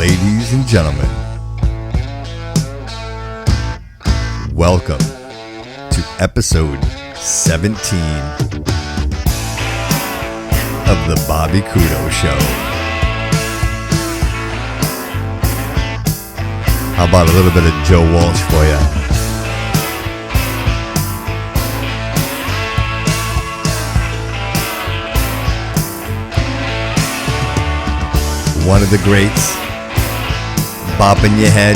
Ladies and gentlemen, welcome to episode 17 of the Bobby Kudo Show. How about a little bit of Joe Walsh for you? One of the greats, bopping your head.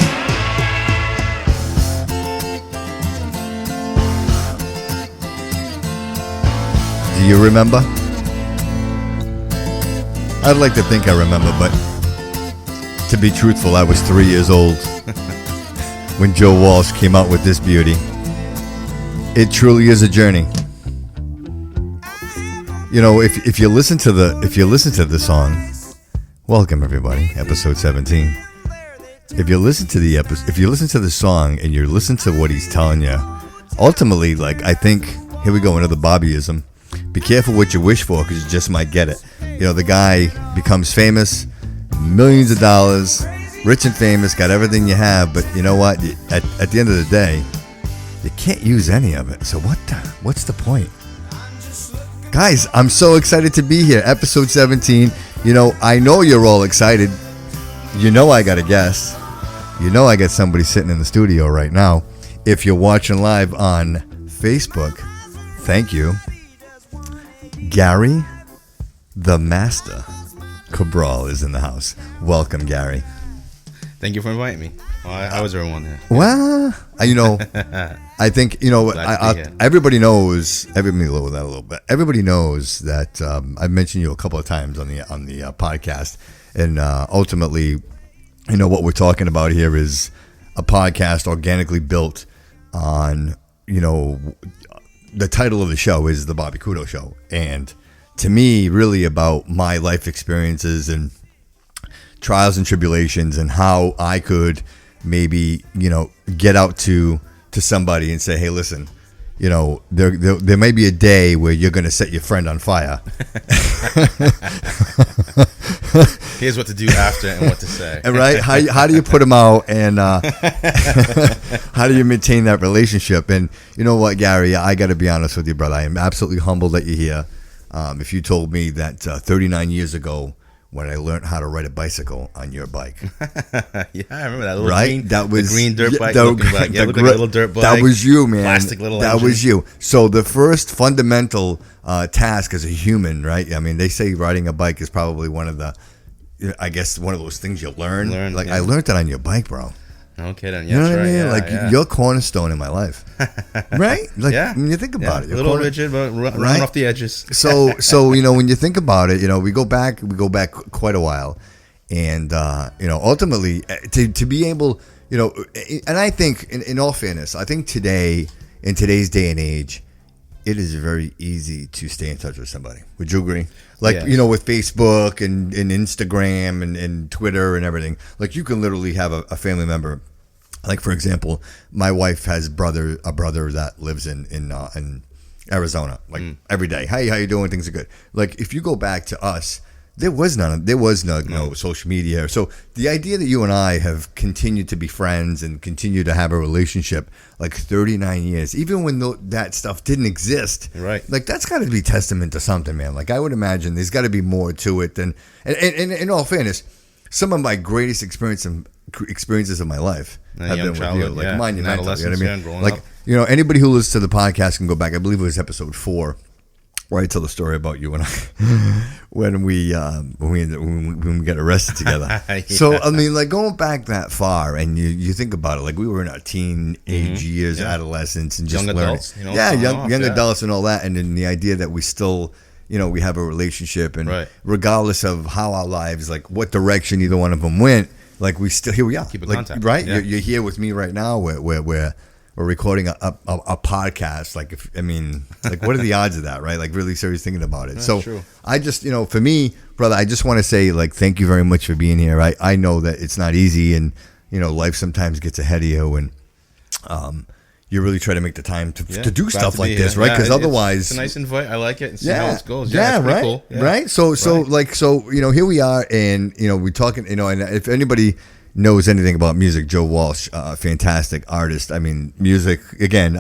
Do you remember? I'd like to think I remember, but to be truthful, I was 3 years old when Joe Walsh came out with this beauty. It truly is a journey. You know, if you listen to the song. Welcome everybody, episode 17. If you listen to the song and you listen to what he's telling you, ultimately, like, I think, here we go, another Bobbyism. Be careful what you wish for, because you just might get it. You know, the guy becomes famous, millions of dollars, rich and famous, got everything you have, but you know what? At the end of the day, you can't use any of it. So what's the point? Guys, I'm so excited to be here. Episode 17. You know, I know you're all excited. You know I got a guest. You know I got somebody sitting in the studio right now. If you're watching live on Facebook, thank you. Gary, the Master Cabral is in the house. Welcome, Gary. Thank you for inviting me. How was everyone there? Well, you know, I think, you know, everybody knows. Everybody know that a little bit. Everybody knows that I've mentioned you a couple of times on the podcast, and ultimately, you know, what we're talking about here is a podcast organically built on, you know, the title of the show is the Bobby Kudo Show, and to me, really about my life experiences and trials and tribulations, and how I could maybe, you know, get out to somebody and say, hey, listen, you know, there may be a day where you're going to set your friend on fire. Here's what to do after and what to say. Right? How do you put them out, and how do you maintain that relationship? And you know what, Gary, I got to be honest with you, brother. I am absolutely humbled that you're here. If you told me that 39 years ago, when I learned how to ride a bicycle on your bike. Yeah, I remember that little right? green dirt bike. Looked like a little dirt bike. That was you, man. Plastic little engine. That was you. So the first fundamental task as a human, right? I mean, they say riding a bike is probably one of the, I guess, one of those things you learn. Like, yeah. I learned that on your bike, bro. No kidding. You know what I mean? Yeah, like, you're a cornerstone in my life. Right? Like, when you think about it. A little rigid, but running off the edges. So, you know, when you think about it, you know, we go back quite a while. And, you know, ultimately, to be able, you know, and I think, in all fairness, I think today, in today's day and age, it is very easy to stay in touch with somebody. Would you agree? Like, yes. You know, with Facebook and Instagram and Twitter and everything, like, you can literally have a family member. Like, for example, my wife has a brother that lives in Arizona. Like, every day, hey, how you doing? Things are good. Like, if you go back to us, there was no social media. So the idea that you and I have continued to be friends and continue to have a relationship like 39 years, even when that stuff didn't exist, right? Like, that's got to be testament to something, man. Like, I would imagine there's got to be more to it than. And in all fairness, some of my greatest experiences of my life have been with you, like monumental. You know what I mean? Like, you know, anybody who listens to the podcast can go back. I believe it was episode 4. Where I tell the story about you and I when we get arrested together. Yeah. So I mean, like, going back that far, and you think about it, like, we were in our teenage years, adolescence, and just young learning. Adults, you know, young adults and all that, and then the idea that we still, you know, we have a relationship, and regardless of how our lives, like, what direction either one of them went, like, we still, here we are. Keep in like, contact, right? Yeah. You're here with me right now, where we're recording a podcast. Like, what are the odds of that, right? Like, really serious thinking about it. That's so true. I just, you know, for me, brother, I just want to say, like, thank you very much for being here. I know that it's not easy, and, you know, life sometimes gets ahead of you, and, you really try to make the time to do glad stuff to like be this, here. right? Yeah, Because otherwise, it's a nice invite. I like it. And see yeah, how it goes. yeah, it's pretty right, cool. Yeah. right. So Right. you know, here we are, and you know, we're talking, you know, and if anybody knows anything about music, Joe Walsh, fantastic artist. I mean, music again.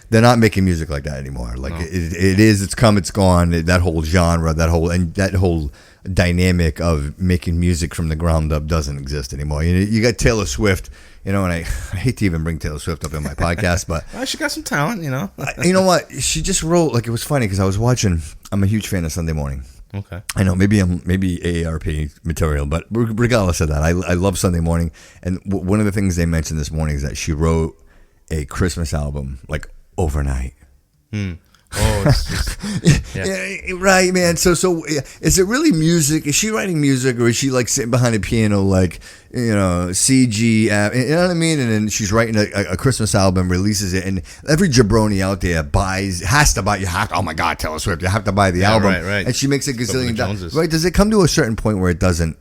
They're not making music like that anymore. Like No. it's come, it's gone. That whole genre, that whole dynamic of making music from the ground up doesn't exist anymore. You got Taylor Swift, you know, and I hate to even bring Taylor Swift up in my podcast, but Well, she got some talent, you know. you know what? She just wrote, like, it was funny because I was watching. I'm a huge fan of Sunday Morning. Okay. I know maybe AARP material, but regardless of that, I love Sunday Morning. And one of the things they mentioned this morning is that she wrote a Christmas album like overnight. Oh, it's just, Yeah, right, man. So is it really music? Is she writing music, or is she like sitting behind a piano, like, you know, CG? You know what I mean? And then she's writing a Christmas album, releases it, and every jabroni out there has to buy. Oh my God, Taylor Swift! You have to buy the album, right. and she makes a Some of the gazillion dollars. Joneses. Right? Does it come to a certain point where it doesn't?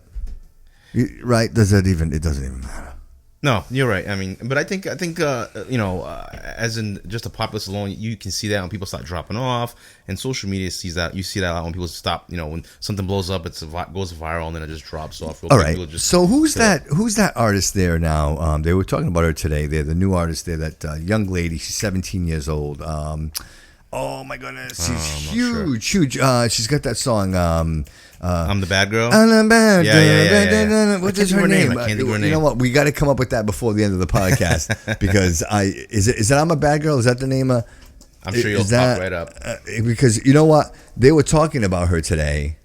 Right? Does it even? It doesn't even matter. No, you're right. I mean, but I think you know, as in just a populace alone, you can see that when people start dropping off, and social media sees that. You see that a lot when people stop. You know, when something blows up, goes viral, and then it just drops off. All right. So who's that artist there now? They were talking about her today. They're the new artist there. That young lady. She's 17 years old. Oh my goodness, she's huge. She's got that song. I'm the bad girl. I'm the bad girl. Yeah. What is her name? I can't think of her You name. know what? We got to come up with that before the end of the podcast because is it I'm a bad girl? Is that the name of? I'm sure you'll pop right up. Because you know what? They were talking about her today,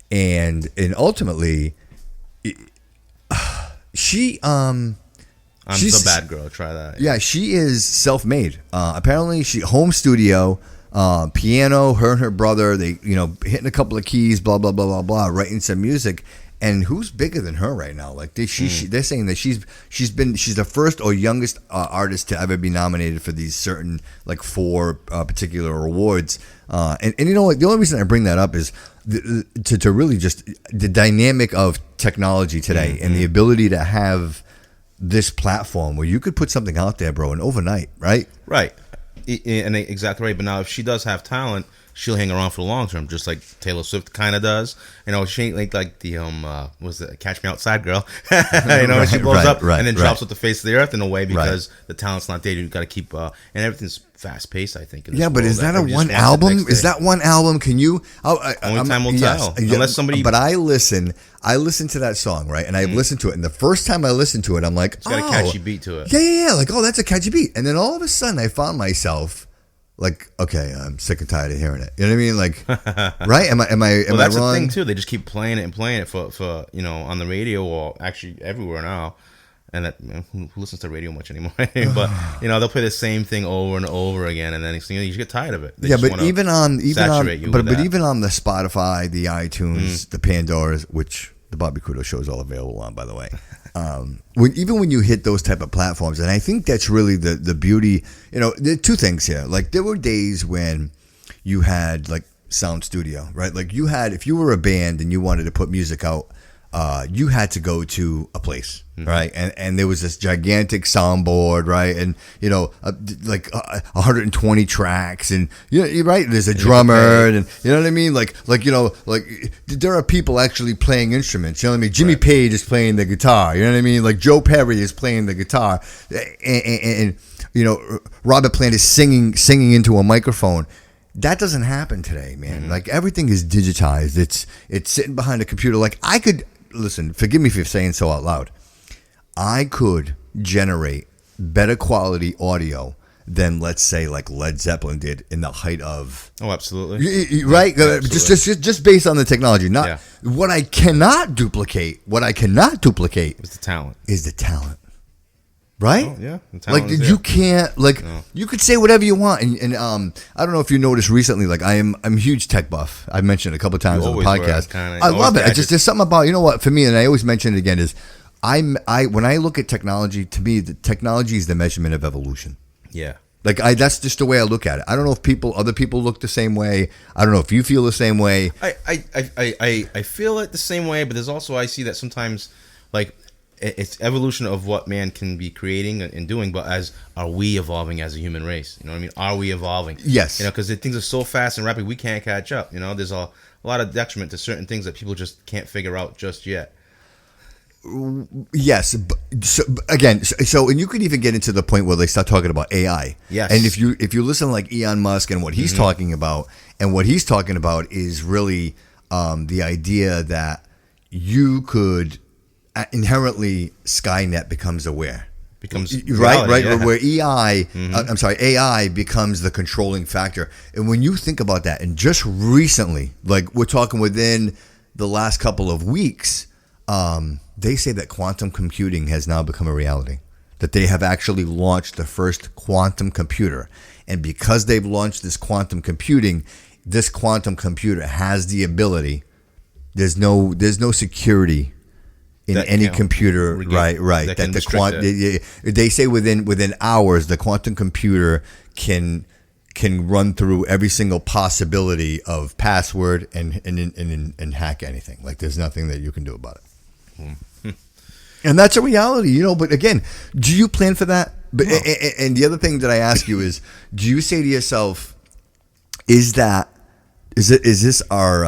and ultimately, she I'm she's the bad girl. Try that. Yeah, she is self-made. Apparently, she home studio, piano. Her and her brother, they hitting a couple of keys, blah blah blah blah blah, writing some music. And who's bigger than her right now? Like they're saying that she's the first or youngest artist to ever be nominated for these certain like 4 particular awards. And you know what? The only reason I bring that up is to really just the dynamic of technology today and the ability to have this platform where you could put something out there, bro, and overnight, right? Right. And exactly right. But now, if she does have talent, she'll hang around for the long term, just like Taylor Swift kind of does. You know, she ain't like the was it Catch Me Outside girl? You know, she blows up and then drops off the face of the earth in a way because the talent's not there. You've got to keep and everything's fast paced. I think. Yeah, but is that a one album? Is that one album? Can you? Only time will tell. Unless somebody. But I listen to that song, right? And I've listened to it, and the first time I listened to it, I'm like, it's got a catchy beat to it. Yeah. Like, oh, that's a catchy beat. And then all of a sudden, I found myself. Like, okay, I'm sick and tired of hearing it. You know what I mean? Like, right? Am I well, that's wrong? the thing too. They just keep playing it and playing it for on the radio or actually everywhere now. And that who listens to radio much anymore? But they'll play the same thing over and over again, and then you just get tired of it. They but even on the Spotify, the iTunes, the Pandoras, which the Bobby Crudo show is all available on, by the way. Even when you hit those type of platforms, and I think that's really the beauty. There are 2 things here. Like there were days when you had like sound studio, right? Like you had, if you were a band and you wanted to put music out, you had to go to a place, right? And there was this gigantic soundboard, right? And like 120 tracks, and you're right. There's a drummer, and you know what I mean. Like there are people actually playing instruments. You know what I mean? Jimmy Page is playing the guitar. You know what I mean? Like Joe Perry is playing the guitar, and Robert Plant is singing into a microphone. That doesn't happen today, man. Like everything is digitized. It's sitting behind a computer. Like I could listen. Forgive me for saying so out loud. I could generate better quality audio than, let's say, like Led Zeppelin did in the height of. Oh, absolutely. Right. Absolutely. Just based on the technology. Not what I cannot duplicate. What I cannot duplicate is the talent. Right? Oh, yeah. Like you can't you could say whatever you want, and I don't know if you noticed recently. Like I'm a huge tech buff. I mentioned it a couple of times on the podcast. I love it. There's something about what for me, and I always mention it again is when I look at technology, to me the technology is the measurement of evolution. Yeah. Like that's just the way I look at it. I don't know if other people look the same way. I don't know if you feel the same way. I feel it the same way, but there's also I see that sometimes like. it's evolution of what man can be creating and doing, but as are we evolving as a human race? You know what I mean? Are we evolving? Yes. You know, because things are so fast and rapid, we can't catch up. You know, there's a lot of detriment to certain things that people just can't figure out just yet. Yes. And you could even get into the point where they start talking about AI. Yes. And if you listen to like Elon Musk and what he's talking about, and what he's talking about is really the idea that you could inherently Skynet becomes aware. Becomes right, yeah. where AI becomes the controlling factor. And when you think about that, and just recently, like we're talking within the last couple of weeks, they say that quantum computing has now become a reality. That they have actually launched the first quantum computer, and because they've launched this quantum computing has the ability. There's no security in any computer, right? That they say within hours, the quantum computer can run through every single possibility of password and hack anything. Like there's nothing that you can do about it. And that's a reality, you know. But again, do you plan for that? But no. And the other thing that I ask you is, do you say to yourself, is this our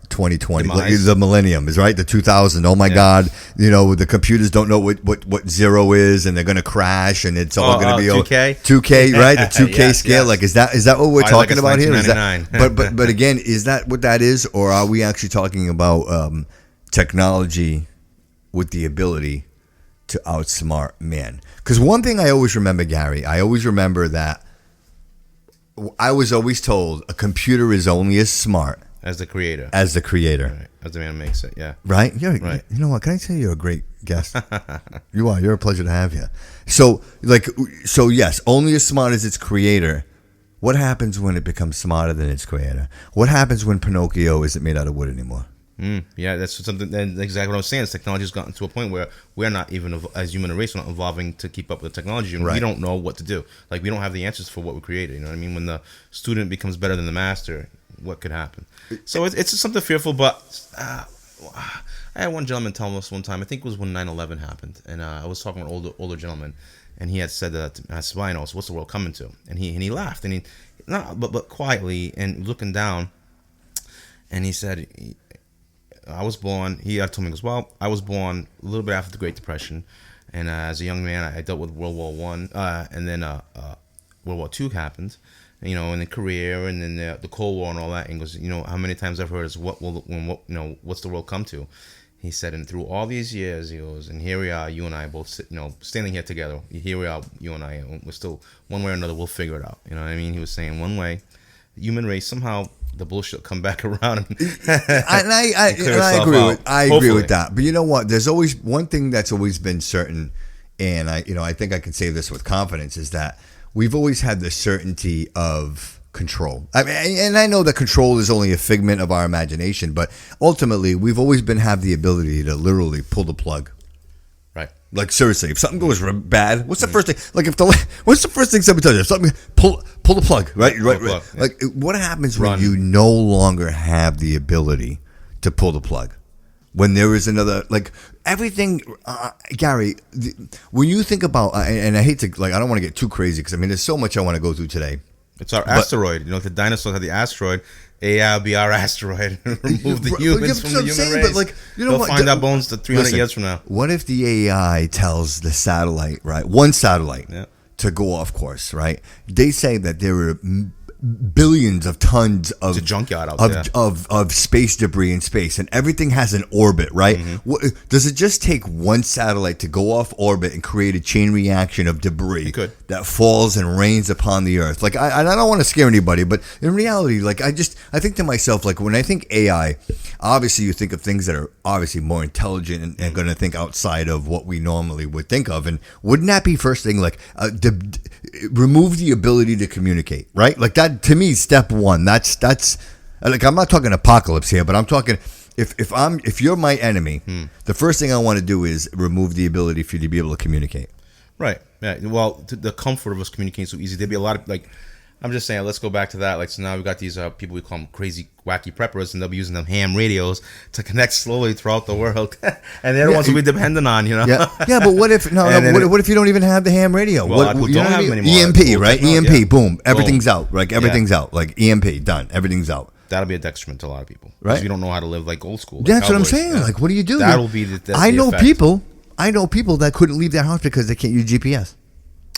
2020, the millennium is right, the 2000? Oh my God, you know, the computers don't know what zero is, and they're going to crash, and it's all going to be 2K, right? The 2K scale. Yes. Like is that what we're talking about here? Is that, but again, is that what that is, or are we actually talking about technology with the ability to outsmart man? Because one thing I always remember, Gary, that I was always told a computer is only as smart as the creator. Right. As the man makes it, yeah. Right? Right. You know what? Can I tell you, you're a great guest? You are. You're a pleasure to have you. So yes, only as smart as its creator. What happens when it becomes smarter than its creator? What happens when Pinocchio isn't made out of wood anymore? Yeah, that's something. And exactly what I was saying. Technology has gotten to a point where we're not even, as human race, we're not evolving to keep up with technology. And we don't know what to do. Like we don't have the answers for what we created. You know what I mean? When the student becomes better than the master, what could happen? So it's something fearful. But I had one gentleman tell us one time. I think it was when 9/11 happened, and I was talking with an older gentleman, and he had said that. I said, "Well, I know. So what's the world coming to?" And he laughed, and but quietly and looking down, and he said. I was born, he told me, he goes, well, I was born a little bit after the Great Depression, and as a young man, I dealt with World War One, and then World War II happened, you know, in the career, and then the Cold War and all that. And he goes, you know, how many times I've heard is what's the world come to? He said, and through all these years, he goes, and here we are, you and I both, standing here together. Here we are, you and I, and we're still one way or another, we'll figure it out. You know what I mean? He was saying one way, the human race somehow. The bullshit come back around, I agree with that. But you know what? There's always one thing that's always been certain, and I think I can say this with confidence, is that we've always had the certainty of control. I mean, and I know that control is only a figment of our imagination, but ultimately, we've always have the ability to literally pull the plug. Right. Like seriously, if something goes bad, what's the first thing? Like what's the first thing somebody tells you? If something, pull the plug, right? Right. Plug, yeah. Like what happens when you no longer have the ability to pull the plug? When there is another, like everything, Gary. When you think about, and I hate to, like, I don't want to get too crazy because I mean, there's so much I want to go through today. It's our asteroid. You know, if the dinosaurs had the asteroid, AI will be our asteroid. Remove the humans from the human race. But like, you know, they'll find our bones 300 years from now. What if the AI tells the satellite, right? One satellite to go off course, right? They say that there are billions of tons of it's a junkyard out there. of space debris in space, and everything has an orbit, right? Mm-hmm. Does it just take one satellite to go off orbit and create a chain reaction of debris that falls and rains upon the Earth? Like I don't want to scare anybody, but in reality, like I think to myself, like when I think AI, obviously you think of things that are obviously more intelligent and going to think outside of what we normally would think of, and wouldn't that be first thing, like remove the ability to communicate, right? Like that. To me, step one. That's like, I'm not talking apocalypse here, but I'm talking if you're my enemy, the first thing I want to do is remove the ability for you to be able to communicate. Right. Yeah. Well, the comfort of us communicating so easy. There'd be a lot of like I'm just saying, let's go back to that. Like, so now we've got these people, we call them crazy, wacky preppers, and they'll be using them ham radios to connect slowly throughout the world. And they're the ones we're dependent on, you know? Yeah, but what if, what if you don't even have the ham radio? Well, What, people you don't know what I have mean? them anymore. EMP, right? Technology, EMP, boom. Everything's out. Like, everything's out. Like, EMP, done. Everything's out. That'll be a detriment to a lot of people. Right. Because you don't know how to live like old school. Like That's what I'm cowboys. saying. Yeah. Like, what do you do? That'll be the I know effect. people that couldn't leave their house because they can't use GPS.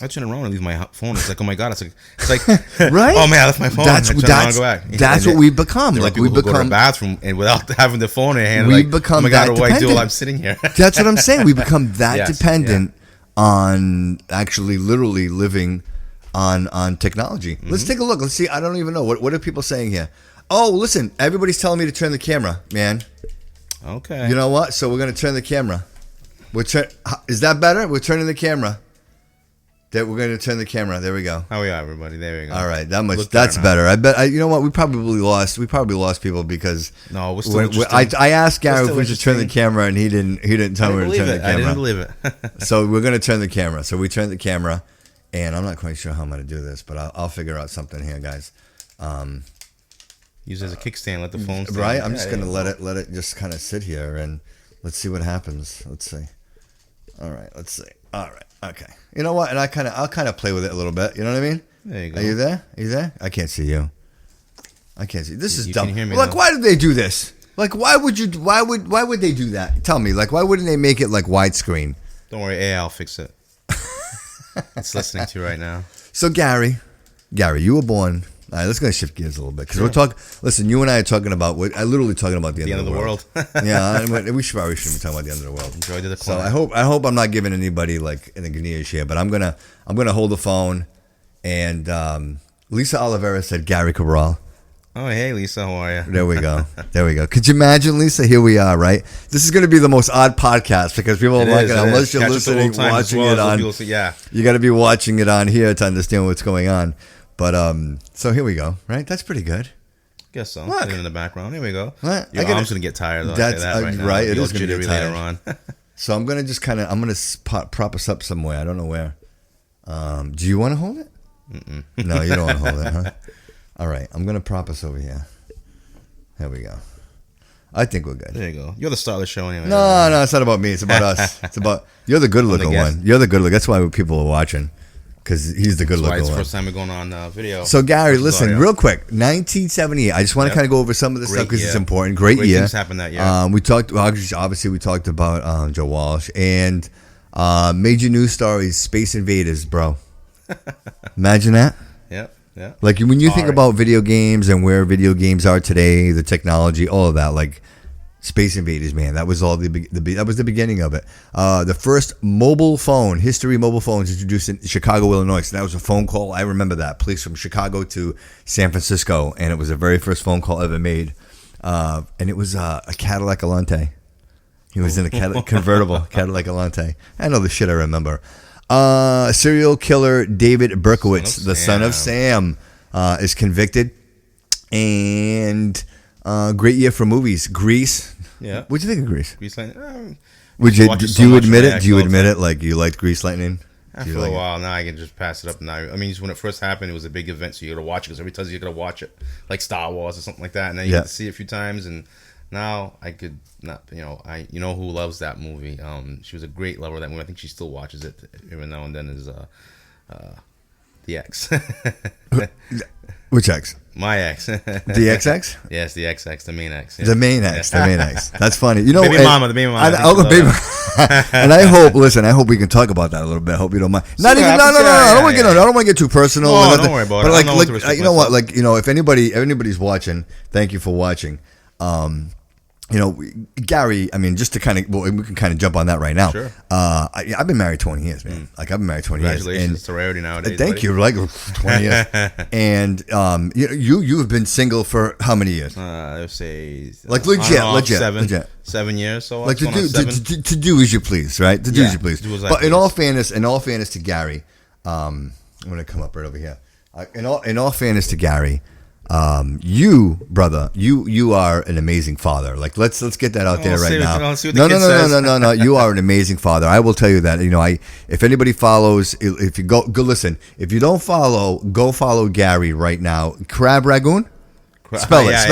I turn around and leave my phone. It's like, oh my god! It's like right? Oh man, I left my phone. That's I turn around and go back. That's what we've become. Like we go to the bathroom and without having the phone in hand, we like, become oh my god, that what do I do? dependent. I'm sitting here. That's what I'm saying. We become that Yes, dependent on actually literally living on technology. Let's take a look. Let's see. I don't even know what are people saying here. Oh, listen, everybody's telling me to turn the camera, man. Okay. You know what? So we're gonna turn the camera. Is that better? We're turning the camera. That we're going to turn the camera. There we go. How we are, everybody? There we go. All right, that's better. I bet. You know what? We probably lost people because no, we're still I asked Gary if we should turn the camera, and he didn't tell me to turn the camera. I didn't believe it. So we're going to turn the camera. So we turned the camera, and I'm not quite sure how I'm going to do this, but I'll figure out something here, guys. Use it as a kickstand. Let the phone stand. Right. I'm just going to let it just kind of sit here, and let's see what happens. Let's see. All right. Let's see. All right. Okay. You know what? And I'll kind of play with it a little bit. You know what I mean? There you go. Are you there? Are you there? I can't see you. I can't see. This is You dumb. can hear me Like, now. why did they do this? Like, why would they do that? Tell me. Like, why wouldn't they make it like widescreen? Don't worry, AI will fix it. It's listening to you right now. So Gary, you were born. All right, let's go shift gears a little bit because we're talking. Listen, you and I are talking about. I literally talking about the end of the world. Yeah, we probably shouldn't be talking about the end of the world. Enjoy the So decline. I hope I'm not giving anybody like an ignious here, but I'm gonna hold the phone. And Lisa Oliveira said Gary Cabral. Oh, hey, Lisa, how are you? There we go. There we go. Could you imagine, Lisa? Here we are, right? This is going to be the most odd podcast because people are like, unless you're listening, watching it on. Yeah. You got to be watching it on here to understand what's going on. But so here we go, right? That's pretty good. Guess so. Look. Put it in the background. Here we go. What? Your arm's going to get tired. Though, That's I say that right now. right. It You'll is going to jittery get later tired. on. So I'm going to prop us up somewhere. I don't know where. Do you want to hold it? Mm-mm. No, you don't want to hold it, huh? All right. I'm going to prop us over here. There we go. I think we're good. There you go. You're the star of the show anyway. No, it's not about me. It's about us. It's about you're the good looking guest. one. You're the good look. That's why people are watching because he's the good That's why looking it's the one. first time we're going on video. So Gary, listen, audio. real quick, 1978. I just want to kind of go over some of this stuff because it's important. Great year. Things happened that year. We talked. Obviously, we talked about Joe Walsh and major news stories. Space Invaders, bro. Imagine that. Yep. Yeah. Like when you think Alright. about video games and where video games are today, the technology, all of that, like Space Invaders, man, that was all that was the beginning of it. The first mobile phones introduced in Chicago, Illinois. So that was a phone call. I remember that place from Chicago to San Francisco, and it was the very first phone call ever made. And it was a Cadillac Alante. He was in a convertible Cadillac Alante. I know the shit I remember. Serial killer David Berkowitz, the son of Sam, is convicted. And great year for movies. Grease. Yeah. What'd you think of Grease? Grease Lightning. Would you? watch it Do so you much admit when I it? Do you actually admit love it? Like you liked Grease Lightning? After a while, now I can just pass it up. Now, I mean, when it first happened, it was a big event, so you got to watch it because every time you got to watch it, like Star Wars or something like that, and then you get to see it a few times. And now I could not, you know who loves that movie. She was a great lover of that movie. I think she still watches it every now and then. Is the ex? Which ex? My ex. The XX? Yes, the XX, the main ex. Yeah. The main ex. The main ex. That's funny. You know, Baby mama, the baby mama. Oh, the baby. And I hope. Listen, I hope we can talk about that a little bit. I hope you don't mind. Not even. No. I don't want to get. I don't want to get too personal. No, don't worry about it. But I know what to restrict you know what? myself. Like, if anybody's watching, thank you for watching. Gary, I mean, just to kind of, we can kind of jump on that right now. Sure. I've been married 20 years, man. Like, I've been married 20 years. Congratulations. It's a rarity nowadays. Thank buddy. you. Like 20 years. And you have been single for how many years? Let's say Like on and off, legit. 7 years. So Like going on seven. to do as you please, right? To do as you please. do as I But in please. all fairness to Gary, I'm gonna come up right over here. In all fairness to Gary, You, brother, you are an amazing father. Like let's get that out there right now. No. You are an amazing father. I will tell you that. If anybody follows, if you go listen. If you don't follow, go follow Gary right now. Crab Ragoon. Spell it.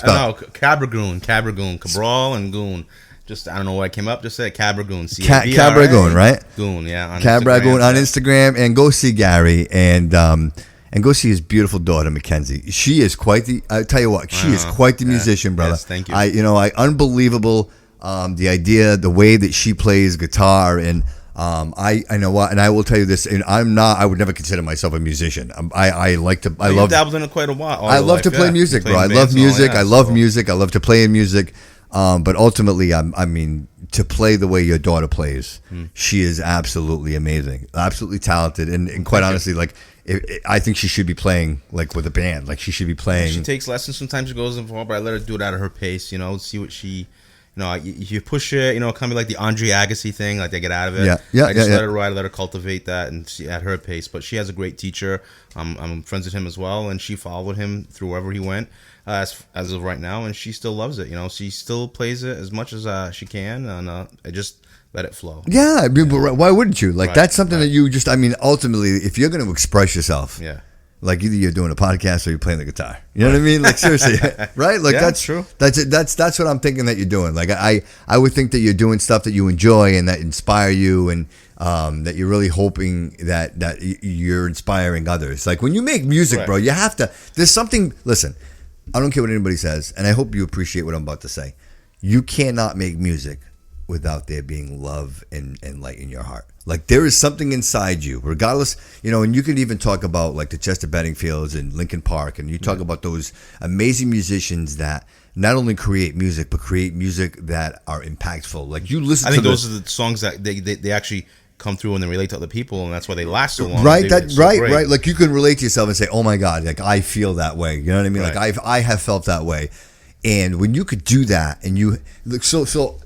No, Cabragoon, Cabral and Goon. Just I don't know why it came up. Just say Cabragoon. Cabragoon, right? Goon, yeah. Cabragoon on Instagram, and go see Gary and go see his beautiful daughter Mackenzie. She is quite the. I tell you what, she is quite the musician, brother. Yes, thank you. I unbelievable. The idea, the way that she plays guitar, and I know what, and I will tell you this, and I would never consider myself a musician. I like to. I love dabbled in it quite a while. I love to play music, bro. I love music. I love music. I love to play in music. But ultimately, I mean, to play the way your daughter plays, she is absolutely amazing, absolutely talented, and quite honestly, like I think she should be playing like with a band. Like she should be playing. She takes lessons. Sometimes she goes involved, but I let her do it at her pace. See what she. You push it. Kind of like the Andre Agassi thing. Like they get out of it. I just let her ride, let her cultivate that, and see at her pace. But she has a great teacher. I'm friends with him as well, and she followed him through wherever he went. As of right now, and she still loves it. She still plays it as much as she can, and I just let it flow. Yeah, I mean, but why wouldn't you? Like that's something that you just. I mean, ultimately, if you're going to express yourself, like either you're doing a podcast or you're playing the guitar. You know what I mean? Like seriously, right? Like that's true. That's it. That's what I'm thinking that you're doing. Like I would think that you're doing stuff that you enjoy and that inspire you, and that you're really hoping that you're inspiring others. Like when you make music, bro, you have to. There's something. Listen. I don't care what anybody says, and I hope you appreciate what I'm about to say. You cannot make music without there being love and light in your heart. Like there is something inside you, regardless, and you can even talk about like the Chester Benningfields and Linkin Park, and you talk about those amazing musicians that not only create music, but create music that are impactful. Like you listen to I think those are the songs that they actually come through and then relate to other people, and that's why they last so long. Right, right. Like you can relate to yourself and say, "Oh my God, like I feel that way." You know what I mean? Right. Like I have felt that way, and when you could do that, and you look so.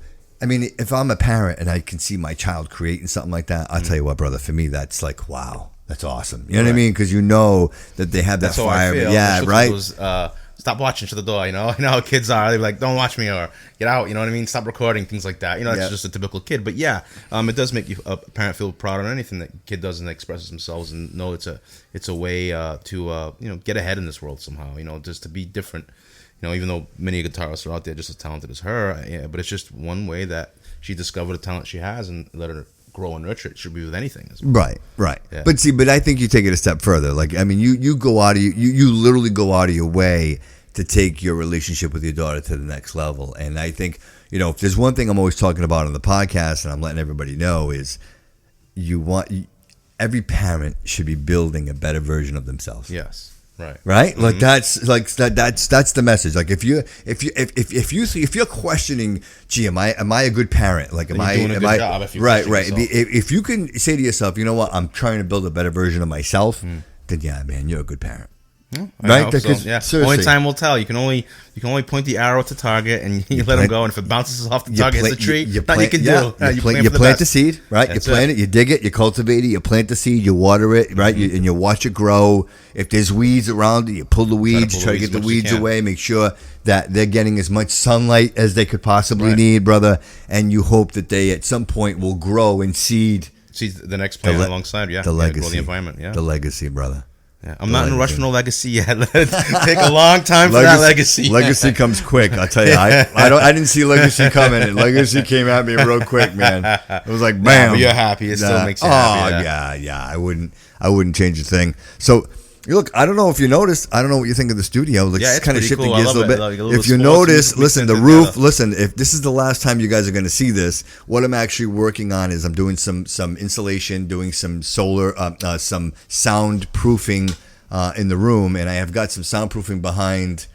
I mean, if I'm a parent and I can see my child creating something like that, I'll tell you what, brother. For me, that's like wow, that's awesome. You know what I mean? Because you know that they have that that's fire. How I feel. Yeah, right. Stop watching to the door, I know how kids are. They're like, don't watch me or get out, you know what I mean? Stop recording, things like that. It's just a typical kid. But yeah, it does make you a parent feel proud on anything that kid does and expresses themselves and know it's a way to get ahead in this world somehow, just to be different. Even though many guitarists are out there just as talented as her, but it's just one way that she discovered the talent she has and let her grow and nurture it. Should be with anything as well. Right. Yeah. But I think you take it a step further. Like, I mean, you go out of you literally go out of your way to take your relationship with your daughter to the next level. And I think, if there's one thing I'm always talking about on the podcast and I'm letting everybody know is every parent should be building a better version of themselves. Yes. Right. Mm-hmm. Like that's the message. Like if you're questioning, gee, am I a good parent? Like am I doing a good job? Right. If you can say to yourself, you know what, I'm trying to build a better version of myself, then yeah, man, you're a good parent. Right? So. Only time will tell. You can only point the arrow to target and you let them go. And if it bounces off the target, hits the tree. You plant the seed, right? You plant it, you dig it, you cultivate it, you plant the seed, you water it, right? Mm-hmm. And you watch it grow. If there's weeds around it, you pull the weeds, try to get the weeds away. Make sure that they're getting as much sunlight as they could possibly need, brother. And you hope that they at some point will grow and seed. See the next plant alongside, the legacy, grow the environment, the legacy, brother. Yeah, I'm not in a rush for no legacy yet. Take a long time for that legacy. Legacy comes quick. I'll tell you. I didn't see legacy coming. And legacy came at me real quick, man. It was like bam. But you're happy. It still makes you happy. Yeah. I wouldn't change a thing. So look, I don't know if you noticed. I don't know what you think of the studio. Like, yeah, it's kind of shifting gears a little bit. Like if you notice, listen, the roof. Together. Listen, if this is the last time you guys are going to see this, what I'm actually working on is I'm doing some insulation, doing some solar, some soundproofing in the room, and I have got some soundproofing behind.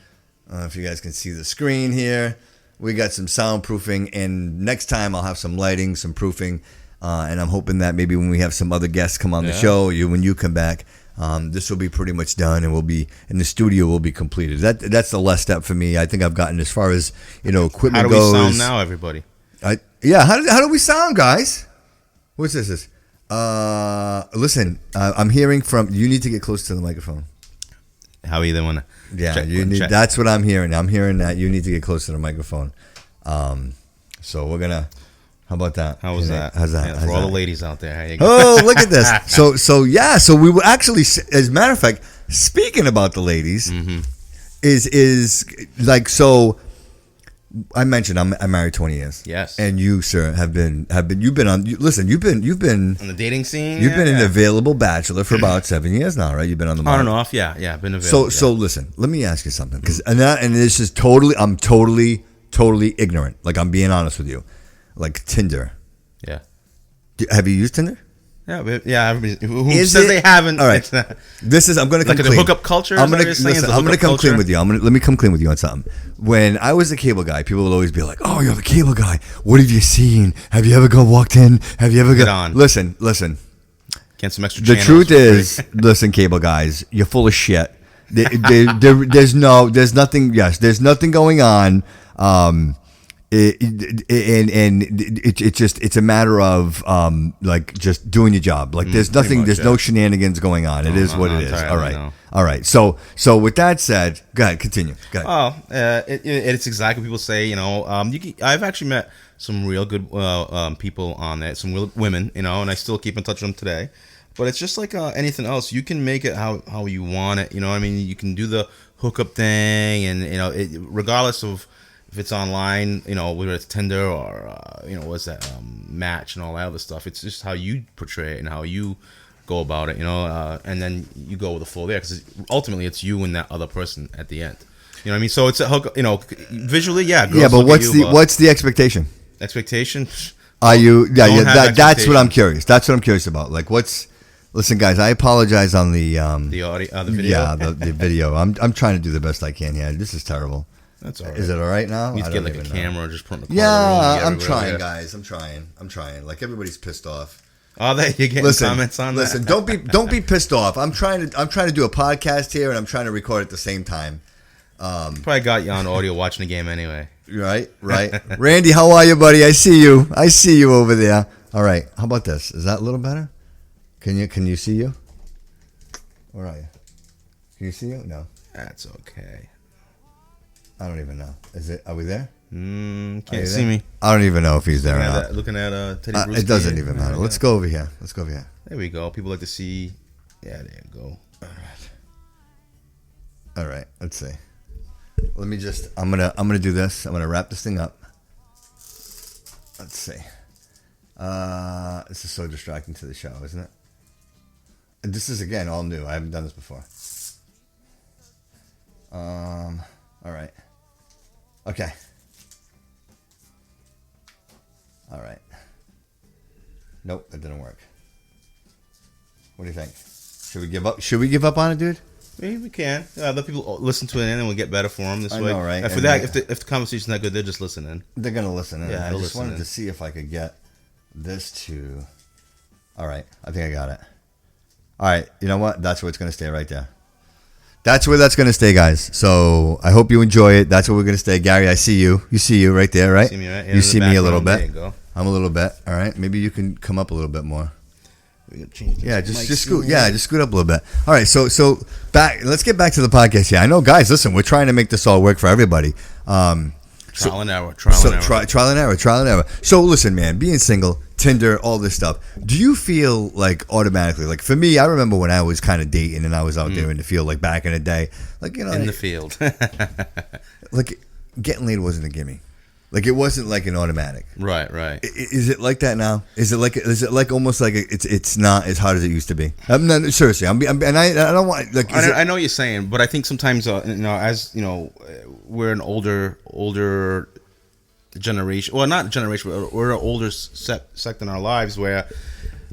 If you guys can see the screen here, we got some soundproofing, and next time I'll have some lighting, some proofing, and I'm hoping that maybe when we have some other guests come on the show, when you come back. This will be pretty much done, and the studio will be completed. That's the last step for me. I think I've gotten as far as equipment goes. How do we sound now, everybody? How do we sound, guys? What's this? Listen, I'm hearing from. You need to get close to the microphone. how you want to. Yeah, you need. That's what I'm hearing. I'm hearing that you need to get close to the microphone. So we're gonna. How about that? How was that? How's that? Yeah, How's for all that? the ladies out there, how you go? Oh, look at this. So we were actually, as a matter of fact, speaking about the ladies, is like so. I mentioned I'm married 20 years. Yes. And you, sir, have been you've been on. Listen, you've been on the dating scene. You've been an available bachelor for about 7 years now, right? You've been on the market. On and off, yeah, I've been available. So listen, let me ask you something, because and this is I'm totally ignorant. Like, I'm being honest with you. Like Tinder. Yeah. Have you used Tinder? Yeah. Everybody who says they haven't. All right. I'm going to come like clean. the hookup culture. I'm going to come clean with you. Let me come clean with you on something. When I was a cable guy, people would always be like, "Oh, you're the cable guy. What have you seen? Have you ever walked in? Have you ever Get on? Listen. Get some extra. The truth is, listen, cable guys, you're full of shit. There's nothing. Yes, there's nothing going on. It's a matter of like just doing your job. Like there's nothing, there's no shenanigans going on. It is what it is. All right. So with that said, go ahead, continue. Go ahead. It's exactly what people say. You know, I've actually met some real good people on that, some real women. You know, and I still keep in touch with them today. But it's just like anything else. You can make it how you want it. You know, I mean, you can do the hookup thing, and you know, regardless of if it's online, you know, whether it's Tinder or what's that Match and all that other stuff. It's just how you portray it and how you go about it, you know, and then you go with the flow there, because ultimately it's you and that other person at the end. You know what I mean? So it's a hook, you know, visually, yeah. But what's the expectation? Expectation? Are you? That's what I'm curious. That's what I'm curious about. Like, listen, guys, I apologize on the audio, the video. Yeah, the video. I'm trying to do the best I can here. This is terrible. That's all right. Is it all right now? You need to get like a camera, just put in the corner. Yeah, I'm trying, guys. I'm trying. Like, everybody's pissed off. Oh, that you're getting comments on that. Listen, don't be pissed off. I'm trying to do a podcast here, and I'm trying to record at the same time. Probably got you on audio watching the game anyway. Right. Randy, how are you, buddy? I see you over there. All right. How about this? Is that a little better? Can you see you? Where are you? Can you see you? No. That's okay. I don't even know. Are we there? Can't see me. I don't even know if he's there or not. Looking at Teddy Bruschi. It doesn't even matter. Let's go over here. There we go. People like to see. Yeah, there you go. All right. Let's see. Let me just. I'm gonna do this. I'm gonna wrap this thing up. Let's see. This is so distracting to the show, isn't it? And this is again all new. I haven't done this before. All right. Okay. All right. Nope, that didn't work. What do you think? Should we give up? Should we give up on it, dude? Maybe we can. Let people listen to it, and we'll get better for them this way. I know, right? And for that, if the conversation's not good, they're just listening. They're gonna listen in. Yeah, I just wanted to see if I could get this to. All right, I think I got it. All right, you know what? That's where it's gonna stay right there. That's where that's gonna stay, guys. So I hope you enjoy it. That's where we're gonna stay. Gary, I see you. You see you right there, right? See me, right? You see me a little bit. There you go. I'm a little bit. All right, maybe you can come up a little bit more. Yeah, just scoot. Yeah, just scoot up a little bit. All right, so back. Let's get back to the podcast here. I know, guys. Listen, we're trying to make this all work for everybody. Trial and error. Trial and error. So listen, man. Being single, Tinder, all this stuff. Do you feel like automatically? Like for me, I remember when I was kind of dating and I was out there in the field, like back in the day, like in the field, like getting laid wasn't a gimme. Like it wasn't like an automatic. Right. Is it like that now? Is it like almost like it's not as hard as it used to be? I'm not seriously. I don't want like. I know what you're saying, but I think sometimes as you know, we're an older generation. Well, not generation, but we're an older sect in our lives where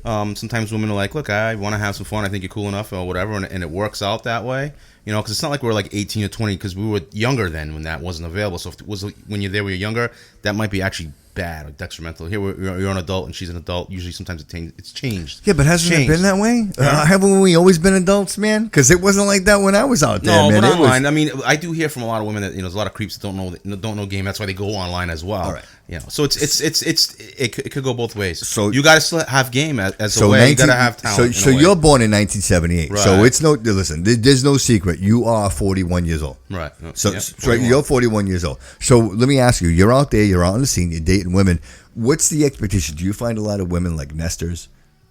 sometimes women are like, look, I want to have some fun. I think you're cool enough or whatever, and it works out that way. You know, because it's not like we're like 18 or 20, because we were younger then when that wasn't available. So if it was when you're there when you're younger, that might be actually bad or detrimental. Here you're an adult and she's an adult. Usually, sometimes it's changed. Yeah, but hasn't it been that way? Haven't we always been adults, man? Because it wasn't like that when I was out there. No, man. But online, I mean, I do hear from a lot of women that there's a lot of creeps that don't know game. That's why they go online as well. All right. You know, so it could go both ways. So you got to still have game as a way. You got to have talent. So you're born in 1978. Right. So it's no listen. There's no secret. but you are 41 years old. Right. So, Yeah, so you're 41 years old. So let me ask you, you're out there, you're out on the scene, you're dating women. What's the expectation? Do you find a lot of women like nesters?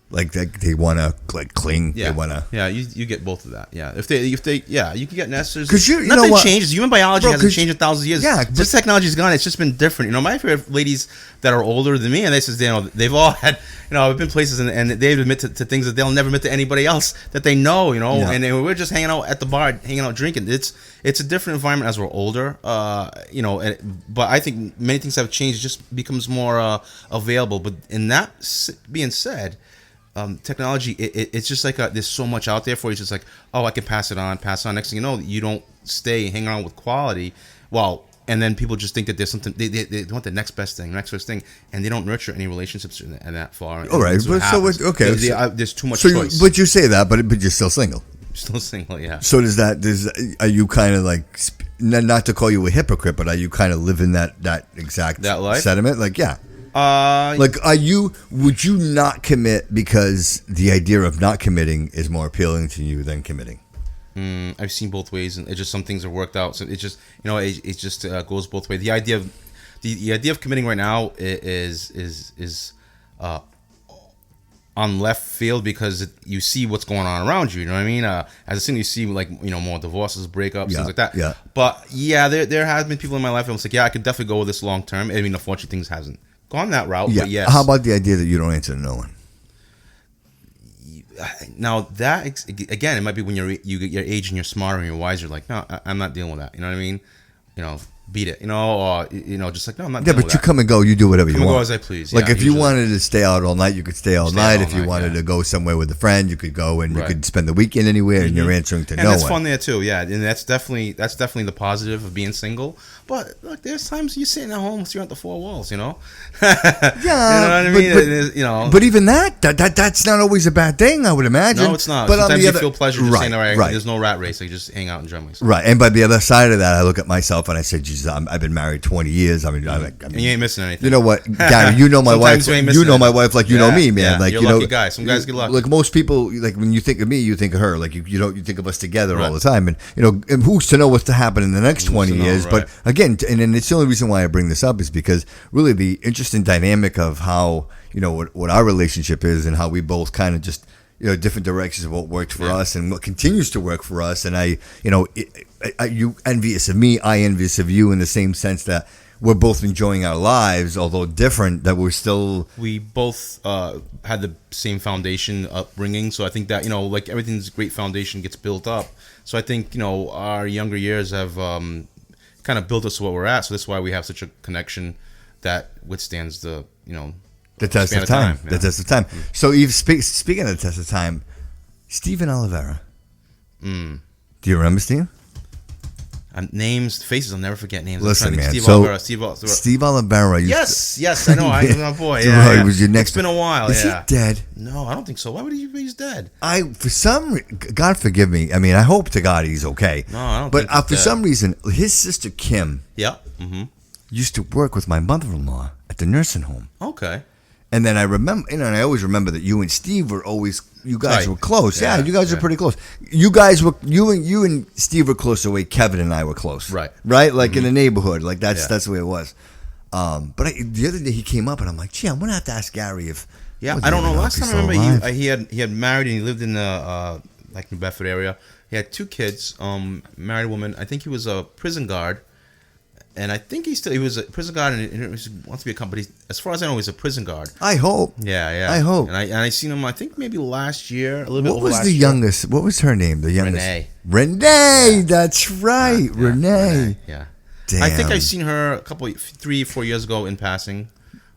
Like they want to like cling. Yeah, They want to. Yeah, you get both of that. Yeah, if they, yeah, you can get nesters. 'Cause you know nothing what? changes. Human biology Bro, hasn't 'cause- changed in thousands of years. Yeah, just technology's gone. It's just been different. You know, my favorite ladies that are older than me, and they says, you know, they've all had. You know, I've been places and they admit to things that they'll never admit to anybody else that they know. You know, Yeah. and we're just hanging out at the bar, hanging out, drinking. It's a different environment as we're older. You know, but I think many things have changed. It just becomes more available. But in that being said. Technology, it's just like there's so much out there for you. It's just like, oh, I can pass on. Next thing you know, you don't stay hang around with quality. Well, and then people just think that there's something they want the next best thing, and they don't nurture any relationships in that far. All right, but so okay, there's too much so choice. but you say that, but you're still single. Still single, yeah. So are you kind of like not to call you a hypocrite, but are you kind of living that exact life? sentiment? Like, yeah. Like, would you not commit because the idea of not committing is more appealing to you than committing? I've seen both ways, and it's just some things are worked out. So it just, you know, it just goes both ways. The idea of committing right now is on left field because you see what's going on around you. You know what I mean? As a single, you see like, you know, more divorces, breakups, things like that. Yeah. But yeah, there has been people in my life. I was like, yeah, I could definitely go with this long term. I mean, unfortunately, things hasn't gone that route. Yeah. But yes. How about the idea that you don't answer to no one? Now that again, it might be when you're your age and you're smarter and you're wiser. Like, no, I'm not dealing with that. You know what I mean? You know, beat it. You know, or you know, just like, no, I'm not. Yeah, dealing but with you that. come and go. You do whatever Come you and want. go as I please. Like Yeah, if you usually. wanted to stay out all night, you could stay all Stay night. all If you night, wanted yeah. to go somewhere with a friend, you could go and you Right. could spend the weekend anywhere, and you're answering to And no that's one. fun there too, yeah. And that's definitely the positive of being single. But look, there's times you're sitting at home, staring at the four walls, you know. Yeah, you know what I mean. You know, but even that's not always a bad thing, I would imagine. no, it's not. But Sometimes on the you other, feel pleasure just right, saying, all right, right, there's no rat race. I just hang out and enjoy myself. right. And by the other side of that, I look at myself and I say, Jesus, I've been married 20 years. I mean, And you ain't missing anything. you know what, Gary? You know my wife. Sometimes you ain't You missing know my anything. wife like you know Yeah, me, man. yeah. Like You're you a know, lucky guy. Some guys get lucky. Like most people, like when you think of me, you think of her. Like you think of us together all Right. the time. And you know, and who's to know what's to happen in the next 20 to know, years? right. But again, and it's the only reason why I bring this up is because really the interesting dynamic of how you know what our relationship is and how we both kind of just different directions of what worked for us and what continues to work for us. And you envious of me, I envious of you in the same sense that we're both enjoying our lives, although different. That we're still we both had the same foundation upbringing, so I think that like everything's great foundation gets built up. So I think our younger years have kind of built us to what we're at. So that's why we have such a connection that withstands the test span of time. Yeah. The test of time. So, Eve, speaking of the test of time, Steven Oliveira. Do you remember Steve? Names, faces, I'll never forget names. Listen, man. Steve Oliveira. Yes, I know. My boy. He Yeah. was your next. It's been a while. Is yeah. he dead? No, I don't think so. Why would he be? He's dead. God forgive me. I mean, I hope to God he's okay. No, I don't. But think he's for dead. some reason, his sister Kim. Yeah. Mm-hmm. Used to work with my mother-in-law at the nursing home. Okay. And then I remember, and I always remember that you and Steve were always, you guys Right. were close. Yeah, Yeah, you guys were yeah. pretty close. You and Steve were close the way Kevin and I were close. Right. Right? Like in the neighborhood. Like that's Yeah. the way it was. But the other day he came up and I'm like, gee, I'm going to have to ask Gary if. Yeah, I don't know. Last time I remember, alive. he had married and he lived in the like New Bedford area. He had 2 kids. Married woman. I think he was a prison guard, and I think he was a prison guard and he wants to be a company. As far as I know, he's a prison guard. I hope. Yeah. I hope. And I seen him. I think maybe last year, a little bit. What over was last the year. youngest? What was her name? The youngest. Renee. That's right. Yeah, Renee. Yeah. Damn. I think I seen her 3-4 years ago in passing.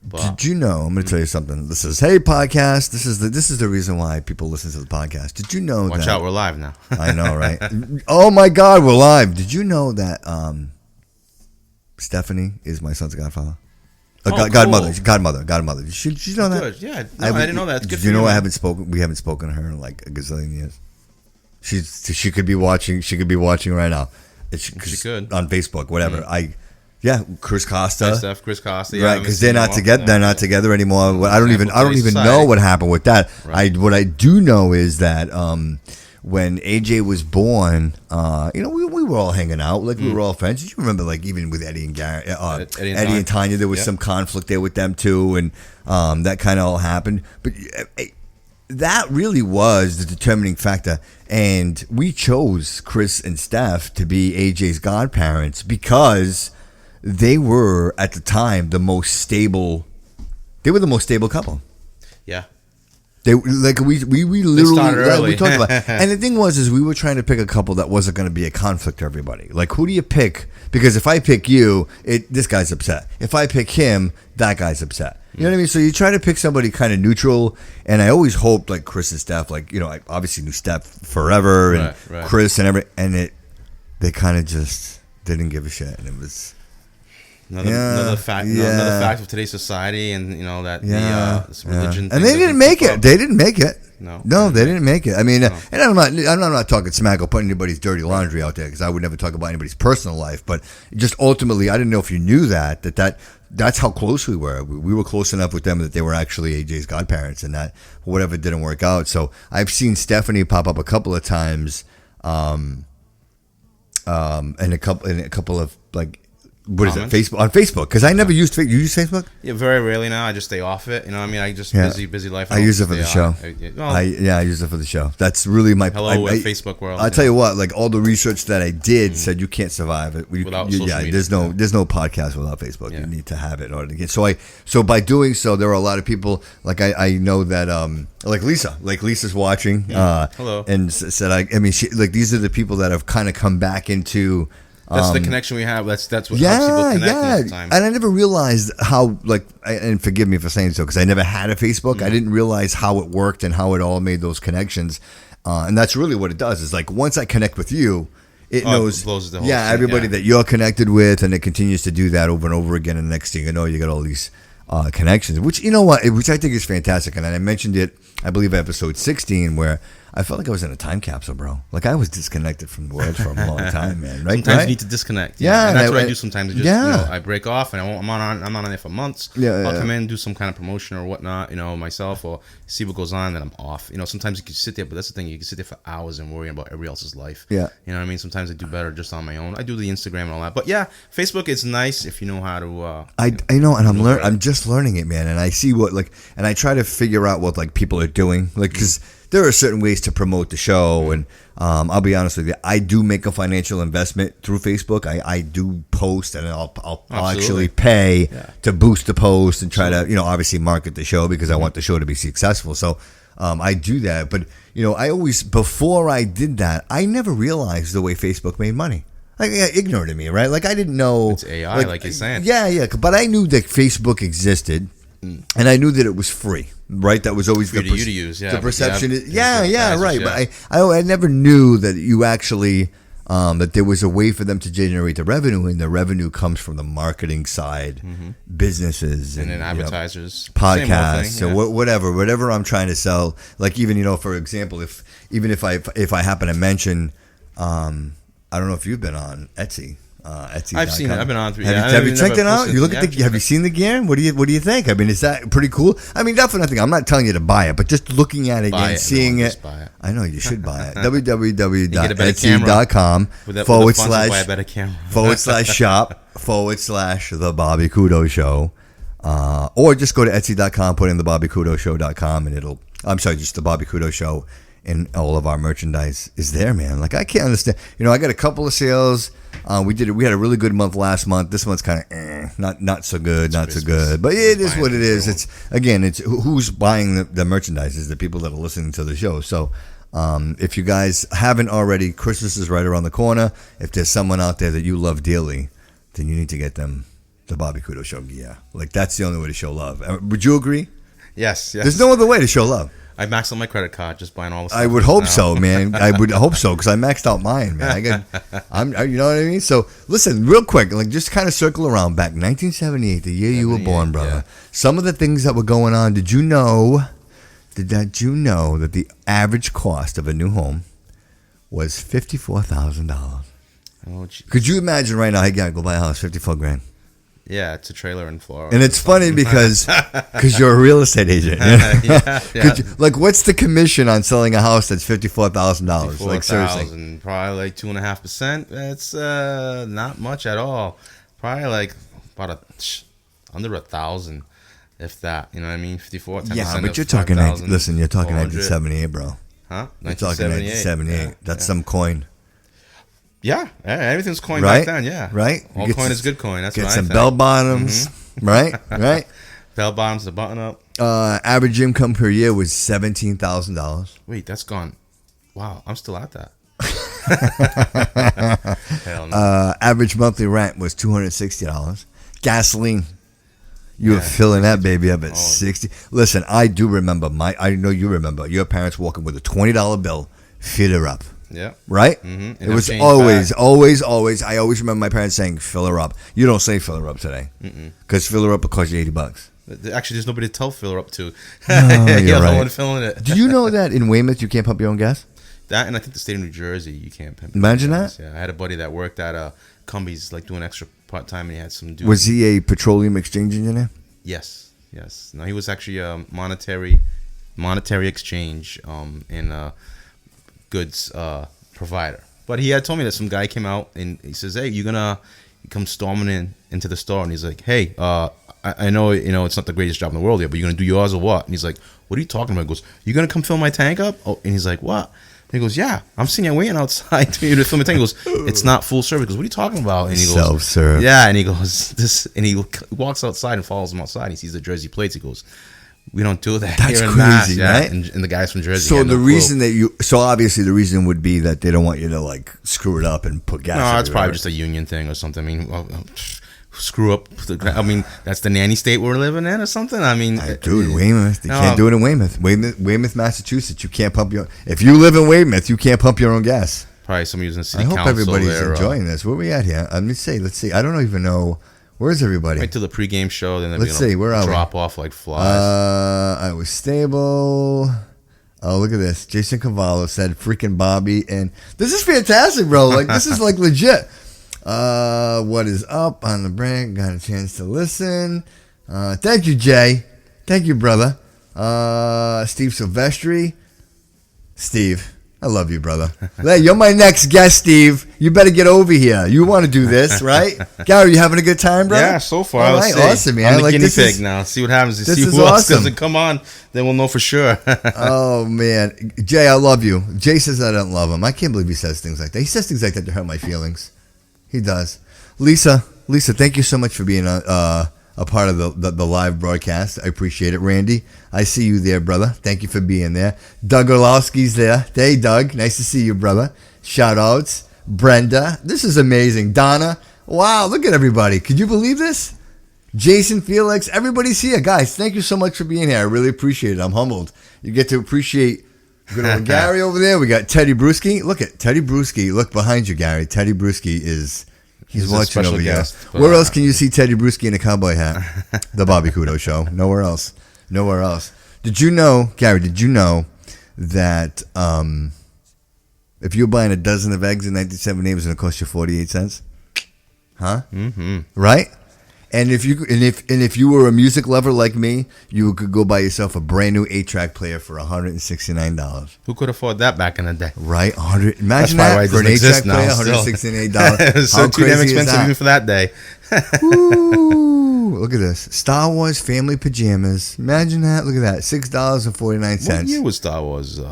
But Did you know? I'm going to tell you something. This is Hey Podcast. This is the reason why people listen to the podcast. Did you know watch that? out, we're live now. I know, right? Oh my God, we're live. Did you know that Stephanie is my son's godfather? Oh, cool. Godmother. Godmother. Did you know that? Good. Yeah. No, I didn't know that. It's good Did for you know man. we haven't spoken to her in like a gazillion years. She could be watching. She could be watching right now. She could. On Facebook, whatever. Chris Costa. Hi, Steph, Chris Costa. Yeah, Right, because they're not together. They're not together anymore. I don't even know Society. what happened with that. Right. What I do know is that when AJ was born, we were all hanging out, like we were all friends. You remember, like even with Eddie and Gary, Eddie and Tanya, there was some conflict there with them too, and that kind of all happened. But that really was the determining factor, and we chose Chris and Steph to be AJ's godparents because they were at the time the most stable. They were the most stable couple. Yeah. They like we literally started early. we talked about, and the thing was we were trying to pick a couple that wasn't going to be a conflict to everybody. Like, who do you pick? Because if I pick you, this guy's upset. If I pick him, that guy's upset. You know what I mean? So you try to pick somebody kind of neutral. And I always hoped, like Chris and Steph, like, I obviously knew Steph forever and right. Chris and they kind of just didn't give a shit, and it was. Another fact of today's society, and that this religion. And they didn't make it. They didn't make it. No, they didn't make it. I mean, and I'm not talking smack or putting anybody's dirty laundry out there, because I would never talk about anybody's personal life. But just ultimately, I didn't know if you knew that's how close we were. We were close enough with them that they were actually AJ's godparents, and that whatever didn't work out. So I've seen Stephanie pop up a couple of times, and a couple of like. What comments? Is it? Facebook on Facebook, because I never used Facebook. You use Facebook? Yeah, very rarely now. I just stay off it. You know what I mean? I just busy life. I use it for the show. I use it for the show. That's really my Facebook world. I'll tell you what, like all the research that I did said you can't survive it without social media. There's no podcast without Facebook. You need to have it in order to get. So by doing so, there are a lot of people like I know that like Lisa's watching. Hello. And said I mean she, like these are the people that have kind of come back into. That's the connection we have. That's what helps people connect most of the time. And I never realized how, like, and forgive me for saying so, because I never had a Facebook. Mm-hmm. I didn't realize how it worked and how it all made those connections. And that's really what it does. Is like once I connect with you, it knows, the whole everybody that you're connected with, and it continues to do that over and over again. And the next thing you know, you got all these connections, which which I think is fantastic. And I mentioned it, I believe, episode 16, where I felt like I was in a time capsule, bro. Like I was disconnected from the world for a long time, man. Right? Sometimes you need to disconnect. Yeah, and that's what I do sometimes. I break off, and I'm not on there for months. I'll come in, do some kind of promotion or whatnot, myself, or see what goes on. Then I'm off. Sometimes you can sit there, but that's the thing. You can sit there for hours and worry about everybody else's life. Yeah, you know what I mean. Sometimes I do better just on my own. I do the Instagram and all that, but yeah, Facebook is nice if you know how to. I know, and I'm just learning it, man. And I see and I try to figure out what like people are doing, like because. There are certain ways to promote the show, and I'll be honest with you, I do make a financial investment through Facebook. I do post, and I'll actually pay to boost the post and try to obviously market the show because I want the show to be successful. So I do that, but I always before I did that, I never realized the way Facebook made money. Like ignorant of me, right? Like I didn't know it's AI, like you're saying. Yeah, but I knew that Facebook existed. And I knew that it was free, right? That was always free to use. Yeah, the perception. Right. Yeah. But I never knew that you actually that there was a way for them to generate the revenue, and the revenue comes from the marketing side, businesses, and then advertisers, podcasts, so whatever I'm trying to sell. Like even for example, if I happen to mention, I don't know if you've been on Etsy. Etsy. I've seen it. I've been on through. Have you checked it out? You look at have you seen the gear? What do you think? I mean, is that pretty cool? I mean, definitely. I'm not telling you to buy it, but just looking at it and seeing it. I know you should buy it. www.etsy.com/shop/the Bobby Kudo Show, or just go to Etsy.com, put in the BobbyKudoShow.com, and just the Bobby Kudo Show, and all of our merchandise is there, man. Like I can't understand. I got a couple of sales. We had a really good month last month. This month's kind of not so good, not so good. But it is what it is. It's who's buying the merchandise is the people that are listening to the show. So if you guys haven't already, Christmas is right around the corner. If there's someone out there that you love dearly, then you need to get them the Bobby Kudo Show gear. Like that's the only way to show love. Would you agree? Yes. There's no other way to show love. I maxed out my credit card just buying all the stuff. I would hope so, man. I would hope so because I maxed out mine, man. You know what I mean? So listen, real quick, like just kind of circle around back. 1978, the year you were born, brother. Yeah. Some of the things that were going on. Did you know that the average cost of a new home was $54,000? Oh, could you imagine right now? Hey, guy, go buy a house, $54,000. Yeah, it's a trailer in Florida. And it's funny because you're a real estate agent. You know? Yeah. Like, what's the commission on selling a house that's $54,000? Like, seriously. Probably like 2.5%. That's not much at all. Probably like about under 1,000, if that. You know what I mean? 54. 10% Yeah, but of you're talking. 5,000, Listen, you're talking 400. 1978, bro. Huh? You're talking 1978. That's some coin. Yeah, everything's coin Right? back then. Yeah, Right? All Get coin some- is good coin. That's Get what I some think. bell bottoms. Right? Right? Bell bottoms, the button up. Average income per year was $17,000. Wait, that's gone. Wow, I'm still at that. Hell no. Average monthly rent was $260. Gasoline. You were Yeah, filling that baby up at 60. Listen, I do remember I know you remember your parents walking with a $20 bill, fill her up. Yeah. Right? Mm-hmm. It was always. I always remember my parents saying, fill her up. You don't say fill her up today. Because fill her up will cost you $80. Actually, there's nobody to tell filler up to. No, You're you're the right. one filling it. Do you know that in Weymouth you can't pump your own gas? That, and I think the state of New Jersey, you can't pimp. Imagine gas. that. Yeah, I had a buddy that worked at Cumbies, like doing extra part time, and he had some dude. Was he a petroleum exchange engineer? Yes. No, he was actually a monetary exchange and goods provider. But he had told me that some guy came out and he says, "Hey, you're gonna come storming into the store," and he's like, "Hey, I know it's not the greatest job in the world yet, but you're gonna do yours or what?" And he's like, "What are you talking about?" He goes, "You gonna come fill my tank up?" Oh, and he's like, "What?" And he goes, "Yeah, I'm sitting here waiting outside to fill my tank." He goes, "It's not full service." He goes, "What are you talking about?" And he goes, Self-serve. "Yeah," and he goes, "This," and he walks outside and follows him outside. And he sees the Jersey plates. He goes, "We don't do that That's here in crazy, Mass." Yeah, right? and the guys from Jersey. So had no the clue. reason so obviously the reason would be that they don't want you to like screw it up and put gas. No, that's everywhere. probably just a union thing or something. I mean, screw up. I mean, that's the nanny state we're living in or something. I mean, Dude, Weymouth. They No. can't do it in Weymouth. Weymouth, Massachusetts. You can't pump your. If you live in Weymouth, you can't pump your own gas. probably somebody using city I hope council everybody's there. enjoying this. Where we at here? Let's see. I don't even know. Where's everybody? Wait till the pregame show, then they're Let's gonna see, where are we? drop off like flies. I was stable. Oh, look at this. Jason Cavallo said freaking Bobby. And this is fantastic, bro. Like, this is like legit. What is up on the break? Got a chance to listen. Thank you, Jay. Thank you, brother. Steve Silvestri. Steve, I love you, brother. Hey, you're my next guest, Steve. You better get over here. You want to do this, right? Gary, you having a good time, brother? Yeah, so far. All Let's right, see. awesome, man. I'm the Like, guinea this pig is- now. See what happens. this See is who else awesome. doesn't come on. Then we'll know for sure. Oh, man. Jay, I love you. Jay says I don't love him. I can't believe he says things like that. He says things like that to hurt my feelings. He does. Lisa, thank you so much for being a part of the live broadcast. I appreciate it. Randy, I see you there, brother. Thank you for being there. Doug Orlowski's there. Hey, Doug. Nice to see you, brother. Shout outs. Brenda. This is amazing. Donna. Wow, look at everybody. Could you believe this? Jason, Felix, everybody's here. Guys, thank you so much for being here. I really appreciate it. I'm humbled. You get to appreciate good old Gary over there. We got Teddy Bruschi. Look at Teddy Bruschi. Look behind you, Gary. Teddy Bruschi is... He's a watching special over here. guest, but- Where else can you see Teddy Bruschi in a cowboy hat? The Bobby Kudo Show. Nowhere else. Nowhere else. Did you know, Gary, that if you were buying a dozen of eggs in 1978, it was going to cost you 48 cents? Huh? Mm-hmm. Right? And if you were a music lover like me, you could go buy yourself a brand new 8-track player for $169. Who could afford that back in the day? Right? 100. Imagine That's probably why that it for an doesn't 8-track exist now, player, $169. It was How so too damn crazy is expensive that? even for that day. Ooh, look at this. Star Wars family pajamas. Imagine that. Look at that. $6.49. What year was Star Wars? Does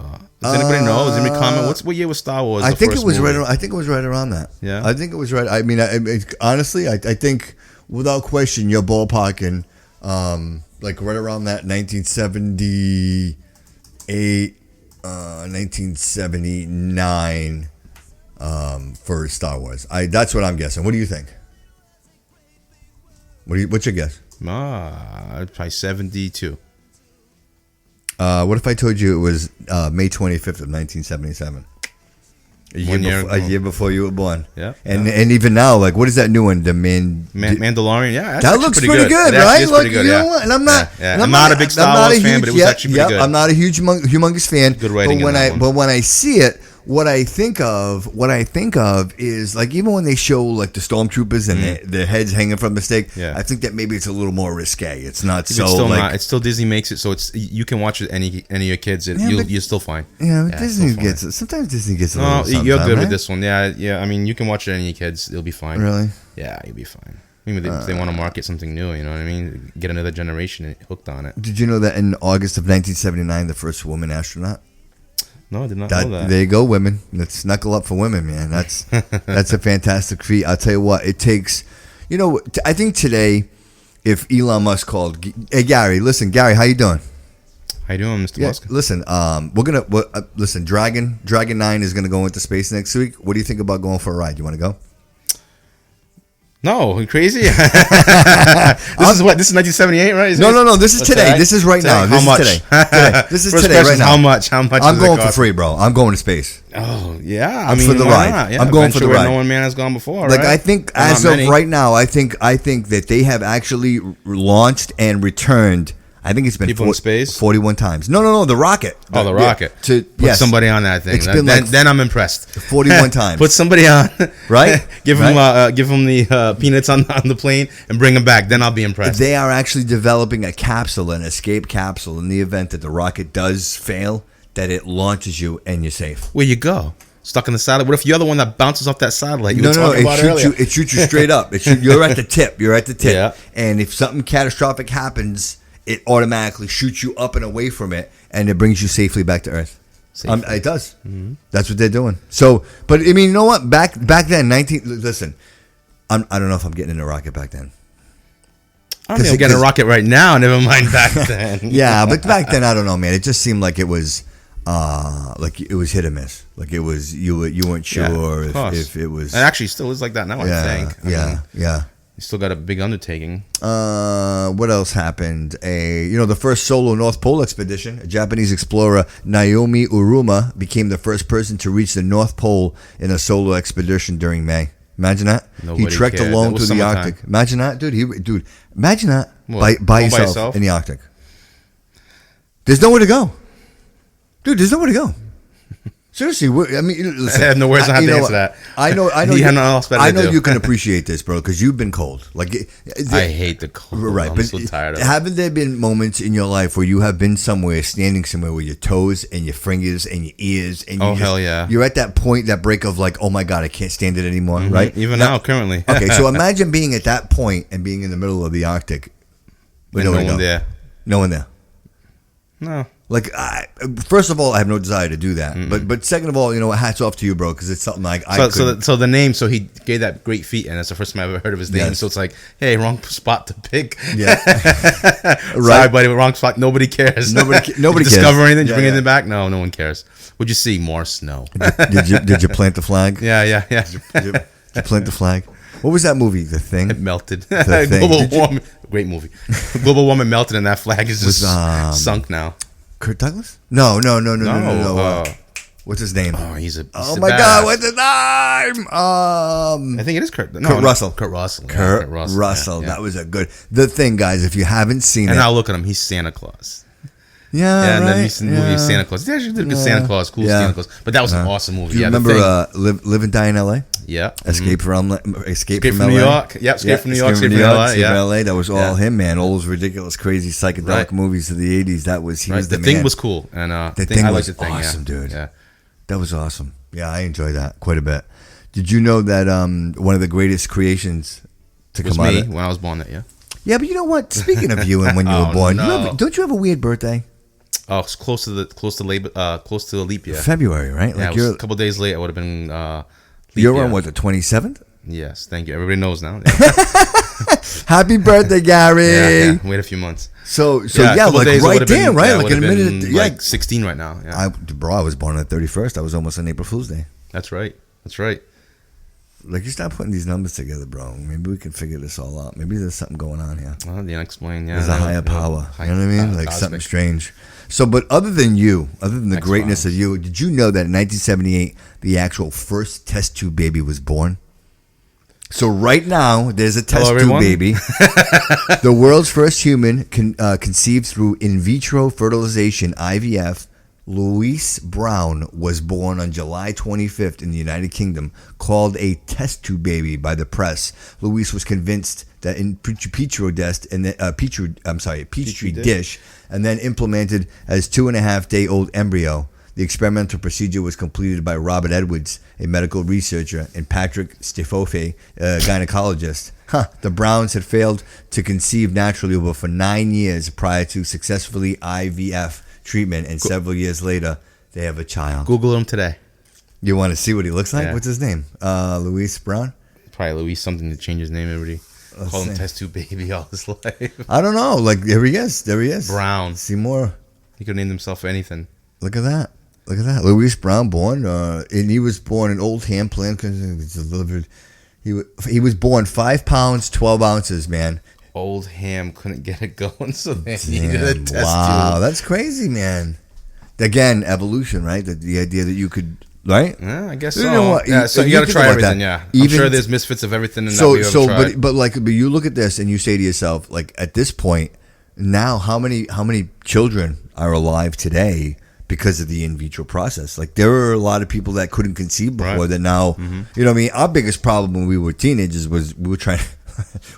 anybody know? Does anybody comment? What year was Star Wars? I the think it first was movie? right. I think it was right around that. Yeah? I think it was right. I mean, honestly, I think without question, you're ballparking, like right around that 1978, 1979, for Star Wars. That's what I'm guessing. What do you think? What's your guess? Probably 72. What if I told you it was May 25th of 1977? A year before you were born. Yeah. And even now, like, what is that new one? The Mandalorian, yeah. that looks pretty good, right? It's Look, pretty good, you yeah. know what? And I'm not. Yeah. And I'm not a big Star Wars fan, but it was actually pretty good. I'm not a huge, humongous fan. Good writing But in that one. when I see it, what I think of is like even when they show like the stormtroopers and their heads hanging from the stake, I think that maybe it's a little more risque. It's not It's so still like not. It's still Disney makes it so it's you can watch it any of your kids. You're still fine. Disney still gets sometimes Disney gets a No, little something, you're good right? with this one. Yeah. I mean, you can watch it any of your kids. It'll be fine. Really? Yeah, you'll be fine. I mean, if they want to market something new, you know what I mean? Get another generation hooked on it. Did you know that in August of 1979, the first woman astronaut? No, I did not know that. There you go, women. Let's knuckle up for women, man. That's a fantastic feat. I'll tell you what, it takes. You know, I think today, if Elon Musk called, hey Gary, listen, Gary, how you doing? How you doing, Mr. Musk? Listen, listen. Dragon 9 is gonna go into space next week. What do you think about going for a ride? You want to go? No, you crazy? This is what? This is 1978, right? No. This is today. Today? This is right now. This How is much? today. This is First today. question Right is now. how much? How much? I'm does it going for cost? free, bro. I'm going to space. Oh yeah, I'm for the why ride. not? Yeah, I'm going for the adventure where ride. No one man has gone before. Like right? I think, Well, as not of many. right now, I think that they have actually launched and returned. I think it's been People in space? 41 times. No, the rocket. Oh, the rocket. Put somebody on that thing. It's been Then I'm impressed. 41 times. Put somebody on. Right? give Right? him the peanuts on the plane and bring him back. Then I'll be impressed. They are actually developing a capsule, an escape capsule, in the event that the rocket does fail, that it launches you and you're safe. Where you go? Stuck in the satellite? What if you're the one that bounces off that satellite? You were No, talking about earlier. it shoots you straight up. You're at the tip. You're at the tip. Yeah. And if something catastrophic happens, it automatically shoots you up and away from it, and it brings you safely back to Earth. It does. Mm-hmm. That's what they're doing. So, but I mean, you know what? Back then, listen, I don't know if I'm getting in a rocket back then. I don't think I'm getting a rocket right now. Never mind back then. Yeah, but back then, I don't know, man. It just seemed like it was hit or miss. Like it was you weren't sure if it was. It actually still is like that now. I think. I mean, you still got a big undertaking. What else happened? The first solo North Pole expedition. A Japanese explorer, Naomi Uruma, became the first person to reach the North Pole in a solo expedition during May. Imagine that. Nobody He trekked cared. alone That was through the summertime. Arctic. Imagine that, dude. Imagine that What? by All by yourself yourself? in the Arctic. There's nowhere to go, dude. There's nowhere to go. Seriously, I mean, listen, I have no words on how to answer that. I know. You have nothing else better I to know do. you can appreciate this, bro, because you've been cold. Like, I hate the cold. right? I'm But so tired of it. haven't there been moments in your life where you have been standing somewhere with your toes and your fingers and your ears, and hell yeah. you're at that point, that break of like, oh my god, I can't stand it anymore, right? Even now, currently. Okay, so imagine being at that point and being in the middle of the Arctic with no nowhere to one go. there. No one there. No. Like, first of all, I have no desire to do that. But second of all, hats off to you, bro, because it's something like So the name. So he gave that great feat, and that's the first time I've ever heard of his name. Yes. So it's like, hey, wrong spot to pick. Yeah. Sorry, buddy, wrong spot. Nobody cares. Nobody Did cares. you discover anything? Did you Yeah, bring yeah. anything back? No one cares. What'd you see? More snow. Did you plant the flag? Yeah. Did you plant the flag? What was that movie? The Thing? It melted. Thing. Global Did you- warming. Great movie. Global warming melted, and that flag is just sunk now. Kurt Douglas? No. What's his name? Oh, he's a. Oh my God! What's his name? I think it is Kurt. No, Kurt Russell. Kurt Russell. Yeah, Kurt Russell. Yeah. That was a good. The Thing, guys. If you haven't seen And it, now look at him. He's Santa Claus. yeah, And right? then recent movie Santa Claus. They actually did a good Santa Claus, cool Yeah. Santa Claus. But that was an awesome movie. Do you Yeah, The remember Thing. Live and Die in L.A.? Yeah. Escape from Escape from New LA? York. Yep, Escape from New York, Escape Escape from LA, yeah. LA. That was all Yeah. him, man. All those ridiculous, crazy psychedelic Right. movies of the '80s. He Right. was The the Thing man. was cool. And The Thing I was liked The Thing, awesome, yeah. dude. Yeah. That was awesome. Yeah, I enjoyed that quite a bit. Did you know that one of the greatest creations to It was come out me of when I was born that year. Yeah, but you know what? Speaking of you and when you Oh, were born, no. don't you have a weird birthday? Oh, it's close to the leap year. February, right? Yeah, Like it was a couple of days late. I would have been. Leap you're year. on what, the 27th? Yes, thank you. Everybody knows now. Happy birthday, Gary! yeah. Wait a few months. So a yeah, couple like days it right would've there, been- right? yeah, it Like in a would've minute. been Yeah, like 16 right now. Yeah, I was born on the 31st. I was almost on April Fool's Day. that's right. That's right. Like, you stop putting these numbers together, bro. Maybe we can figure this all out. Maybe there's something going on here. Well, the unexplained. Yeah, There's a higher power. You know what I mean? Like cosmic. something strange. So, but other than the X-Files. greatness of you, did you know that in 1978 the actual first test tube baby was born? So right now there's a test tube everyone. baby. The world's first human conceived through in vitro fertilization (IVF) Louise Brown was born on July 25th in the United Kingdom, called a test tube baby by the press. Louise was convinced that in petri dish, and then implemented as 2.5-day-old embryo. The experimental procedure was completed by Robert Edwards, a medical researcher, and Patrick Stifofe, a gynecologist. The Browns had failed to conceive naturally for 9 years prior to successfully IVF treatment, and several years later, they have a child. Google him today. You want to see what he looks like? Yeah. What's his name? Louise Brown? Probably Louise something to change his name. Everybody call him test tube baby all his life. I don't know. Like, there he is. There he is. Brown. See more. He could have named himself anything. Look at that. Look at that. Louise Brown born, and he was born in Oldham, delivered. He was born 5 pounds, 12 ounces, man. Old Ham couldn't get it going, so they needed a test Wow, tube. that's crazy, man. Again, evolution, right? The idea that you could, right? Yeah, I guess so. You know what? Yeah, so you got to try everything. Yeah, I'm sure there's misfits of everything. In that we ever tried. But you look at this and you say to yourself, like, at this point, now how many children are alive today because of the in vitro process? Like, there are a lot of people that couldn't conceive before that now. You know what I mean? Our biggest problem when we were teenagers was we were trying.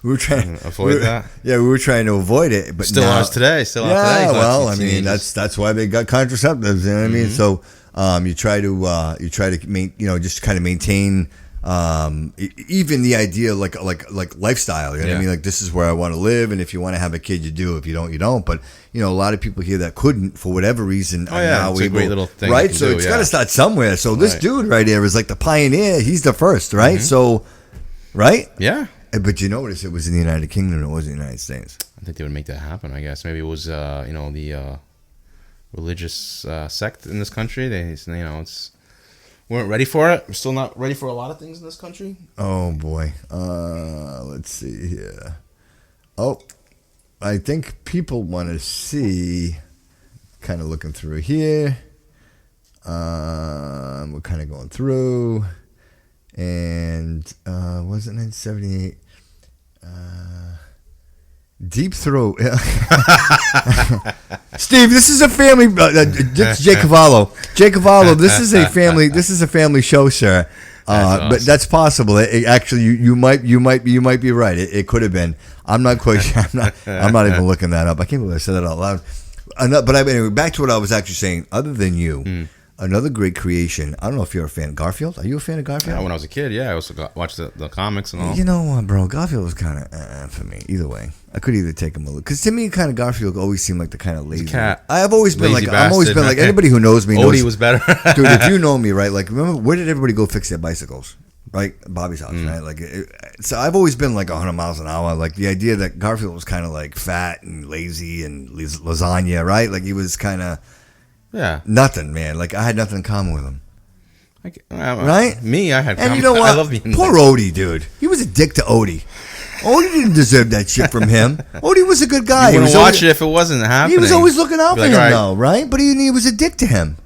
Avoid that. Yeah, we were trying to avoid it, but still now, on us today. Still on yeah, today. well, I mean that's why they got contraceptives. You know what I mean? So you try to just kind of maintain even the idea like lifestyle. You know what I mean? Like, this is where I want to live, and if you want to have a kid, you do. If you don't, you don't. But you know, a lot of people here that couldn't for whatever reason. Oh yeah, it's a great little thing, right? So it's got to start somewhere. So this dude right here is like the pioneer. He's the first, right? So, right? Yeah. But you notice it was in the United Kingdom. It wasn't the United States. I think they would make that happen. I guess maybe it was the religious sect in this country. They weren't ready for it. We're still not ready for a lot of things in this country. Oh boy. Let's see here. Oh, I think people want to see. Kind of looking through here. We're kind of going through. And wasn't it 1978? Deep Throat. Steve, this is a family. It's Jake Cavallo. Jake Cavallo. This is a family. This is a family show, sir. That's awesome. But that's possible. Actually, you might be right. It could have been. I'm not quite sure. I'm not even looking that up. I can't believe I said that out loud. But anyway, back to what I was actually saying. Other than you. Another great creation. I don't know if you're a fan of Garfield. Are you a fan of Garfield? Yeah, when I was a kid, I also watched the comics and all. You know what, bro? Garfield was kind of for me. Either way, I could either take him a look. Because to me, kind of Garfield always seemed like the kind of lazy cat. I've always been Lazy like, I'm always been like, bastard. anybody who knows me knows. Odie was better. Dude, if you know me, right? Like, remember, where did everybody go fix their bicycles? Right? Bobby's house, right? Like, so I've always been like 100 miles an hour. Like, the idea that Garfield was kind of like fat and lazy and lasagna, right? Like, he was kind of. Yeah. Nothing, man. Like, I had nothing in common with him. Right? Me, I had. And you know what? I love being poor Odie, dude. He was a dick to Odie. Odie didn't deserve that shit from him. Odie was a good guy. You wouldn't watch it if it wasn't happening. He was always looking out for him, right. though, right? But he was a dick to him.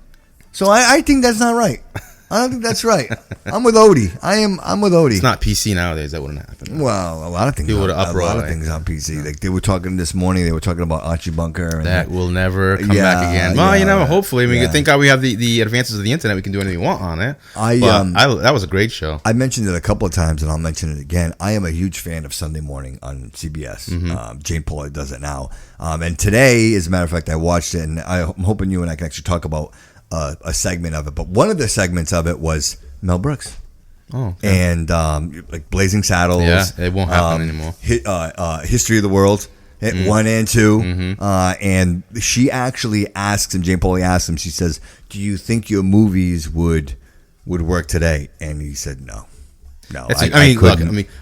So I think that's not right. I don't think that's right. I'm with Odie. I'm with Odie. It's not PC nowadays. That wouldn't happen. Well, a lot of things. People would a lot uproar, of things on PC. Like, they were talking this morning. They were talking about Archie Bunker. And that will never come back again. Well, hopefully. I mean, thank God we have the advances of the internet. We can do anything we want on it. That was a great show. I mentioned it a couple of times, and I'll mention it again. I am a huge fan of Sunday Morning on CBS. Jane Pauley does it now. And today, as a matter of fact, I watched it, and I'm hoping you and I can actually talk about a segment of it. But one of the segments of it was Mel Brooks. Oh, okay. And like Blazing Saddles. Yeah, it won't happen anymore. History of the World, 1 and 2. And she actually asks him, Jane Pauley asks him, she says, "Do you think your movies would work today?" And he said, "No. No,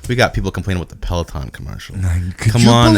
we got people complaining about the Peloton commercial. Come on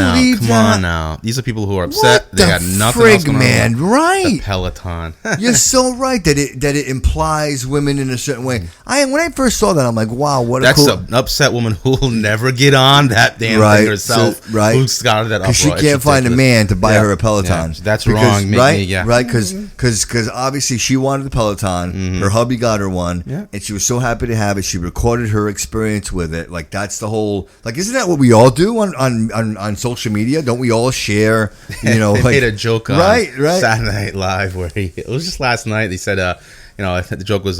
now. These are people who are upset. They got nothing else going on. Right? The Peloton. You're so right that it implies women in a certain way. When I first saw that, I'm like, wow, that's an upset woman who will never get on that damn thing herself. Who started that because she can't find a man to buy her a Peloton. Yeah, that's wrong. Right? Because obviously she wanted the Peloton. Her hubby got her one, and she was so happy to have it. She recorded her experience experience with it, like that's the whole, like, isn't that what we all do on social media? Don't we all share, They like, made a joke on right. Saturday Night Live where it was just last night. They said, the joke was,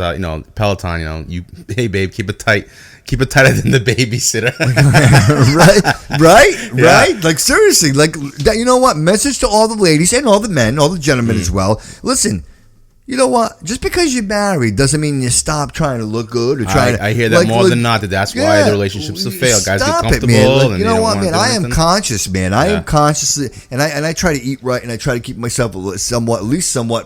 Peloton, hey babe, keep it tighter than the babysitter. right. Like, seriously, like that. You know what? Message to all the ladies and all the men, all the gentlemen as well. Listen. You know what? Just because you're married doesn't mean you stop trying to look good or trying I hear that more than not. That's why the relationships have failed. Guys get comfortable. Man. And you know what, man? I am anything. conscious, man. I am consciously, and I try to eat right, and I try to keep myself somewhat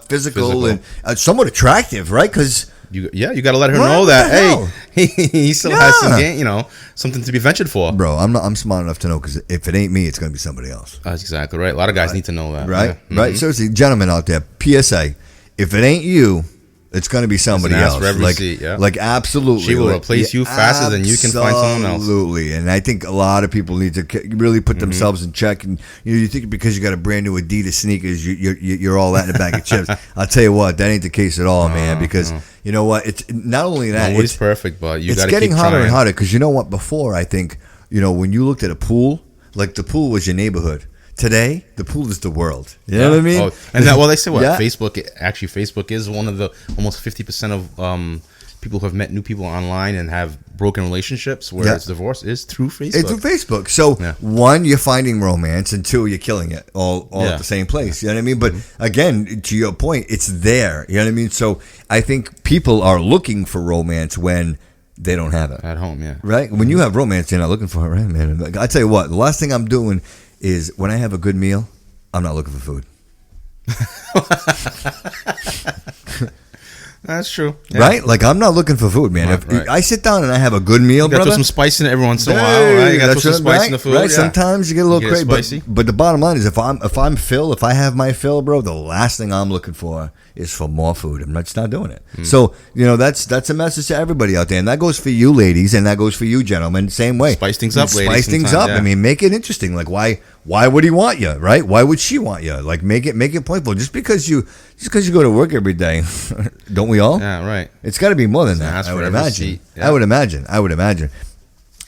physical and somewhat attractive, right? Because you got to let her know that he still has some game, something to be ventured for. Bro, I'm smart enough to know, because if it ain't me, it's going to be somebody else. That's exactly right. A lot of guys need to know that. Right, Yeah. right. Seriously, gentlemen out there, PSA. If it ain't you, it's going to be somebody else. Like, absolutely. She will replace you faster than you can find someone else. Absolutely. And I think a lot of people need to really put themselves in check. And you think because you got a brand new Adidas sneakers, you're all that in a bag of chips. I'll tell you what, that ain't the case at all, man. Because you know what? It's not only that. Nobody's perfect, but you got to keep getting hotter trying. and hotter. Because you know what? Before, I think, when you looked at a pool, like the pool was your neighborhood. Today, the pool is the world. You know what I mean? Oh, and they say what? Facebook is one of the almost 50% of people who have met new people online and have broken relationships, whereas divorce is through Facebook. It's through Facebook. So, one, you're finding romance, and two, you're killing it all at the same place. You know what I mean? But again, to your point, it's there. You know what I mean? So, I think people are looking for romance when they don't have it. At home, yeah. Right? When you have romance, you're not looking for it, right, man? Like, I tell you what, the last thing I'm doing is when I have a good meal, I'm not looking for food. That's true. Yeah. Right? Like, I'm not looking for food, man. If I sit down and I have a good meal, you got to throw some spice in it every once in a while, right? You got to throw some spice in the food. Right? Yeah. Sometimes you get a little crazy. Spicy. But the bottom line is, if I'm Phil, if I have my fill, bro, the last thing I'm looking for is for more food. I'm just not doing it. So, that's a message to everybody out there. And that goes for you ladies, and that goes for you gentlemen. Same way. Spice things up, ladies. Spice things up. Yeah. I mean, make it interesting. Like, why would he want you, right? Why would she want you? Like, make it pointful. Just because you go to work every day, don't we all? Yeah, right. It's got to be more than that. I would imagine. Yeah. I would imagine.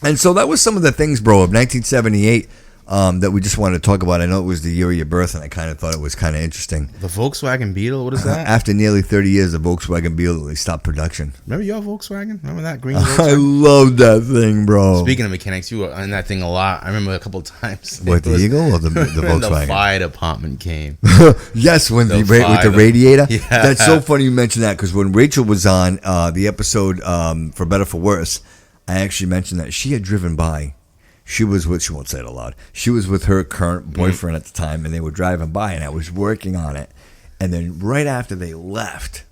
And so that was some of the things, bro, of 1978 that we just wanted to talk about. I know it was the year of your birth, and I kind of thought it was kind of interesting. The Volkswagen Beetle, what is that? After nearly 30 years, the Volkswagen Beetle, they stopped production. Remember your Volkswagen? Remember that green Volkswagen? I love that thing, bro. Speaking of mechanics, you were on that thing a lot. I remember a couple of times. What, the Eagle or the Volkswagen? The fire department came. Yes, with the radiator. Yeah. That's so funny you mentioned that, because when Rachel was on the episode For Better For Worse, I actually mentioned that she had driven by. She was with, she won't say it aloud, she was with her current boyfriend at the time, and they were driving by, and I was working on it. And then right after they left,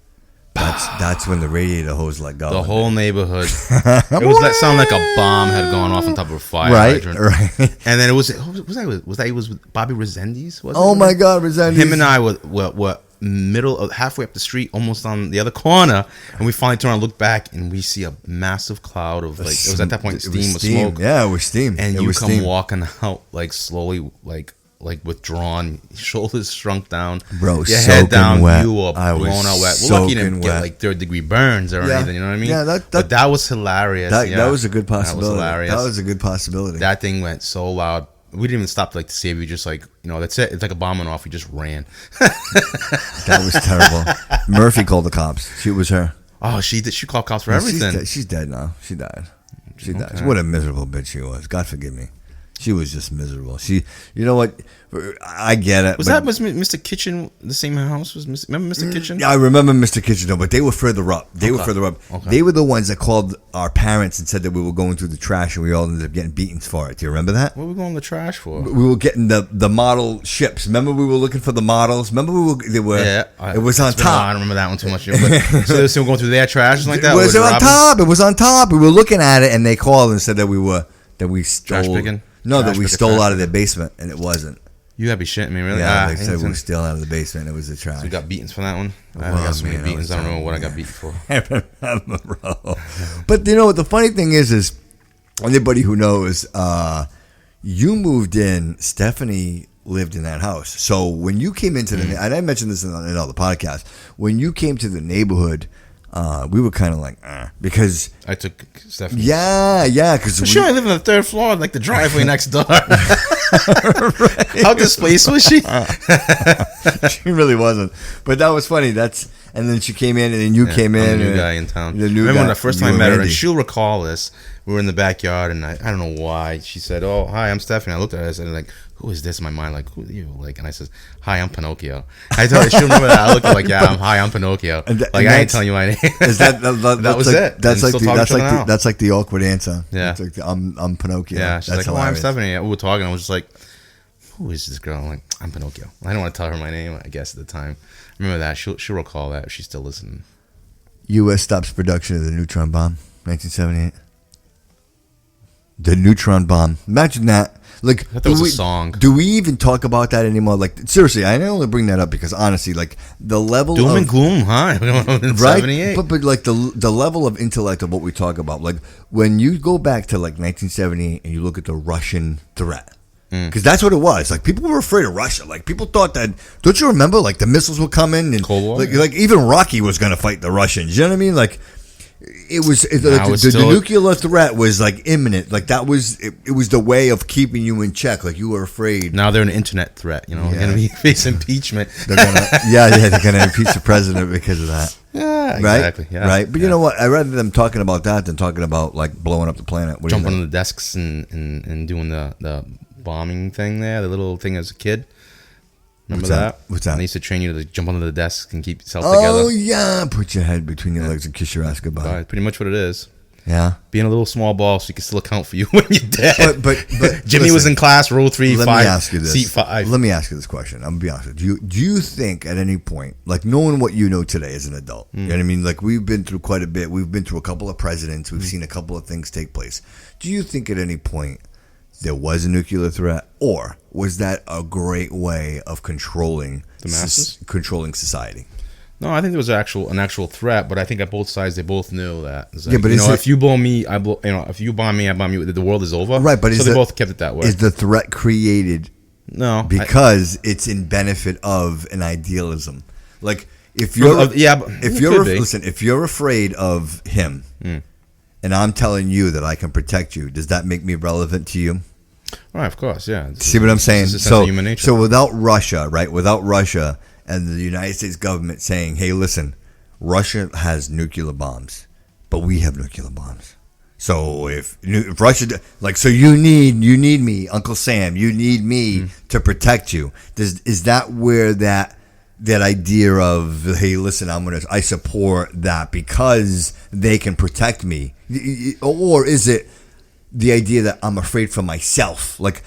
that's when the radiator hose let go. The whole neighborhood. That sounded like a bomb had gone off on top of a fire hydrant. Right. And then it was with Bobby Resendiz? Oh my God, Resendiz. Him and I were halfway up the street, almost on the other corner, and we finally turn around and look back, and we see a massive cloud of, like, it was at that point steam with smoke. Yeah, it was steam. And you come walking out, like, slowly, like withdrawn, shoulders shrunk down, bro, your head down, wet. you were blown out wet. We're lucky you didn't get like 3rd-degree burns or anything, you know what I mean? Yeah, but that was hilarious. That was a good possibility. That was hilarious. That was a good possibility. That thing went so loud. We didn't even stop to save you. Just that's it. It's like a bomb went off. We just ran. That was terrible. Murphy called the cops. She was her. Oh, she did. She called cops for everything. She's dead now. She died. Died. What a miserable bitch she was. God forgive me. She was just miserable. You know what? I get it. Was Mr. Kitchen the same house? Remember Mr. Kitchen? Yeah, I remember Mr. Kitchen, though, but they were further up. They were the ones that called our parents and said that we were going through the trash, and we all ended up getting beatings for it. Do you remember that? What were we going to the trash for? We were getting the model ships. Remember we were looking for the models? Remember it was on top. I don't remember that one too much. So they were going through their trash like that? It was on top. It was on top. We were looking at it, and they called and said that we stole. Trash picking? No, that we stole out of their basement, and it wasn't. You gotta be shitting me, really? Yeah, they said we stole out of the basement, and it was the trash. So you got beatings for that one? I got so many beatings, I don't remember what I got beat for. I remember, bro. But you know what the funny thing is anybody who knows, you moved in, Stephanie lived in that house. So when you came into and I mentioned this in another podcast, when you came to the neighborhood, we were kind of like, because I took Stephanie. because Sure, I live on the third floor, like the driveway next door. How displaced was she? she really wasn't. But that was funny. And then she came in, and then you came in. I'm the new guy in town. The new Remember guy, when the first you time I and met her, Randy. and she'll recall this. We were in the backyard, and I don't know why. She said, "Oh, hi, I'm Stephanie." I looked at her, I said, "Like, who is this?" In my mind, like, "Who are you?" Like, and I said, "Hi, I'm Pinocchio." I told her, she'll remember that. I looked at her like, "Yeah, hi, I'm Pinocchio." Like, I ain't telling you my name. Is that was like, it. That's And like still talking to her now. that's like the awkward answer. Yeah. It's like I'm Pinocchio. Yeah, she's that's like, "Oh, I'm hilarious. Stephanie." We were talking. I was just like, "Who is this girl?" I'm like, "I'm Pinocchio." I didn't want to tell her my name, I guess, at the time. I remember that. She'll recall that if she's still listening. U.S. stops production of the neutron bomb, 1978. The neutron bomb. Imagine that. Like, I thought that was a song. Do we even talk about that anymore? Like, seriously, I only bring that up because honestly, like the level Doom of and gloom, huh? right, 78. but like the level of intellect of what we talk about, like when you go back to like 1978 and you look at the Russian threat. Because that's what it was. Like people were afraid of Russia. Like people thought that. Don't you remember? Like the missiles were coming, and Cold War, like even Rocky was going to fight the Russians. You know what I mean? Like it was the nuclear threat was like imminent. Like that was it was the way of keeping you in check. Like you were afraid. Now they're an internet threat. You know, Yeah. they're going to be face impeachment. They're gonna, they're going to impeach the president because of that. Yeah, Right? exactly. Yeah, Right. But you know what? I'd rather them talking about that than talking about like blowing up the planet. What do you Jumping think? on the desks and doing the bombing thing there, the little thing as a kid. Remember What's that? that? What's that? And they used to train you to jump onto the desk and keep yourself Oh together. yeah, put your head between your legs and kiss your ass goodbye. But pretty much what it is. Yeah. Being a little small ball so you can still account for you when you're dead. But Jimmy was listen, in class, row 3, let 5, me ask you this. seat 5. Let me ask you this question. I'm gonna be honest with you. Do you think at any point, like knowing what you know today as an adult, you know what I mean? Like we've been through quite a bit. We've been through a couple of presidents. We've seen a couple of things take place. Do you think at any point there was a nuclear threat, or was that a great way of controlling The masses? controlling society? No, I think there was an actual threat, but I think at both sides they both knew that. It's like, Yeah, but you is know, it- if you bomb me, I blow. You know, if you bomb me, I bomb you. The world is over. Right, but so is they the- both kept it that way. Is the threat created No, because it's in benefit of an idealism? Like if you're but if it you're could be. listen, if you're afraid of him, and I'm telling you that I can protect you, does that make me relevant to you? Right, of course, yeah. See what I'm saying? It's a sense of human nature. So without Russia, right? Without Russia and the United States government saying, "Hey, listen, Russia has nuclear bombs, but we have nuclear bombs." So if Russia, like, so you need me, Uncle Sam, you need me to protect you. Is that where that idea of, hey, listen, I support that because they can protect me, or is it the idea that I'm afraid for myself? Like,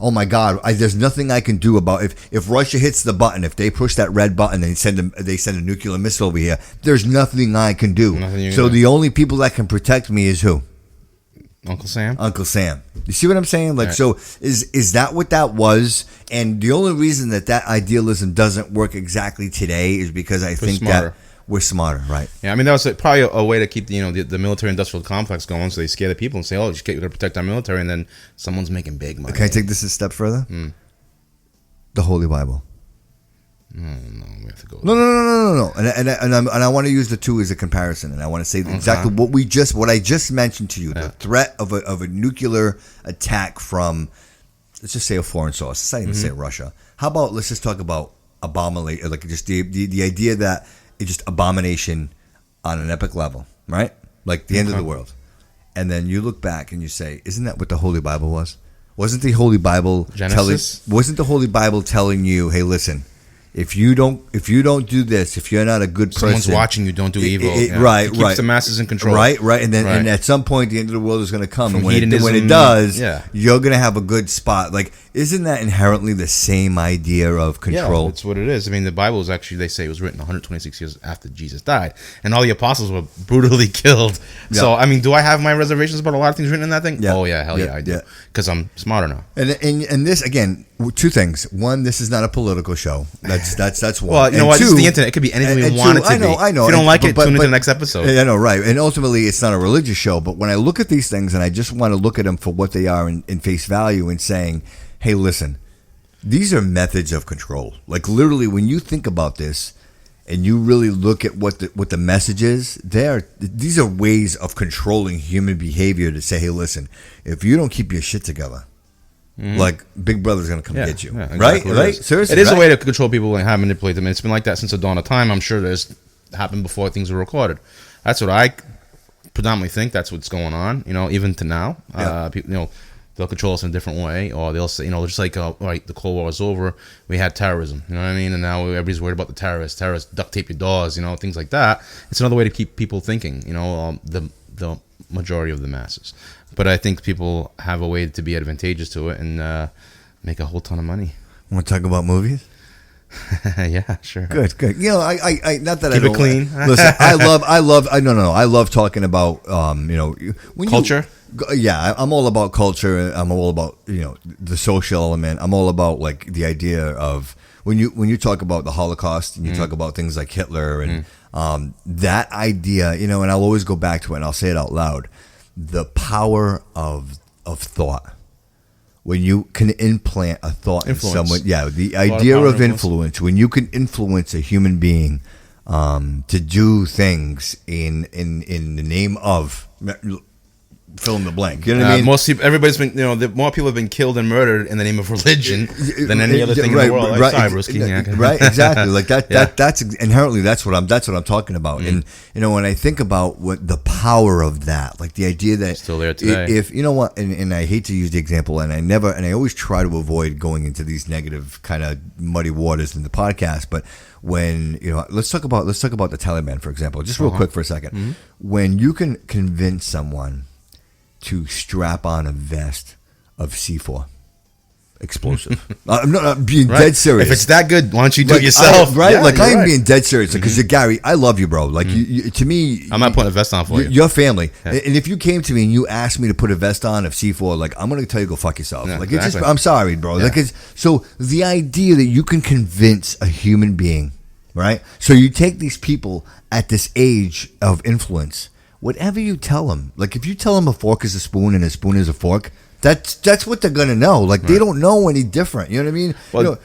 oh my God, there's nothing I can do about if Russia hits the button, if they push that red button and they send a nuclear missile over here, there's nothing I can do. Nothing you can So do. the only people that can protect me is who? Uncle Sam. Uncle Sam. You see what I'm saying? Like, Right. so is that what that was? And the only reason that idealism doesn't work exactly today is because I think smarter. that we're smarter, right? Yeah, I mean that was probably a way to keep the military industrial complex going, so they scare the people and say, "Oh, you got to protect our military," and then someone's making big money. Can I take this a step further? The Holy Bible. No, we have to go. No. And I want to use the two as a comparison, and I want to say exactly what I just mentioned to you: the threat of a nuclear attack from, let's just say, a foreign source. Let's not even say Russia. How about let's just talk about abomination, like just the idea that it's just abomination on an epic level, right? Like the end of the world. And then you look back and you say, isn't that what the Holy Bible was? Wasn't the Holy Bible Genesis? telling you, hey, listen, if you don't do this, if you're not a good person, Someone's watching you. Don't do evil. Right, it keeps the masses in control. Right, and then and at some point the end of the world is going to come, From and when it hedonism, does, yeah. you're going to have a good spot. Like, isn't that inherently the same idea of control? Yeah, that's what it is. I mean, the Bible is actually, they say it was written 126 years after Jesus died, and all the apostles were brutally killed. Yeah. So, I mean, do I have my reservations about a lot of things written in that thing? Yeah. Oh yeah, hell yeah, Yeah, I do, yeah. because I'm smarter now. And this again, two things. One, this is not a political show. That's one. Well, you know And what? This is two- the internet. It could be anything we and want two, it to be. I know. If you don't like it, But- tune into but- the next episode. I know, right? And ultimately, it's not a religious show. But when I look at these things, and I just want to look at them for what they are in face value, and saying, "Hey, listen, these are methods of control." Like literally, when you think about this, and you really look at what the message is, these are ways of controlling human behavior to say, hey, listen, if you don't keep your shit together, like Big Brother's gonna come get you, exactly right? Seriously, it is a way to control people and how to manipulate them. It's been like that since the dawn of time. I'm sure there's happened before things were recorded. That's what I predominantly think. That's what's going on. Even to now, people, they'll control us in a different way, or they'll say, just like right, the Cold War was over, we had terrorism. You know what I mean? And now everybody's worried about the terrorists. Terrorists duct tape your doors. Things like that. It's another way to keep people thinking. The majority of the masses. But I think people have a way to be advantageous to it and make a whole ton of money. Want to talk about movies? Yeah, sure. Good. I not that keep I don't it clean. Listen, I love talking about when culture. I'm all about culture. I'm all about the social element. I'm all about like the idea of when you talk about the Holocaust and you talk about things like Hitler and that idea, and I'll always go back to it and I'll say it out loud. The power of thought. When you can implant a thought in someone, the idea of influence. When you can influence a human being to do things in the name of fill in the blank. You know what I mean? Most people, everybody's been, more people have been killed and murdered in the name of religion than any other thing in the world. Right, exactly. Like that. That's inherently that's what I'm talking about. And when I think about what the power of that, like the idea that still there today. If you know what, and I hate to use the example, and I always try to avoid going into these negative kind of muddy waters in the podcast, but when let's talk about the Taliban, for example, just real quick for a second. When you can convince someone to strap on a vest of C4 explosive. I'm being dead serious. If it's that good, why don't you do it yourself? I'm being dead serious because Gary, I love you, bro. Like you, to me, I'm not putting a vest on for you. Your family, and if you came to me and you asked me to put a vest on of C4, like I'm gonna tell you go fuck yourself. It's just, I'm sorry, bro. Yeah. So the idea that you can convince a human being, right? So you take these people at this age of influence. Whatever you tell them, like if you tell them a fork is a spoon and a spoon is a fork, that's what they're gonna know. Like they don't know any different. You know what I mean? Well,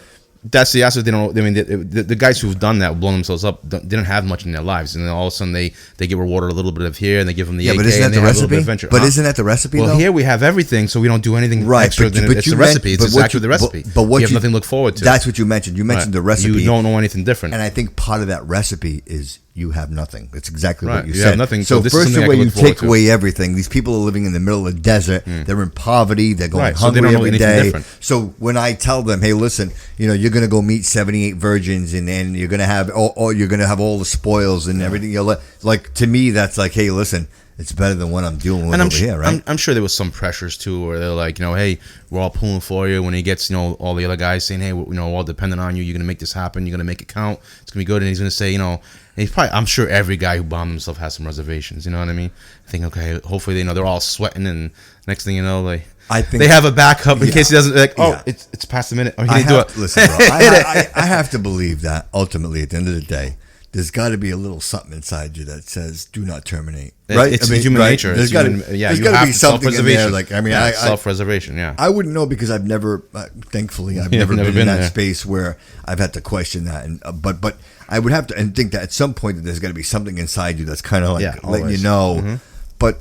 that's the aspect they don't. I mean, the guys who've done that, blown themselves up, didn't have much in their lives, and then all of a sudden they get rewarded a little bit of here, and they give them the AK, but isn't that the recipe? Isn't that the recipe? Well, here we have everything, so we don't do anything extra. It's the recipe. It's exactly the recipe. But what you have nothing to look forward to. That's what you mentioned. You mentioned the recipe. You don't know anything different. And I think part of that recipe is you have nothing. That's exactly what you said. Have nothing. So first of all, you take away everything. These people are living in the middle of the desert. They're in poverty. They're going hungry every day. So when I tell them, hey, listen, you're going to go meet 78 virgins, and then you're going to have all the spoils and everything. Like to me, that's like, hey, listen. It's better than what I'm dealing with over here, right? I'm sure there was some pressures too, where they're like, hey, we're all pulling for you. When he gets, all the other guys saying, hey, we're all dependent on you. You're gonna make this happen. You're gonna make it count. It's gonna be good. And he's gonna say, I'm sure every guy who bombed himself has some reservations. You know what I mean? I think, okay, hopefully they're all sweating, and next thing you know, I think they have a backup in case he doesn't. It's past the minute. Or he didn't do it. Listen, bro, I have to believe that ultimately, at the end of the day, there's got to be a little something inside you that says, "Do not terminate." Right? It's human nature. There's got to be something in there. Like self-preservation. Yeah. I wouldn't know because I've never, thankfully, I've never been in that space where I've had to question that. And but I would have to and think that at some point that there's got to be something inside you that's kind of like letting you know. Mm-hmm. But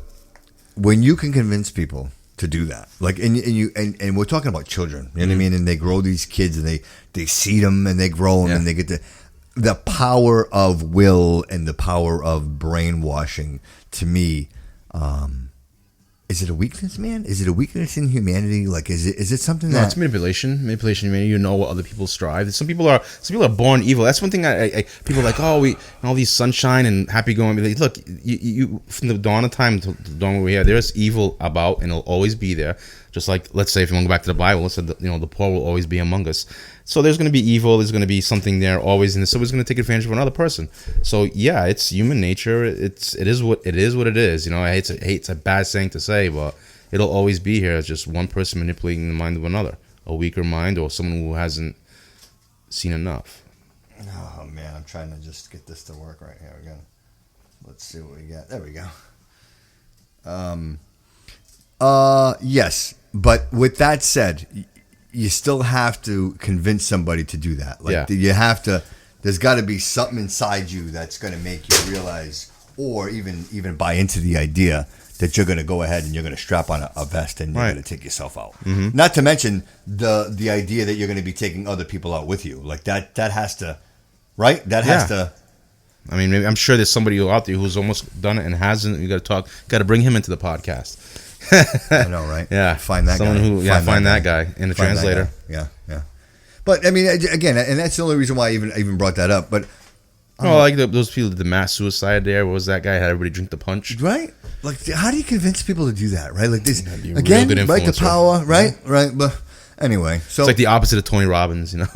when you can convince people to do that, and we're talking about children, you know what I mean, and they grow these kids and they see them and they grow them and they get the power of will and the power of brainwashing, to me, is it a weakness, man? Is it a weakness in humanity? Like, is it something that... No, it's manipulation. Manipulation, you know what other people strive. Some people are born evil. That's one thing people are like, all these sunshine and happy going. Like, look, you from the dawn of time to the dawn where we are, there's evil about, and it'll always be there. Just like, let's say, if you want to go back to the Bible, it said that, the poor will always be among us. So there's going to be evil. There's going to be something there always, and someone's going to take advantage of another person. So yeah, it's human nature. It is what it is. I hate it's a bad saying to say, but it'll always be here. It's just one person manipulating the mind of another, a weaker mind or someone who hasn't seen enough. Oh man, I'm trying to just get this to work right here again. Let's see what we got. There we go. Yes, but with that said, you still have to convince somebody to do that. You have to there's got to be something inside you that's going to make you realize, or even buy into the idea that you're going to go ahead and you're going to strap on a vest and you're Right. going to take yourself out. Mm-hmm. Not to mention the idea that you're going to be taking other people out with you. Like that has to, right? That has Yeah. to. I mean, maybe, I'm sure there's somebody out there who's almost done it and hasn't. You got to bring him into the podcast. I know, right? Yeah, Find that someone guy. who find that guy in the Find that translator. guy. Yeah. But I mean, again, and that's the only reason why I even brought that up. But Oh, like those people did the mass suicide there. What was that guy? Had everybody drink the punch. right, like how do you convince people to do that? Right, like this Be a real again, good right? The influencer. power, right, right. But anyway, so It's like the opposite of Tony Robbins, you know.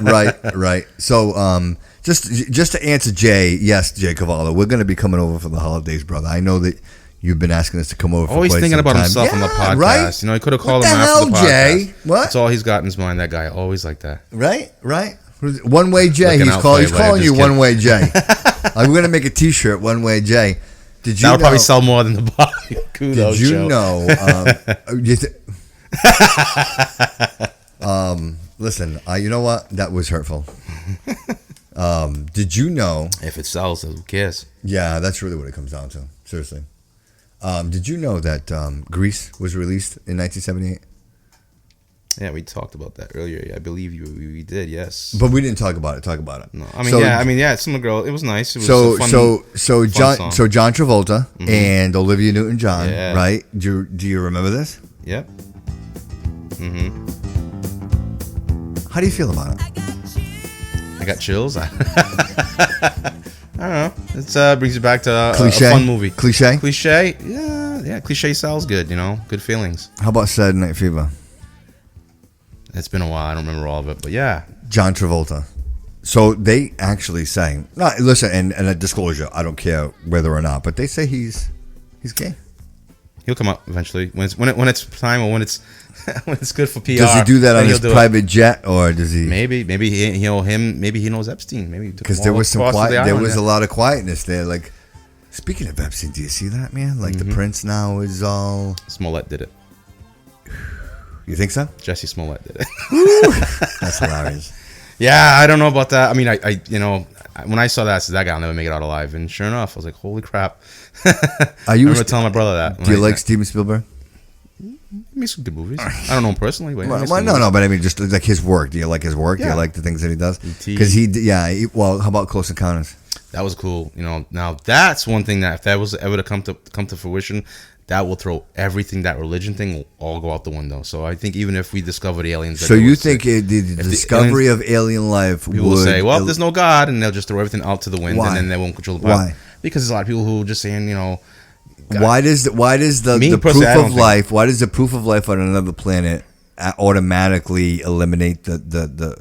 right. So, just to answer Jay, yes, Jay Cavallo, we're going to be coming over for the holidays, brother. I know that you've been asking us to come over. For Always quite thinking some about time. himself on the podcast. Right? You know, he could have What called the him after the hell, podcast. Jay? What? That's all he's got in his mind. That guy always like that. Right. One Way Jay. Looking He's out calling. for He's you, Larry. calling you Just One Way Jay. I'm going to make a T-shirt. One Way Jay. Did you? That would know, probably sell more than the body. Kudos Did you show. know? Listen, you know what? That was hurtful. Did you know? If it sells, who cares? Yeah, that's really what it comes down to. Seriously. Did you know that Grease was released in 1978? Yeah, we talked about that earlier. I believe we did. Yes. But we didn't talk about it. Talk about it. No, I mean, Summer Girl. It was nice. It was So a fun, so John song. so John Travolta and Olivia Newton-John, Yeah. right? Do you remember this? Yep. How do you feel about it? I got chills. I don't know. It brings you back to a Cliche? fun movie. Cliche? Cliche. Yeah. Cliche sounds good. You know, good feelings. How about Saturday Night Fever? It's been a while. I don't remember all of it, but yeah. John Travolta. So they actually say, no, listen, and a disclosure, I don't care whether or not, but they say he's gay. He'll come out eventually when it's time or when it's when it's good for PR. Does he do that on then his he'll do it. private jet, or does he? Maybe maybe he knows Epstein. Maybe Because there was some quiet. There was a lot of quietness there. Like, speaking of Epstein, do you see that, man? Like the Prince now is all. Smollett did it. You think so? Jesse Smollett did it. That's hilarious. Yeah, I don't know about that. I mean, I when I saw that, I said that guy will never make it out alive. And sure enough, I was like, holy crap. Are you? I remember telling my brother that. Do you like Steven Spielberg? He makes some good movies. I don't know him personally, but he makes Well, good no, movies. but I mean, just like his work. Do you like his work? Do you Yeah. like the things that he does? E.T. Because well, how about Close Encounters? That was cool. You know, now that's one thing that if that was ever to come to fruition, that will throw everything, that religion thing will all go out the window. So I think even if we discover the aliens, So that they you would think say- the the discovery of alien life people would will say, well, there's no God, and they'll just throw everything out to the wind, Why? and then they won't control the Why? planet. Because there's a lot of people who are just saying, you know, Why does the Me, the personally, I proof don't of think- life? Why does the proof of life on another planet automatically eliminate the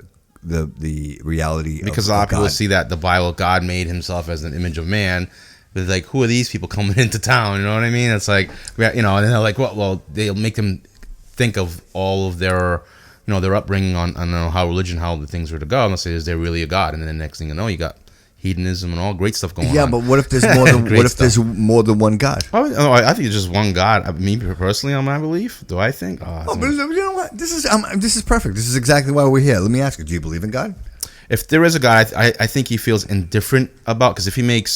reality? because of a lot of people God? see that the Bible, God made himself as an image of man. But like, who are these people coming into town? You know what I mean? It's like, you know, and they're like, well, they'll make them think of all of their, you know, their upbringing on how religion, how the things are to go. And they'll say, is there really a God? And then the next thing you know, you got hedonism and all great stuff going on. Yeah, but what if there's more than Great stuff. more than one God? I think it's just one God. Me personally, on my belief, do I think? Oh, but you know what? This is perfect. This is exactly why we're here. Let me ask you: do you believe in God? If there is a God, I think he feels indifferent about, because if he made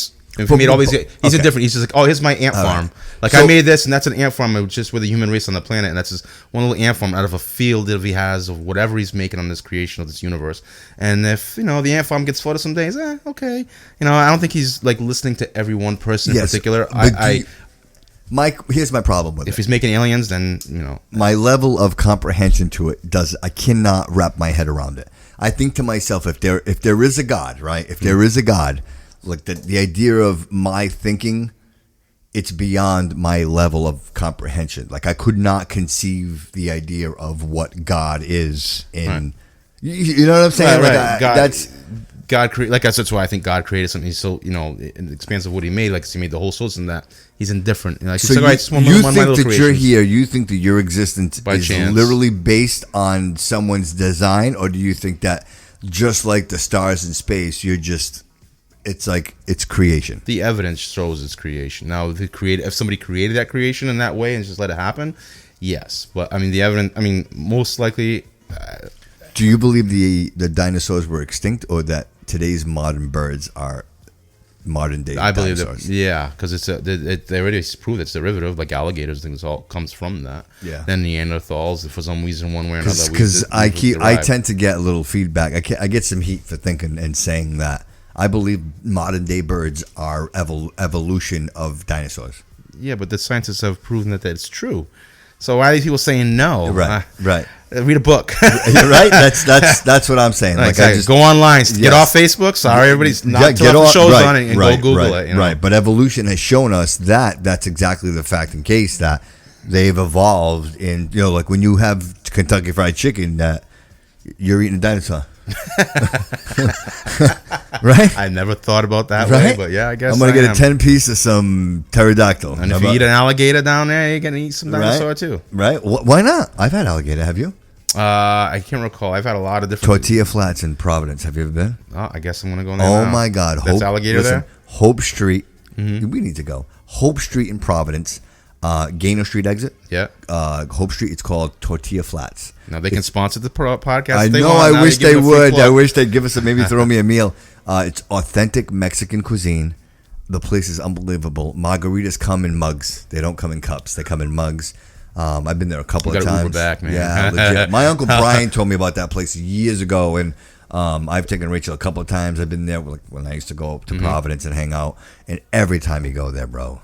all these, he's okay. indifferent. He's just like, oh, here's my ant farm. right. Like, So- I made this, and that's an ant farm. It's just with the human race on the planet, and that's just one little ant farm out of a field that he has of whatever he's making on this creation of this universe. And if, you know, the ant farm gets flooded some days, okay. You know, I don't think he's like listening to every one person in Yes, particular. but Mike, here's my problem with If it. he's making aliens, then, you know, My level of comprehension to it I cannot wrap my head around it. I think to myself, if there is a God, right? If there is a God, like the idea of my thinking, it's beyond my level of comprehension. Like I could not conceive the idea of what God is in. Right. You know what I'm saying? Right, Like right. God, that's God created, like that's why I think God created something so, you know, in the expanse of what he made, like he made the whole source in that. He's indifferent. Like, so. he's like, all right, it's one of You my think little that you're creations. here? You think that your existence By is chance. literally based on someone's design, or do you think that just like the stars in space, you're just it's like it's creation? The evidence shows it's creation. Now, if somebody created that creation in that way and just let it happen, yes. But I mean, the evidence. I mean, most likely, Do you believe the dinosaurs were extinct, or that today's modern birds are modern day I believe dinosaurs. that, yeah, because they already proved it's derivative, like alligators. I think it's all comes from that. Yeah. Then Neanderthals, for some reason, one way or another. Because I tend to get a little feedback. I get some heat for thinking and saying that I believe modern day birds are evolution of dinosaurs. Yeah, but the scientists have proven that it's true. So why are these people saying no? Right. Read a book. You're right. That's what I'm saying. Like, exactly. Go online. Get off Facebook. Sorry, everybody's not get off the shows right, on it and right, go Google right, it. You know? Right. But evolution has shown us that that's exactly the fact and case that they've evolved in, like when you have Kentucky Fried Chicken, that you're eating a dinosaur. Right? I never thought about that right? way, but yeah, I guess I'm going to get a 10-piece of some pterodactyl. And if you eat an alligator down there, you're going to eat some dinosaur too. Right? Why not? I've had alligator. Have you? I can't recall. I've had a lot of different... Tortilla Flats in Providence. Have you ever been? Oh, I guess I'm going to go in there Oh, now. my God. That's alligator there? Hope Street. Mm-hmm. We need to go. Hope Street in Providence. Gaynor Street exit. Yeah. Hope Street. It's called Tortilla Flats. Now they can sponsor the podcast. I know. I wish they would. I wish they'd give us maybe throw me a meal. It's authentic Mexican cuisine. The place is unbelievable. Margaritas come in mugs. They don't come in cups. They come in mugs. I've been there a couple of times. Uber back, man. Yeah, legit. My Uncle Brian told me about that place years ago, and I've taken Rachel a couple of times. I've been there when I used to go up to Providence and hang out, and every time you go there, bro,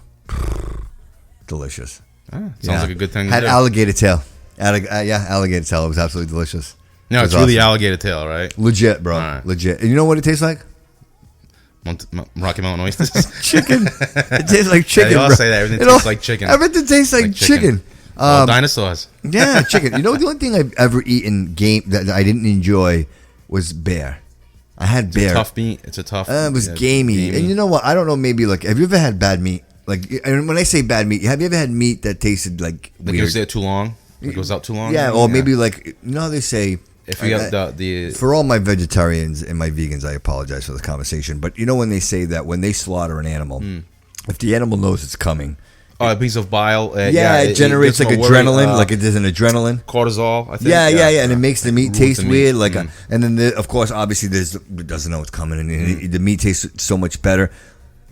delicious. Sounds like a good thing. Had alligator tail. Alligator tail. It was absolutely delicious. No, it's really alligator tail, right? Legit, bro. Right. Legit. And you know what it tastes like? Rocky Mountain oysters. Chicken. It tastes like chicken. Yeah, they all bro. say that. Everything tastes like chicken. Everything tastes like chicken. Dinosaurs. Yeah, chicken. You know, the only thing I've ever eaten that I didn't enjoy was bear. I had bear. It's a tough meat. It's a tough. It was gamey. And you know what? I don't know. Maybe have you ever had bad meat? Like, and when I say bad meat, have you ever had meat that tasted like weird? It was there too long. It goes out too long. Yeah, or maybe they say. If you have the for all my vegetarians and my vegans, I apologize for this conversation. But you know when they say that when they slaughter an animal, if the animal knows it's coming, a piece of bile. It generates like adrenaline, like it is an adrenaline, cortisol. I think. Yeah, and it makes the meat taste weird. And then of course, obviously, it doesn't know it's coming, and the meat tastes so much better.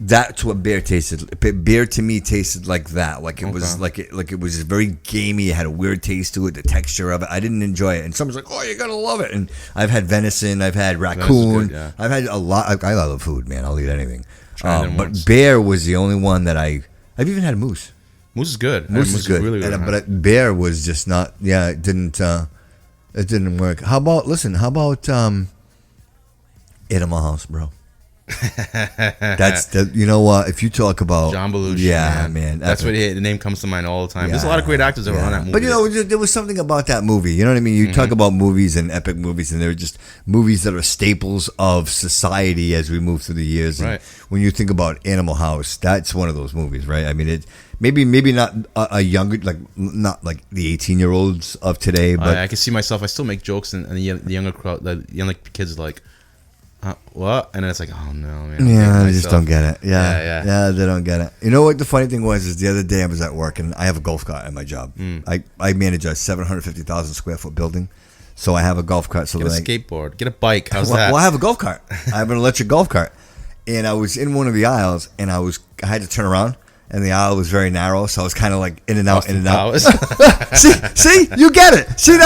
That's what bear tasted. Bear to me tasted like that. Like it was like it was very gamey. It had a weird taste to it. The texture of it, I didn't enjoy it. And someone's like, "Oh, you're gonna love it." And I've had venison. I've had raccoon. Good, yeah. I've had a lot. I love food, man. I'll eat anything. But bear was the only one that I've even had moose. Moose is good. Moose is good. Really good. But bear was just not. Yeah, it didn't. It didn't work. How about Animal House, bro? That's you know what? If you talk about John Belushi, man, that's what the name comes to mind all the time. There's a lot of great actors that were on that movie. But there was something about that movie. You know what I mean? You talk about movies and epic movies, and they're just movies that are staples of society as we move through the years. Right. And when you think about Animal House, that's one of those movies, right? I mean, it maybe not a younger, not like the 18-year-olds of today, but I can see myself. I still make jokes, and the younger crowd, the younger kids, like. What? And then it's like, oh no, man. Yeah, they just don't get it. Yeah, they don't get it. You know what the funny thing was is the other day I was at work and I have a golf cart at my job. I manage a 750,000 square foot building, so I have a golf cart. So get a skateboard, get a bike. How's that? Well, I have a golf cart. I have an electric golf cart, and I was in one of the aisles, and I had to turn around. And the aisle was very narrow, so I was kind of like in and out, Austin in and out. Powers. see, you get it. See,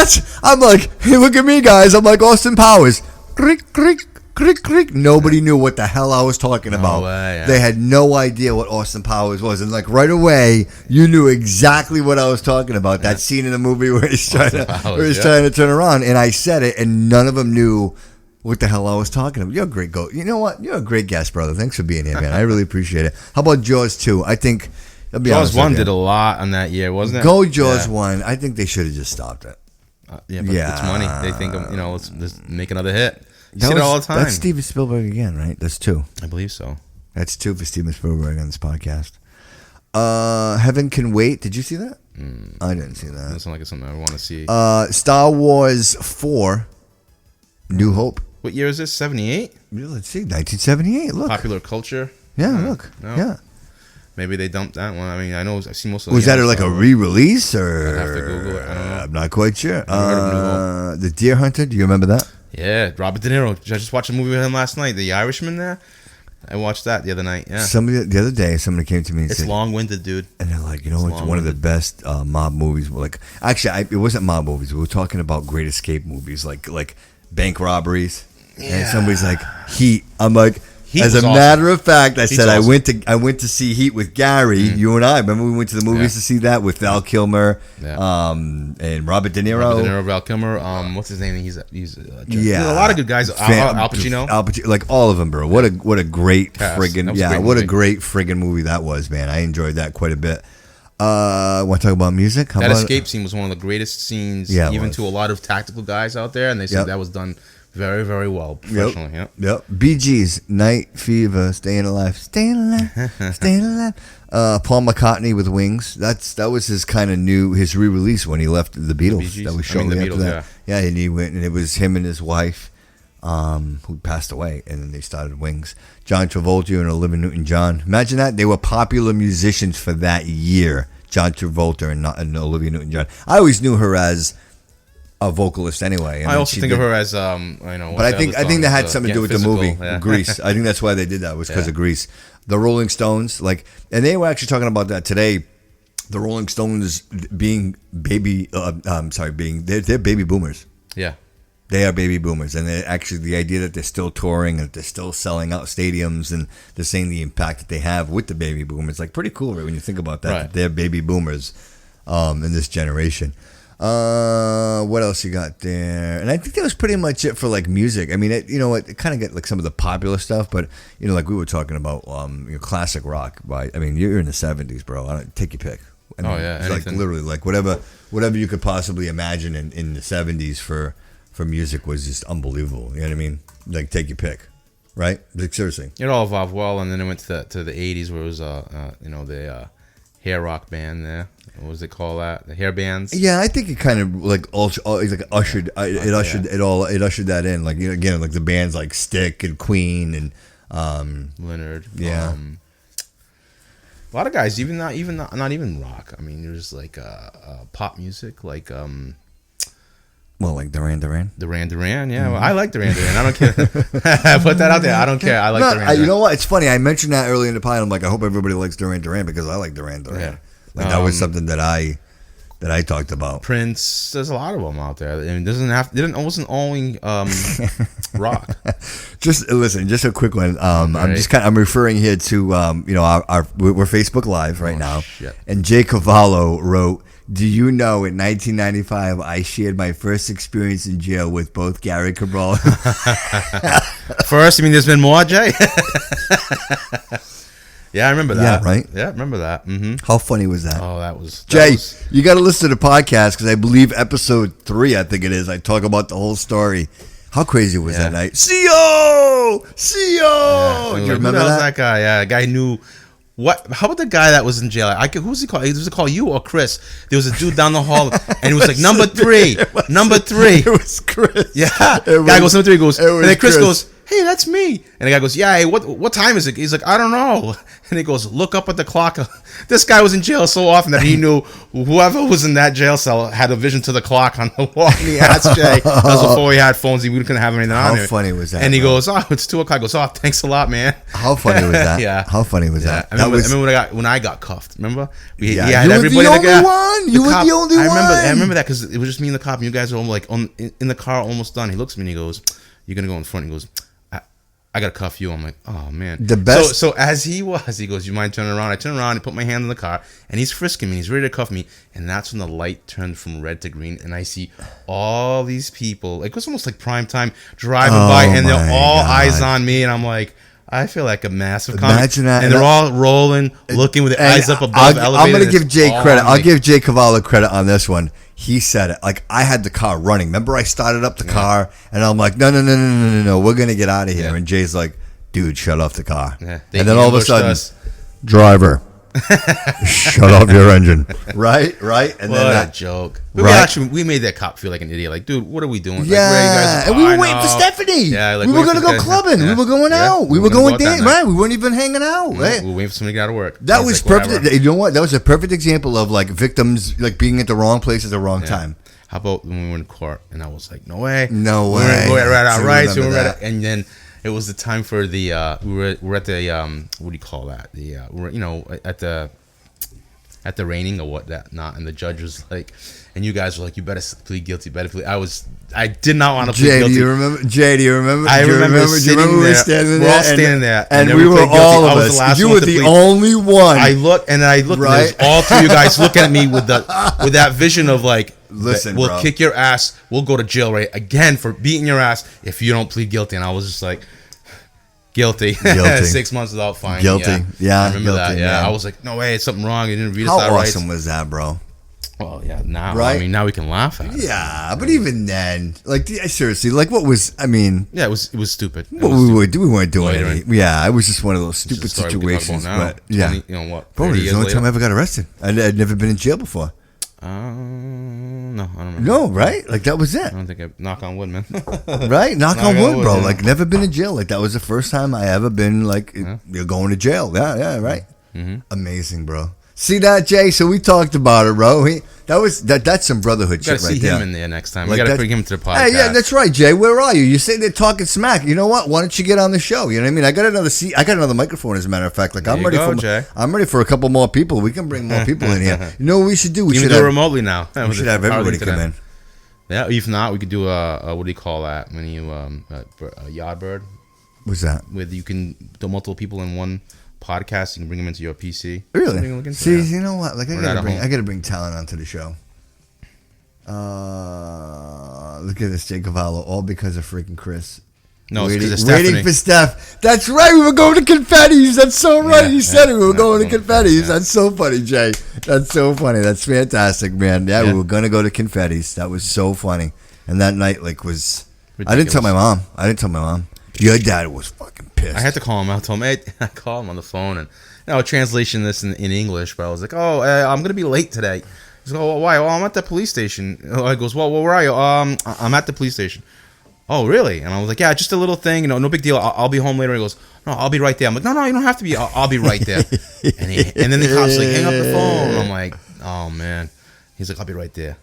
I'm like, hey, look at me, guys. I'm like Austin Powers. Creak, creak. Crick, crick. Nobody knew what the hell I was talking about. They had no idea what Austin Powers was. And right away, you knew exactly what I was talking about. That scene in the movie where he's trying to turn around. And I said it, and none of them knew what the hell I was talking about. You're a great go. You know what? You're a great guest, brother. Thanks for being here, man. I really appreciate it. How about Jaws 2? I think... Jaws 1 did a lot on that year, wasn't it? Go Jaws 1. I think they should have just stopped it. But it's money. They think, let's make another hit. You see it all the time. That's Steven Spielberg again, right? That's 2. I believe so. That's 2 for Steven Spielberg on this podcast. Heaven Can Wait. Did you see that? I didn't see that. That sounds like it's something I want to see. Star Wars 4, New Hope. What year is this? 78? Let's see. 1978. Look. Popular Culture. Yeah, look. No. Yeah. Maybe they dumped that one. I mean, I know I've seen most of. Was that like a re-release or? I'd have to Google it. I don't know. I'm not quite sure. Never heard of New Hope. The Deer Hunter. Do you remember that? Yeah, Robert De Niro. I just watched a movie with him last night, The Irishman. There, I watched that the other night. Yeah, The other day, somebody came to me and it's said, long-winded, dude. and they're like, you know, it's one of the best mob movies. Like, actually, it wasn't mob movies. We were talking about Great Escape movies, like bank robberies. Yeah. And somebody's like, Heat. I'm like, Heat as a was matter of fact, I said awesome. I went to see Heat with Gary. You and I. Remember we went to the movies to see that with Val Kilmer, and Robert De Niro. Robert De Niro, Val Kilmer. What's his name? He's a lot of good guys. Al Pacino. Like all of them, bro. What a great Cast. friggin' what a great friggin' movie that was, man. I enjoyed that quite a bit. Want to talk about music? That escape scene was one of the greatest scenes, even to a lot of tactical guys out there, and they said that was done very, very well professionally. Yep. Bee Gees, Night Fever, Staying Alive, Staying Alive, Staying Alive. Paul McCartney with Wings. That was his kind of his re-release when he left the Beatles. That was shortly after that. Yeah, and he went, and it was him and his wife, who passed away, and then they started Wings. John Travolta and Olivia Newton-John. Imagine that. They were popular musicians for that year. John Travolta and Olivia Newton-John. I always knew her as a vocalist anyway. I also think of her as I know. But I think that had something to do with the movie Grease. I think that's why they did that, was because of Grease. The Rolling Stones, and they were actually talking about that today. The Rolling Stones being they're baby boomers. Yeah. They are baby boomers, and actually the idea that they're still touring and they're still selling out stadiums, and they're saying the impact that they have with the baby boomers, pretty cool, right? When you think about that, that they're baby boomers in this generation. What else you got there? And I think that was pretty much it for music. I mean, it kind of get some of the popular stuff, but like we were talking about, classic rock. You're in the 70s, bro. Take your pick. It's literally whatever you could possibly imagine in the 70s for music was just unbelievable. You know what I mean? Take your pick, right? Seriously. It all evolved well, and then it went to the 80s where it was the hair rock band there. What was it called? That the hair bands. Yeah, I think it kind of ushered ushered that in. Again, the bands like Stick and Queen and Leonard. Yeah. A lot of guys, not even rock. I mean, there's pop music Well, Duran Duran? Duran Duran, yeah. Well, I like Duran Duran. I don't care. I put that out there. I don't care. I like Duran Duran. You know what? It's funny. I mentioned that earlier in the pod. I'm like, I hope everybody likes Duran Duran because I like Duran Duran. Yeah. That was something that I talked about. Prince, there's a lot of them out there. I mean, it wasn't only rock. Just listen, just a quick one. I'm referring here to we're Facebook Live right now, shit. And Jay Cavallo wrote, "Do you know in 1995 I shared my first experience in jail with both Gary Cabral." First, there's been more, Jay. Yeah, I remember that. Yeah, right? Yeah, I remember that. Mm-hmm. How funny was that? Oh, that was... Jay, you got to listen to the podcast because I believe episode 3, I think it is, I talk about the whole story. How crazy was that night? C.O. Yeah. Do you remember that guy? Yeah, a guy knew... What? How about the guy that was in jail? Who was he called? Was it called you or Chris? There was a dude down the hall, and he was like, number 3. Number 3. It was Chris. Yeah. Guy goes, number 3, goes, and then Chris goes, hey, that's me. And the guy goes, yeah, hey, what time is it? He's like, I don't know. And he goes, look up at the clock. This guy was in jail so often that he knew whoever was in that jail cell had a vision to the clock on the wall. And he asked Jay. That was before we had phones. We couldn't have anything on there. How funny was that? And he goes, oh, it's 2 o'clock. He goes, oh, thanks a lot, man. How funny was that? Yeah. How funny was that? I remember when I got cuffed. Remember? He had everybody. You were the only one. You were the only one. I remember that because it was just me and the cop. And you guys were in the car, almost done. He looks at me and he goes, "You're gonna go in front." He goes, I gotta cuff you. I'm like, oh man. The best. So as he goes, you mind turning around? I turn around and put my hand in the car, and he's frisking me. He's ready to cuff me, and that's when the light turned from red to green, and I see all these people. It was almost like prime time driving by, and they're all eyes on me, and I'm like, I feel like a massive comic. Imagine that. And they're all rolling, looking with their eyes up above the elevator. I'm gonna give Jay credit. I'll give Jay Cavallo credit on this one. He said it. I had the car running. Remember, I started up the car, and I'm like, no, we're going to get out of here. Yeah. And Jay's like, dude, shut off the car. Yeah, and then all of a sudden, driver, shut off your engine. Right? And what then that joke. We made that cop feel like an idiot. Like, dude, what are we doing? Yeah. And we were waiting for Stephanie. Yeah, we were going to go clubbing. Yeah. We were going out. We were going dancing. Right? We weren't even hanging out. Right? We were waiting for somebody to get out of work. That was perfect. Whatever. You know what? That was a perfect example of victims being at the wrong place at the wrong time. how about when we were in court? And I was like, no way. No way. We read our I rights. remember that. And then it was the time for the, we were at the, what do you call that? The, we were, you know, at the reining or what that not. And the judge was like, and you guys were like, you better plead guilty, better plead. I did not want to plead guilty. Do you remember? I remember sitting there. We were standing We're there. all standing there. And we were all of us. You were the only one. I looked, and right? there's all three of you guys looking at me with that vision of like, listen, we'll bro. kick your ass. We'll go to jail right again for beating your ass if you don't plead guilty. And I was just like, guilty. 6 months without fine. Guilty. Yeah, I remember guilty, that. Yeah, man. I was like, no way, it's something wrong. You didn't read us How our rights. awesome was that, bro? Well, yeah, now Right? I mean, now we can laugh at it. Yeah, but even then, like, seriously, like, what was? I mean, Yeah, it was stupid. what we weren't doing Loitering. anything. Yeah, it was just one of those It's a stupid story we can talk situations. about now. But yeah, 20, you know what? bro, 30 it was years the only later. time I ever got arrested. I'd never been in jail before. No, I don't know. No, right? Like that was it. I don't think I knock on wood, man. Right? Knock on wood, bro. yeah. Like never been in jail. Like that was the first time I ever been like you're going to jail. Yeah, right. Mm-hmm. Amazing, bro. See that, Jay? So we talked about it, bro. That's some brotherhood You gotta shit right see there. him in there next time. Like We gotta that- bring him to the podcast. Hey, yeah, that's right, Jay. Where are you? You sitting there talking smack. You know what? Why don't you get on the show? You know what I mean? I got another seat. I got another microphone, as a matter of fact. Like There I'm you ready go, for. Jay. I'm ready for a couple more people. We can bring more people in here. You know what we should do? We You should can do it have. remotely now. We should have everybody come in. Yeah, if not, we could do a what do you call that when you a yard bird What's that? with you can do multiple people in one podcast. You can bring them into your PC. Something to Really? look into, See, yeah. you know what? Like We're not at home. I gotta bring talent onto the show. Look at this, Jay Cavallo, all because of freaking Chris. No, it's waiting, 'cause of waiting Stephanie. for Steph. That's right. We were going to confettis. That's so right. Yeah, You said yeah, it. We were yeah, going to going to confettis. confettis, That's so funny, Jay. That's so funny. That's fantastic, man. Yeah, Yeah. we were gonna go to confettis. That was so funny. And that night, like, was I didn't tell my Ridiculous. mom. Your dad was fucking pissed. I had to call him. I told him, hey, I called him on the phone and translation this in English, but I was like, I'm gonna be late today. He's like, oh, why? Well, I'm at the police station. I goes, well, where are you? I'm at the police station. Oh, really? And I was like, yeah, just a little thing, no big deal. I'll be home later. He goes, no, I'll be right there. I'm like, no, you don't have to be. I'll be right there. and then the cops like, hang up the phone. I'm like, oh man. He's like, I'll be right there.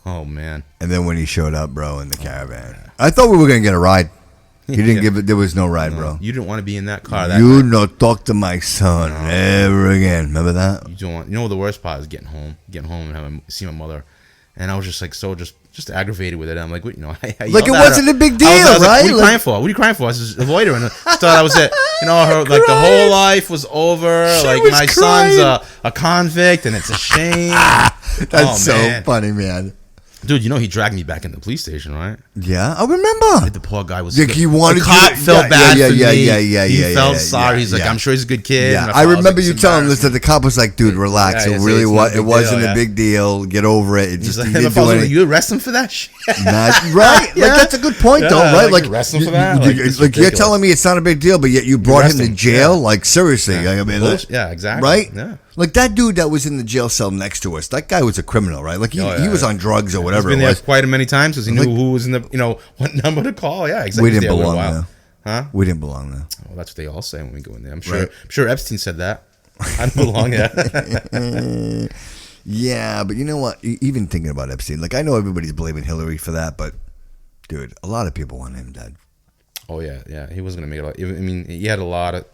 Oh man. And then when he showed up, bro, in the caravan, I thought we were gonna get a ride. He didn't give it. There was no ride, bro. You didn't want to be in that car. That You night. no talk to my son ever again. Remember that? You don't want. You know what the worst part is getting home and see my mother, and I was just like just aggravated with it. I'm like, what, Like it wasn't a big deal, I was like, right? what are you crying for? What are you crying for? I was just avoiding. I thought I was it. Her like the whole life was over. She like was my crying. son's a convict, and it's a shame. That's so man. funny, man. Dude, he dragged me back in the police station, right? Yeah, I remember. The poor guy was. Like, he wanted the cop you to- felt yeah, bad yeah, for yeah, me. yeah, He felt yeah, sorry. yeah, He's like, yeah. I'm sure he's a good kid. Yeah, And I was remember like, you it's telling us that embarrassing. the cop was like, "Dude, relax. Yeah, it it's really not a was. big It wasn't deal, a yeah. big deal. Get over it. It He's just like, he didn't if I do was like, anything." you arrest him for that shit? Right? Yeah. Like that's a good point, though, Yeah, right? like, Like, arrest him for that? Like, it's like you're ridiculous. telling me it's not a big deal, but yet you brought him arrest to him, jail. yeah. Like seriously, Yeah. I mean, Bullshit. Yeah, exactly. right? Yeah. Like that dude that was in the jail cell next to us. That guy was a criminal, right? Like he Oh, yeah, was yeah. on drugs or He's whatever been it there was. quite many times because he knew Like- who was in the, what number to call. Yeah, exactly. We He was didn't there a belong while. there. Huh? We didn't belong there. Well, that's what they all say when we go in there. I'm Right. sure Epstein said that. I don't belong there. Yeah, but you know what? Even thinking about Epstein, like I know everybody's blaming Hillary for that, but dude, a lot of people want him dead. Oh yeah. He wasn't gonna make it. I mean, he had a lot of.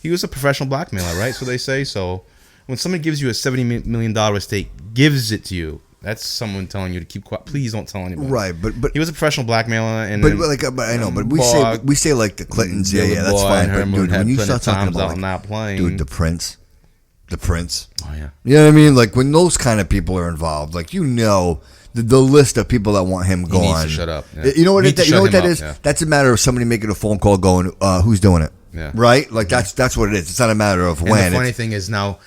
He was a professional blackmailer, right? So they say. So when somebody gives you a $70 million estate, gives it to you, that's someone telling you to keep quiet. Please don't tell anybody. Right, but He was a professional blackmailer, and but then like but I know, but Bog, we say like the Clintons, yeah, Billy that's Boy fine. and But Herman dude, had when you plenty start of talking times about out like, on that plane, dude, the Prince. Oh yeah. You know what I mean? Like when those kind of people are involved, like the list of people that want him gone. needs to shut up, yeah. You know what? Need to You know shut what him that up, is? yeah. That's a matter of somebody making a phone call, going, "Who's doing it?" Yeah. Right? Like that's what it is. It's not a matter of And when. the funny It's- thing is now,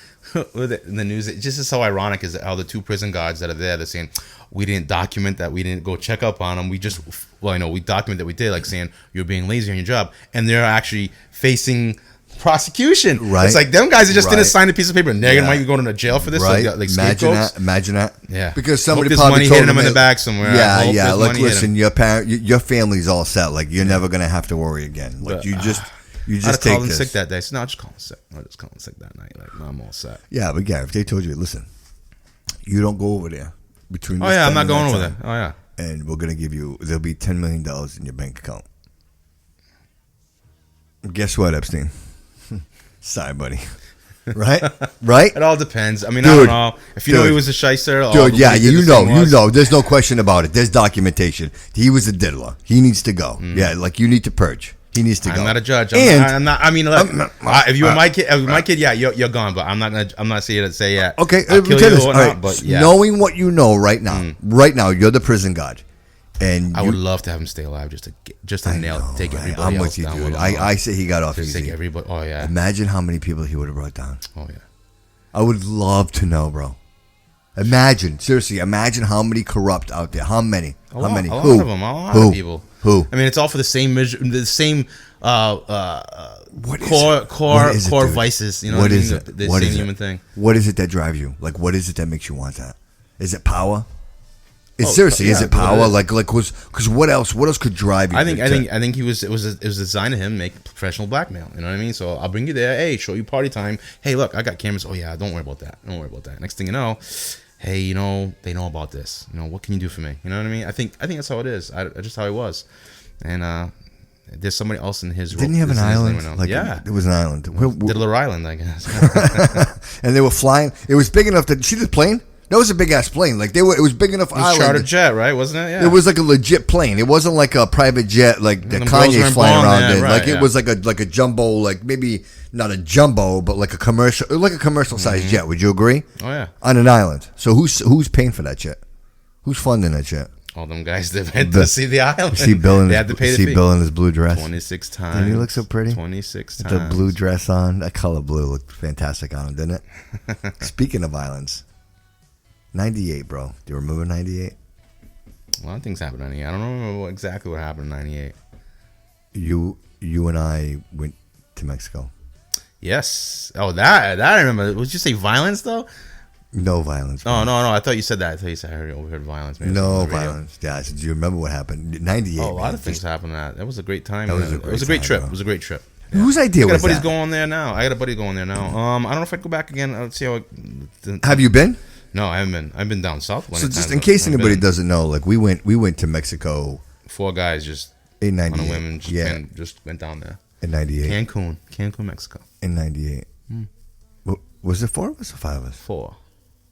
with it in the news, it just is so ironic is how the two prison guards that are there, they're saying, we didn't document that, we didn't go check up on them. We just, we document that we did, like saying you're being lazy on your job. And they're actually facing prosecution. Right. It's like them guys that just Right. didn't sign a piece of paper and they're Yeah. might be going to jail for this. So right? they got, like, Imagine scapegoats. that. Imagine that. Yeah. Because somebody Hope there's probably money told hitting them in that- the back somewhere. I Yeah, hope yeah. there's Like, money hitting listen, your family's all set. Like, you're never gonna have to worry again. Like, But, you just I'd take called in this. sick that day. So no, I'll just call in sick. I'll just call in sick that night. Like, no, I'm all set. Yeah, but yeah, if they told you, listen, you don't go over there, between. Oh this yeah, I'm time not and going that over time. there. Oh yeah. And we're gonna give you. There'll be $10 million in your bank account. Guess what, Epstein? Sorry, buddy. Right? Right? It all depends. I mean, Dude, I don't know. If you know dude. he was a shyster, Dude, yeah, you know. There's no question about it. There's documentation. He was a diddler. He needs to go. Yeah, like you need to purge. He needs to go. I'm not a judge. And I mean, look, if you were my kid, yeah, you're gone. But I'm not saying to say yeah. Okay, I'll kill you or all not. right, But yeah, knowing what you know right now, you're the prison guard, and I would love to have him stay alive just to take everybody I'm else with you, down. dude. I say he got off Just take easy. everybody. Oh yeah. Imagine how many people he would have brought down. Oh yeah. I would love to know, bro. Imagine, seriously, imagine how many corrupt out there. How many? A lot of them. A lot Who? of people. Who? I mean, it's all for the same What is core it, dude? vices. You know What what I is mean? it? The What same is it? human thing. What is it that drives you? Like, what is it that makes you want that? Is it power? Oh, Seriously, is yeah, it power? what it is. Like, because what else? What else could drive you? I think it was designed to him make professional blackmail. You know what I mean? So I'll bring you there. Hey, show you party time. Hey, look, I got cameras. Oh yeah, don't worry about that. Don't worry about that. Next thing you know, hey, you know they know about this. You know what can you do for me? You know what I mean? I think that's how it is. Just how he was, and there's somebody else in his. Didn't he have an island? Like yeah, it was an island. Diddler Island, I guess. And they were flying. It was big enough that see the plane. That was a big ass plane. Like it was big enough. It was charter jet, right? Wasn't it? Yeah. It was like a legit plane. It wasn't like a private jet like that Kanye's flying around in. Right, like it was like a jumbo, like maybe not a jumbo, but like a commercial sized jet. Would you agree? Oh yeah. On an island. So who's paying for that jet? Who's funding that jet? All them guys that had to see the island. See Bill in they had to pay the fee. Bill in his blue dress. 26 times. Didn't he look so pretty? 26 With times. the blue dress on. That color blue looked fantastic on him, didn't it? Speaking of islands, 98, bro. Do you remember 98? A lot of things happened in 98. I don't remember exactly what happened in 98. You and I went to Mexico. Yes. Oh, that I remember. Would you say violence though? No violence. Bro. Oh no. I thought you said that. I thought you said I overheard violence. Maybe no violence. Yeah. So do you remember what happened? 98. Oh, a lot of things happened. That was a great time. It was a great trip. bro. It was a great trip. Yeah. Whose idea was that? I got a buddy going there now. I don't know if I'd go back again. Let's see how. Have you been? No, I haven't been. I've been down south. So just in case anybody doesn't know, like we went to Mexico. 4 guys just in 98. On a whim, just went down there. In 98. Cancun, Mexico. In 98. Was it 4 of us or 5 of us? 4.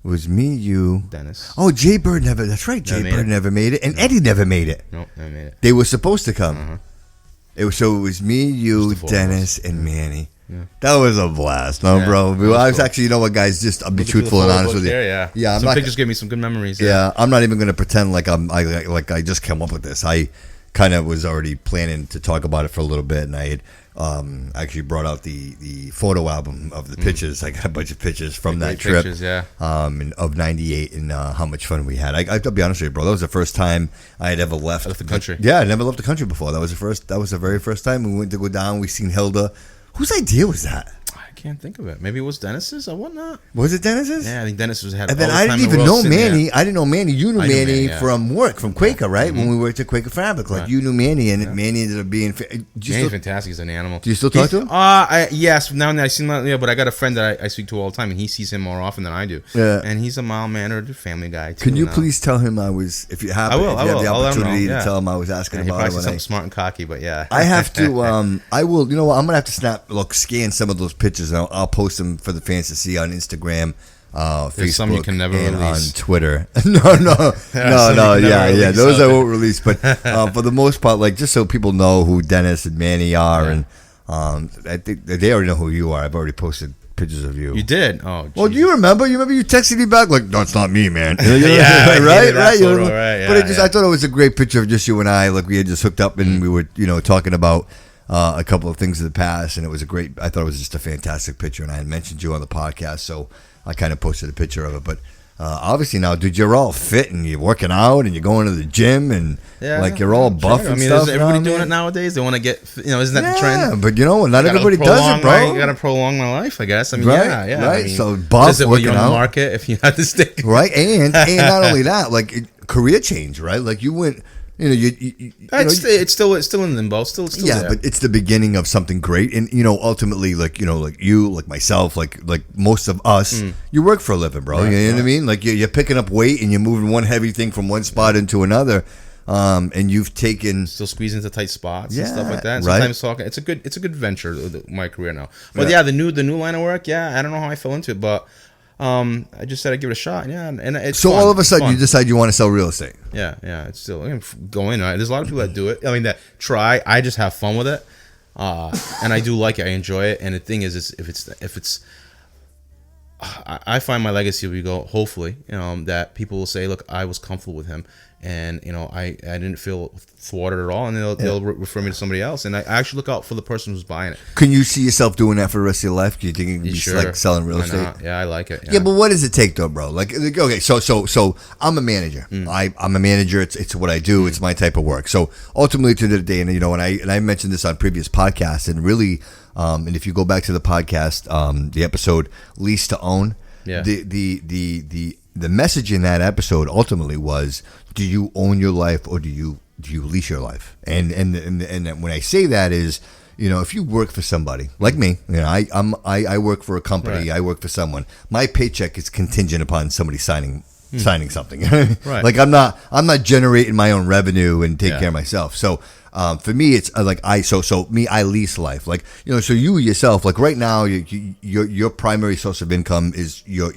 It was me, you, Dennis. Oh, Jay Bird never. That's right. Jay Bird never made it, and Eddie never made it. Nope, never made it. They were supposed to come. Uh-huh. It was me, you, Dennis, and Manny. Yeah. That was a blast, no, bro. I was actually, you know what, guys? Just I'll be truthful and honest with you. Yeah. I'm some not. pictures gave me some good memories. Yeah, I'm not even going to pretend like I just came up with this. I kind of was already planning to talk about it for a little bit, and I had actually brought out the photo album of the pictures. I got a bunch of pictures from that trip. Pictures, yeah. Of '98 and how much fun we had. I'll be honest with you, bro. That was the first time I had ever left the country. Yeah, I never left the country before. That was the very first time we went to go down. We seen Hilda. Whose idea was that? I can't think of it. Maybe it was Dennis's or whatnot. Was it Dennis's? Yeah, I think Dennis had. And then I didn't even know Manny. I didn't know Manny. You knew Manny from work, from Quaker, right? Mm-hmm. When we worked at Quaker Fabric, like you knew Manny, and Manny ended up being. Manny's fantastic. He's an animal. Do you still talk to him? Yes. Now and then I see him. Yeah, but I got a friend that I speak to all the time, and he sees him more often than I do. Yeah. And he's a mild mannered family guy too. Can you please tell him I was? If you have, I have the opportunity to tell him I was asking about it. He probably said something smart and cocky, but yeah. I have to. I will. You know what? I'm gonna have to scan some of those pictures, and I'll post them for the fans to see on Instagram, Facebook, some you can never and release. on Twitter. No. Yeah. Those I won't release, but for the most part, like just so people know who Dennis and Manny are, and I think they already know who you are. I've already posted pictures of you. You did? Oh, geez. Well, do you remember? You texted me back like, "No, it's not me, man." Yeah, right. Yeah, I thought it was a great picture of just you and I. Like we had just hooked up and we were, talking about a couple of things in the past, and it was a great. I thought it was just a fantastic picture, and I had mentioned you on the podcast, so I kind of posted a picture of it. But obviously now, dude, you're all fit and you're working out and you're going to the gym and like you're all buff and stuff. Is everybody doing it nowadays? They want to get, isn't that the trend? But not everybody does it, bro. You got to prolong my life, I guess. I mean, right, yeah. Right. I mean, so buff, working out. Market if you had to stick. Right, and not only that, like career change, right? Like you went It's still in limbo. Still yeah, there. but it's the beginning of something great, and ultimately, like you, like myself, like most of us, you work for a living, bro. Right, You know what I right. mean? Like you're picking up weight and you're moving one heavy thing from one spot into another, and you've taken. Still squeezing into tight spots Yeah, and stuff like that. And right. sometimes talking. It's a good venture. My career now. But yeah, the new line of work. Yeah, I don't know how I fell into it, but I just said I'd give it a shot. Yeah, and it's So fun. all of a It's sudden, fun. you decide you want to sell real estate. Yeah, it's still going. Right? There's a lot of people that do it. I mean, that try. I just have fun with it, and I do like it. I enjoy it. And the thing is if it's, I find my legacy will go. Hopefully, that people will say, "Look, I was comfortable with him, and I didn't feel thwarted at all," and they'll refer me to somebody else. And I actually look out for the person who's buying it. Can you see yourself doing that for the rest of your life? Do you think you can be Sure. like selling real Why estate? not? Yeah, I like it. Yeah, but what does it take though, bro? Like, okay, so I'm a manager. I'm a manager. It's what I do. It's my type of work. So ultimately, to the day, and I mentioned this on previous podcasts, and really, and if you go back to the podcast, the episode "Lease to Own," Yeah. the message in that episode ultimately was: do you own your life or do you lease your life? And when I say that is, if you work for somebody like me, I work for a company, Right. I work for someone. My paycheck is contingent upon somebody signing something. Right. Like I'm not generating my own revenue and taking Yeah. care of myself. So for me, it's like I lease life. Like so you yourself, like right now, your primary source of income is your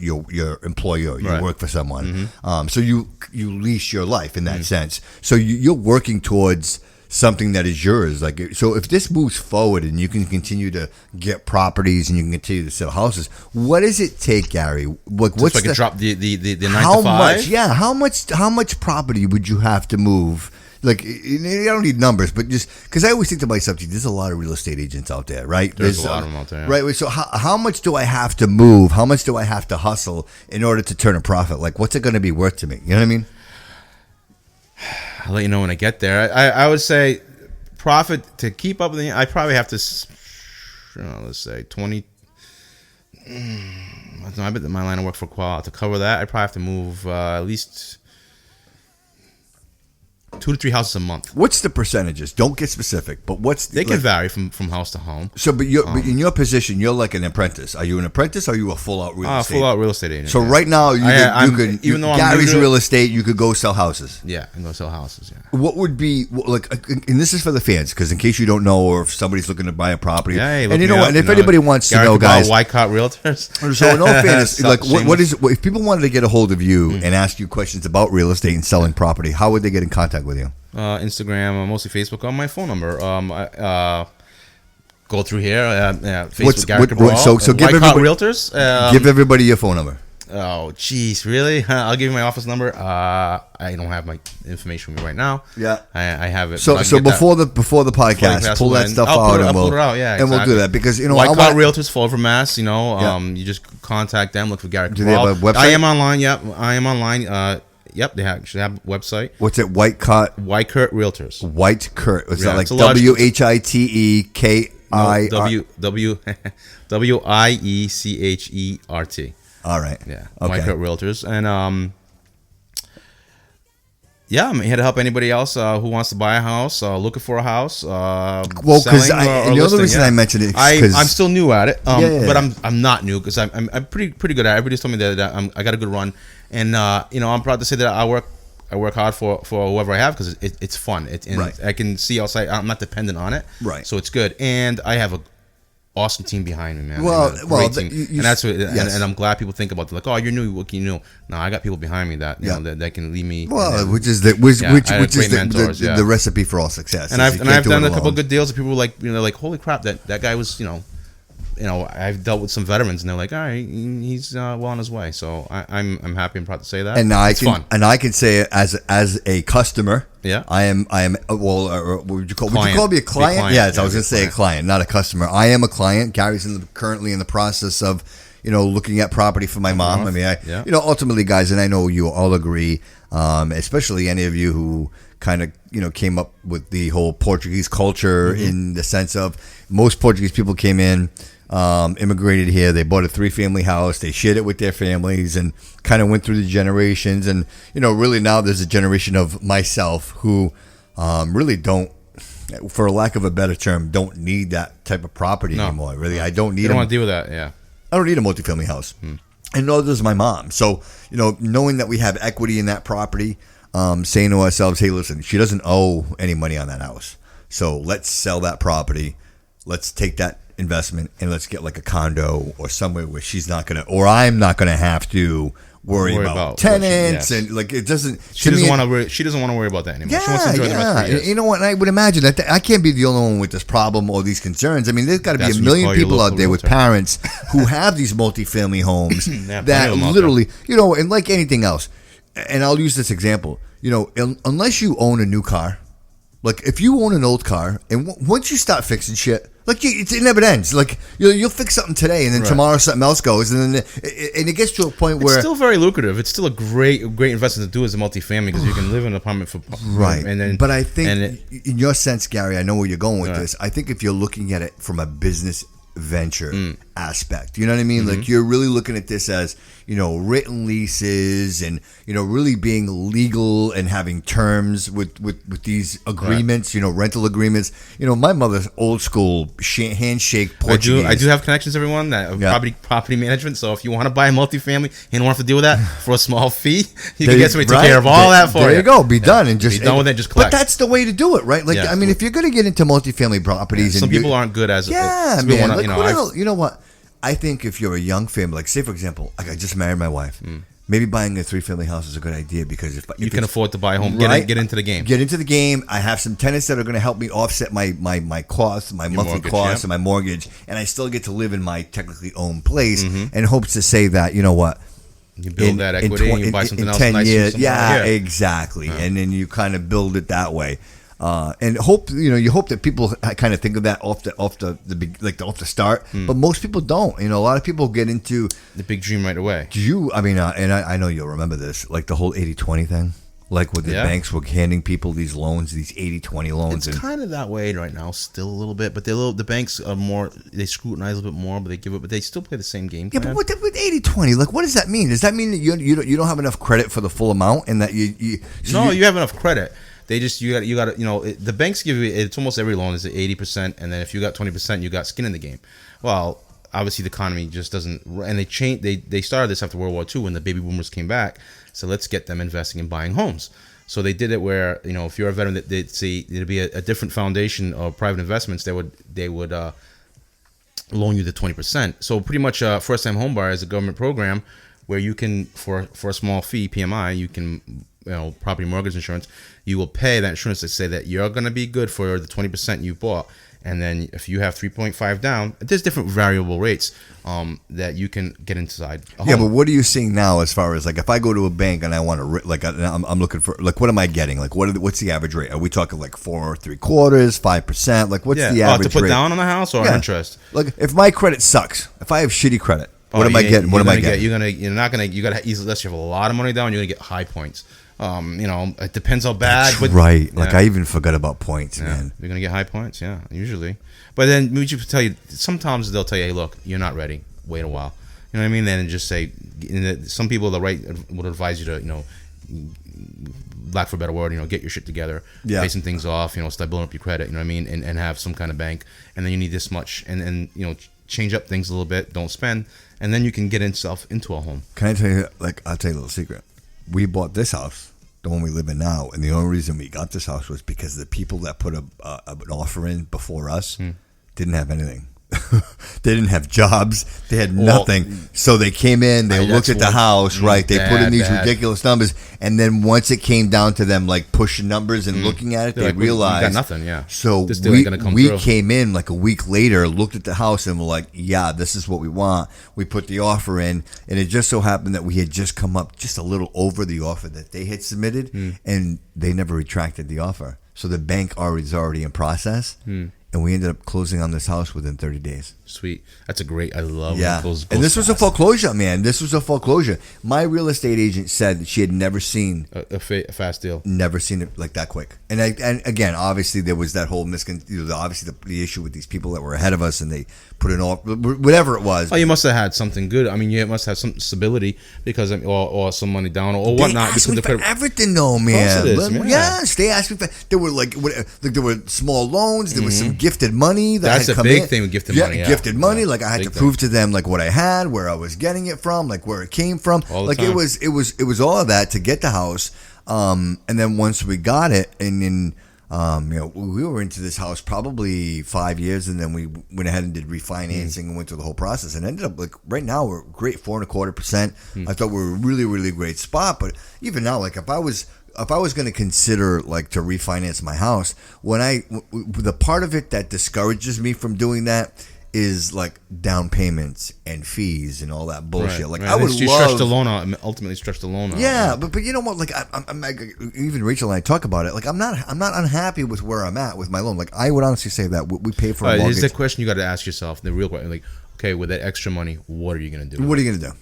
employer. You Right. work for someone. So you lease your life in that sense. So you're working towards something that is yours. Like, so if this moves forward and you can continue to get properties and you can continue to sell houses, what does it take, Gary? Like, what's so I can drop the 9 how to 5. much? Yeah, how much property would you have to move? Like, I don't need numbers, but just because I always think to myself, gee, there's a lot of real estate agents out there, right? There's a lot of them out there, yeah. Right. So how much do I have to move? How much do I have to hustle in order to turn a profit? Like, what's it going to be worth to me? You know what I mean? I'll let you know when I get there. I would say profit to keep up with the. I probably have to, let's say 20. I've been in my line of work for a while. To cover that, I probably have to move at least 2 to 3 houses a month. What's the percentages? Don't get specific, but what's They can vary from house to home. So, but in your position, you're like an apprentice. Are you an apprentice or are you a full-out real estate? Full out real estate agent. So yeah. right now, Even though I'm Gary's new to it- real estate, you could go sell houses. Yeah, I'm gonna sell houses. Yeah. What would be like, and this is for the fans, because in case you don't know, or if somebody's looking to buy a property, Yeah, hey, and look you know me what, up, and if anybody wants to Gary know, Cabral, guys, Wycott Realtors. so in all fairness, like what Shameless. is if people wanted to get a hold of you and ask you questions about real estate and selling property, how would they get in contact with you? Instagram, mostly Facebook. On my phone number. Go through here. Facebook. Gary Cabral. so give Wycott everybody- Realtors. Give everybody your phone number. Oh, jeez, really? I'll give you my office number. I don't have my information with me right now. Yeah. I have it. So but I can get before the podcast, pull that stuff out, and I'll put it out. Yeah, and we'll do exactly. that because Wycott Realtors, Fall River, Mass. Yeah. You just contact them. Look for Gary Cabral. Do they have a website? I am online. Yep, I am online. Yep, they actually have a website. What's it? Wycott Realtors. White Kurt. Was Yeah, that like it's a large- WHITEKI? WIECHERT. All right. Yeah. Okay. Wycott Realtors. And yeah, I'm here to help anybody else who wants to buy a house, looking for a house. Well, because the other reason I mentioned it is because I'm still new at it, Yeah. but I'm not new because I'm pretty good at it. Everybody's told me that I got a good run, and I'm proud to say that I work hard for whoever I have because it's fun. Right. I can see outside. I'm not dependent on it, Right. So it's good, and I have a awesome team behind me, man. Well, And a well, great team. you- and that's what, yes. and I'm glad people think about it. Like, oh, you're new, what can you know? No, I got people behind me that Yeah. that can lead me. well, which is which Yeah, is I had great mentors, the recipe for all success. and is I've you can't do done it a couple alone. of good deals. And people were like, like, holy crap, that guy was, I've dealt with some veterans, and they're like, all right, he's well on his way. So I'm happy and proud to say that. And it's fun. I can say it as a customer. Yeah. I am well. What would you call? Would you Client. call me a Be a client? client. Yes, Yeah, I was be a going to say a client, not a customer. I am a client. Gary's currently in the process of looking at property for my mom. I mean, Yeah. ultimately, guys, and I know you all agree, especially any of you who kind of came up with the whole Portuguese culture in the sense of most Portuguese people came in. immigrated here. They bought a 3-family house. They shared it with their families and kind of went through the generations. And, really now there's a generation of myself who really don't, for lack of a better term, don't need that type of property anymore. Really, I don't need You don't want to deal with that, yeah. I don't need a multifamily house. And neither does my mom. So, knowing that we have equity in that property, saying to ourselves, hey, listen, she doesn't owe any money on that house. So let's sell that property. Let's take that investment and let's get like a condo or somewhere where she's not going to, or I'm not going to have to worry about tenants and like it doesn't. She doesn't want to. She doesn't want to worry about that anymore. Yeah, she wants to enjoy the rest of her years. You know what? And I would imagine that I can't be the only one with this problem or these concerns. I mean, there's got to be a million people out there with parents who have these multifamily homes that literally, and like anything else. And I'll use this example. Unless you own a new car, like if you own an old car, and once you start fixing shit. Like it never ends. Like you'll fix something today, and then tomorrow something else goes, and then it gets to a point where it's still very lucrative. It's still a great investment to do as a multifamily because you can live in an apartment for right. And then, but I think in your sense, Gary, I know where you're going with this. I think if you're looking at it from a business venture aspect, you know what I mean? Like you're really looking at this as written leases and really being legal and having terms with these agreements, rental agreements. My mother's old school handshake Portuguese. I do have connections, everyone, that property management. So if you want to buy a multifamily and you don't have to deal with that for a small fee, you can get somebody to take care of all that for you. There you go, be done and just be done with it. Just collect. But that's the way to do it, right? Like I mean, if you're going to get into multifamily properties, some people aren't good as man. You know what? I think if you're a young family, like say for example, like I just married my wife, maybe buying a 3-family house is a good idea because if you can afford to buy a home, get into the game. Get into the game. I have some tenants that are going to help me offset my costs, my monthly costs, and my mortgage, and I still get to live in my technically owned place. And hopes to say that you know what. You build that equity and you buy something else 10 nice. Years, exactly. And then you kind of build it that way. And hope you hope that people kind of think of that off the start, but most people don't. A lot of people get into the big dream right away. And I know you'll remember this, like the whole 80-20 thing, like with the banks were handing people these loans, these 80-20 loans. It's kind of that way right now, still a little bit, but the banks are more. They scrutinize a little bit more, but they give it, but they still play the same game. Yeah, but with 80-20, like what does that mean? Does that mean that you don't have enough credit for the full amount, and that you have enough credit. They just you got the banks give you, it's almost every loan is at 80%, and then if you got 20%, you got skin in the game. Well, obviously the economy just doesn't, and they started this after World War II when the baby boomers came back. So let's get them investing and buying homes. So they did it where if you're a veteran, they'd see there'd be a different foundation of private investments. They would loan you the 20%. So pretty much first time home buyer is a government program where you can for a small fee PMI you can property mortgage insurance, you will pay that insurance to say that you're going to be good for the 20% you bought. And then if you have 3.5 down, there's different variable rates that you can get inside a home. Yeah, but what are you seeing now as far as like if I go to a bank and I want to I'm looking for like what am I getting? Like what's the average rate? Are we talking like 4.75%, 5%? Like what's the average rate? To put down on the house or interest? Like if my credit sucks, if I have shitty credit, what am I getting? What am I getting? You got to easily, unless you have a lot of money down, you're gonna get high points. It depends how bad. That's right. Like I even forgot about points, man. You're gonna get high points, usually. But then we should tell you. Sometimes they'll tell you, "Hey, look, you're not ready. Wait a while." You know what I mean? Then just say. Some people would advise you to, lack for a better word, get your shit together, pay some things off, start building up your credit. You know what I mean? And have some kind of bank. And then you need this much, and change up things a little bit. Don't spend, and then you can get into a home. Can I tell you? I'll tell you a little secret. We bought this house, the one we live in now, and the only reason we got this house was because the people that put an offer in before us didn't have anything. They didn't have jobs. They had nothing. So they came in, they looked at the house, right? They put in these ridiculous numbers. And then once it came down to them like pushing numbers and looking at it, they realized. We got nothing, yeah. So we came in like a week later, looked at the house and were like, yeah, this is what we want. We put the offer in. And it just so happened that we had just come up just a little over the offer that they had submitted. And they never retracted the offer. So the bank is already in process. And and we ended up closing on this house within 30 days. Sweet. That's a great. I love. Yeah, when it and this was a fast. foreclosure, man. This was a foreclosure. My real estate agent said that she had never seen a fast deal. Never seen it like that quick. And again, obviously there was that whole obviously the issue with these people that were ahead of us, and they put it off, whatever it was. Oh, you must have had something good. I mean, you must have some stability because or some money down or whatnot. They asked me for everything, though, man. Of course it is, Yes, they asked me for. There were like there were small loans. There was some gifted money That's had a come big in. thing with gifted money. Yeah. Gifted money. Like I had Big to thing. prove to them like what I had, where I was getting it from, like where it came from. All the Like time. it was all of that to get the house. And then once we got it, and then we were into this house probably 5 years, and then we went ahead and did refinancing and went through the whole process, and ended up like right now we're great 4.25%. I thought we were a really, really great spot, but even now, like if I was going to consider like to refinance my house, the part of it that discourages me from doing that is like down payments and fees and all that bullshit. Right, Like right. I would you love stretch the loan out. Ultimately, stretch the loan out. yeah, but you know what? Like I'm even Rachel and I talk about it. Like I'm not unhappy with where I'm at with my loan. Like I would honestly say that we pay for a mortgage. Here's the question you got to ask yourself. The real question, like, okay, with that extra money, what are you going to do? What are you gonna do?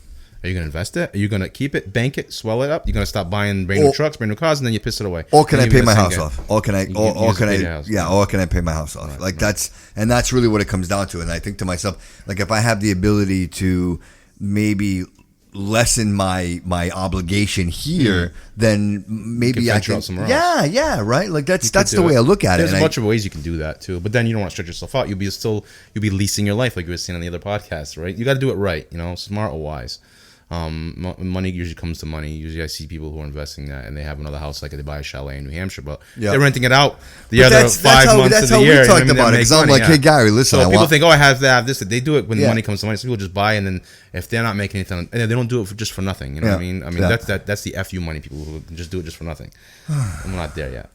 Are you going to invest it? Are you going to keep it, bank it, swell it up? You're going to stop buying brand new trucks, brand new cars, and then you piss it away. Or can I And pay you're my gonna house sink off? it. Or can I? You Or use it can to I? pay your house. Yeah. Or can I pay my house off? Like that's really what it comes down to. And I think to myself, like if I have the ability to maybe lessen my obligation here, then maybe I venture can. out somewhere else. Yeah, right. Like that's the do way it. I look at it. There's And a bunch of ways you can do that too, but then you don't want to stretch yourself out. You'll be leasing your life like you were saying on the other podcast, right? You got to do it right, smart or wise. Money usually comes to money. Usually, I see people who are investing that, and they have another house, like they buy a chalet in New Hampshire, but they're renting it out the But other that's 5 how- months that's of the how we year. talked about it, 'cause I'm like, hey, Gary, listen, So I people want- think, oh, I have to have this. They do it when Yeah. money comes to money. So people just buy, and then if they're not making anything, and they don't do it just for nothing. You know what I mean? I mean Yeah. that's the FU money. People who just do it just for nothing. I'm not there yet.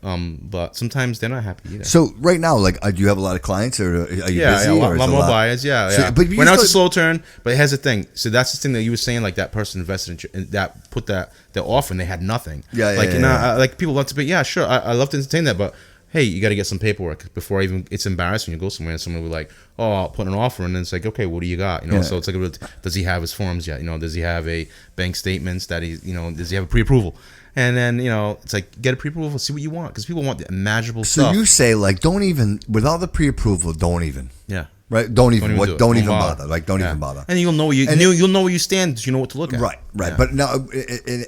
But sometimes they're not happy either. So right now, like, do you have a lot of clients, or are you busy? Yeah, a or is lot it more buyers. Yeah, So- yeah. but you Right now it's a still- slow turn, but here's the thing. So that's the thing that you were saying, like that person invested in that put that their offer and they had nothing. Yeah, like yeah. like people love to be. Yeah, sure. I love to entertain that, but hey, you got to get some paperwork before it's embarrassing. You go somewhere and someone will be like, oh, I'll put an offer, and then it's like, okay, what do you got? Yeah. So it's like, does he have his forms yet? Does he have a bank statements that does he have a pre-approval? And then it's like get a pre-approval, see what you want, because people want the imaginable So stuff. you say like, don't even without the pre-approval, don't even. Yeah. Right? Don't even do it. don't even bother. Like, don't Yeah. even bother. And you'll know where you'll know where you stand. You know what to look at. Right. Yeah. But now,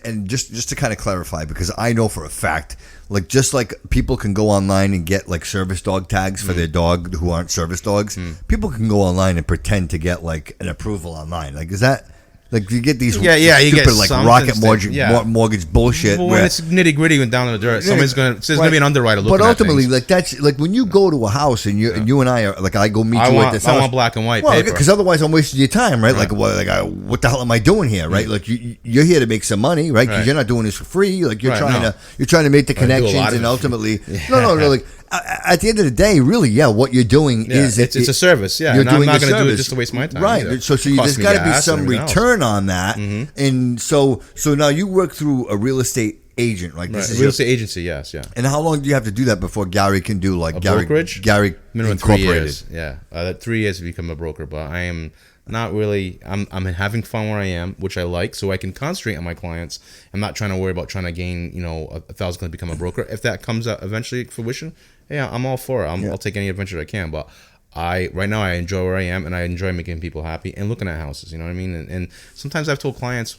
and just to kind of clarify, because I know for a fact, like just like people can go online and get like service dog tags for their dog who aren't service dogs, people can go online and pretend to get like an approval online. Like, is that? Like you get these you stupid get like something rocket to- mortgage, yeah. mortgage bullshit. Well, where- when it's nitty gritty and down in the dirt, there's gonna be an underwriter looking But ultimately, at things. like that's like when you go to a house and you and I are like, I go meet you at this house. I want black and white Well, paper. because otherwise I'm wasting your time, right? Like, what the hell am I doing here, right? Like, you're here to make some money, right? Because Right. you're not doing this for free. Like, you're Right, trying no. to make the I do a lot connections, of and it for ultimately, free. no. Like, at the end of the day, really, yeah, what you're doing Yeah, is it's a service, yeah, You're and I'm doing not the gonna do it service. just to waste my time right? either. So It there's costs me got to be gas some and everything else. return on that, and so now you work through a real estate agent, like Right. this A is real your, estate agency, yes, yeah. and how long do you have to do that before Gary can do like Gary brokerage? Gary Minimum 3 Incorporated? years. Yeah, 3 years to become a broker, but I am not really. I'm having fun where I am, which I like, so I can concentrate on my clients. I'm not trying to worry about trying to gain, $1,000 to become a broker. If that comes out eventually to fruition, yeah, I'm all for it. I'll take any adventure I can, but right now I enjoy where I am, and I enjoy making people happy and looking at houses. You know what I mean? And sometimes I've told clients,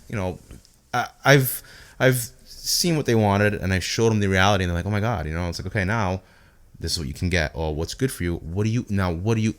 I've seen what they wanted, and I showed them the reality, and they're like, oh my god, it's like, okay, now this is what you can get, or what's good for you. What do you?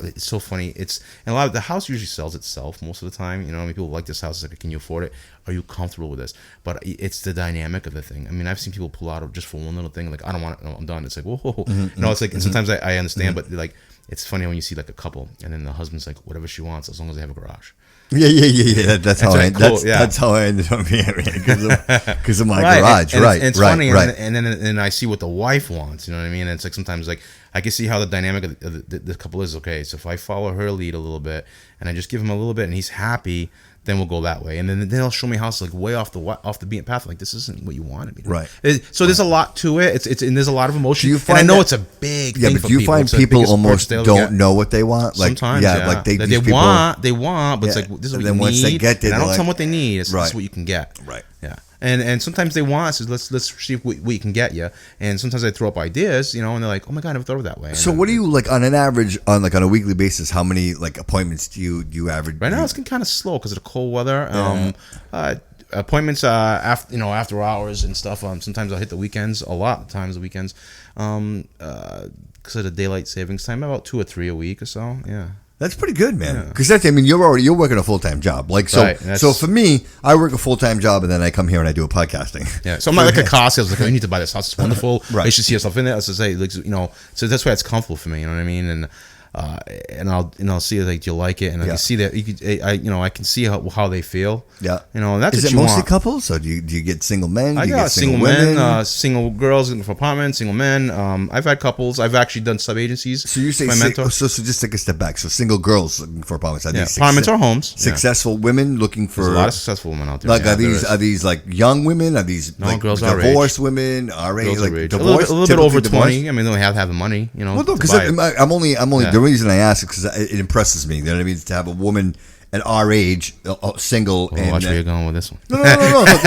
It's so funny. And a lot of the house usually sells itself most of the time. I mean, people like this house. It's like, can you afford it? Are you comfortable with this? But it's the dynamic of the thing. I mean, I've seen people pull out of just for one little thing, like, I don't want it. No, I'm done. It's like, whoa. It's like, and sometimes I understand, but like, it's funny when you see like a couple, and then the husband's like, whatever she wants, as long as they have a garage. Yeah. That's how really cool, yeah. That's how I ended up here because of my Right, garage. and Right, it's right, funny, right. and then I see what the wife wants. You know what I mean? And it's like sometimes like I can see how the dynamic of the couple is. Okay, so if I follow her lead a little bit, and I just give him a little bit, and he's happy, then we'll go that way. And then they'll show me houses like way off the beaten path. Like, this isn't what you wanted me to do. Right. So there's a lot to it. And there's a lot of emotion. Do you find and I know that- it's a big Yeah, thing but for do you people. find It's the people biggest almost push they'll don't get. know what they want? Like, Sometimes, like they these people, want, but it's Yeah. like, this is And what then you once need. they get there, and I they're don't like- tell them what they need. This Right. is what you can get. Right. Yeah. And sometimes they want us, let's see what we can get you. And sometimes I throw up ideas, and they're like, oh my God, I never thought of it that way. So what do you like on an average on a weekly basis? How many like appointments do you average? Right now it's getting kind of slow because of the cold weather. Appointments after hours and stuff. Sometimes I'll hit the weekends. A lot of times the weekends. Because of the daylight savings time, about 2 or 3 a week or so. Yeah. That's pretty good, man. Because you're working a full time job. Like so, Right, so for me, I work a full time job and then I come here and I do a podcasting. Yeah, so I'm not like a car sales. Like, oh, you need to buy this house. It's wonderful. Right. You should see yourself in there. As I say, like, so that's why it's comfortable for me. You know what I mean? And I'll see like, do you like it? And I can see that I can see how they feel. Yeah. And that's Is what it you mostly want. couples? Or do you get single men? Do I you got get single women? men, single girls looking for apartments, single men. I've had couples. I've actually done sub agencies. So you say my mentor. so just take a step back. So single girls looking for apartments. Are these Apartments or homes. Yeah. Successful women looking for There's a lot of successful women out there. like Yeah, are these like young women? Are these No, like girls our divorced women? Are Girls like our age. divorced? A little bit over typically divorced? 20. I mean, they have to have the money. Well, no, to because buy it. I'm only Yeah. the reason I ask is because it impresses me. You know what I mean? To have a woman at our age, single, Oh, and watch where you're going with this one. no.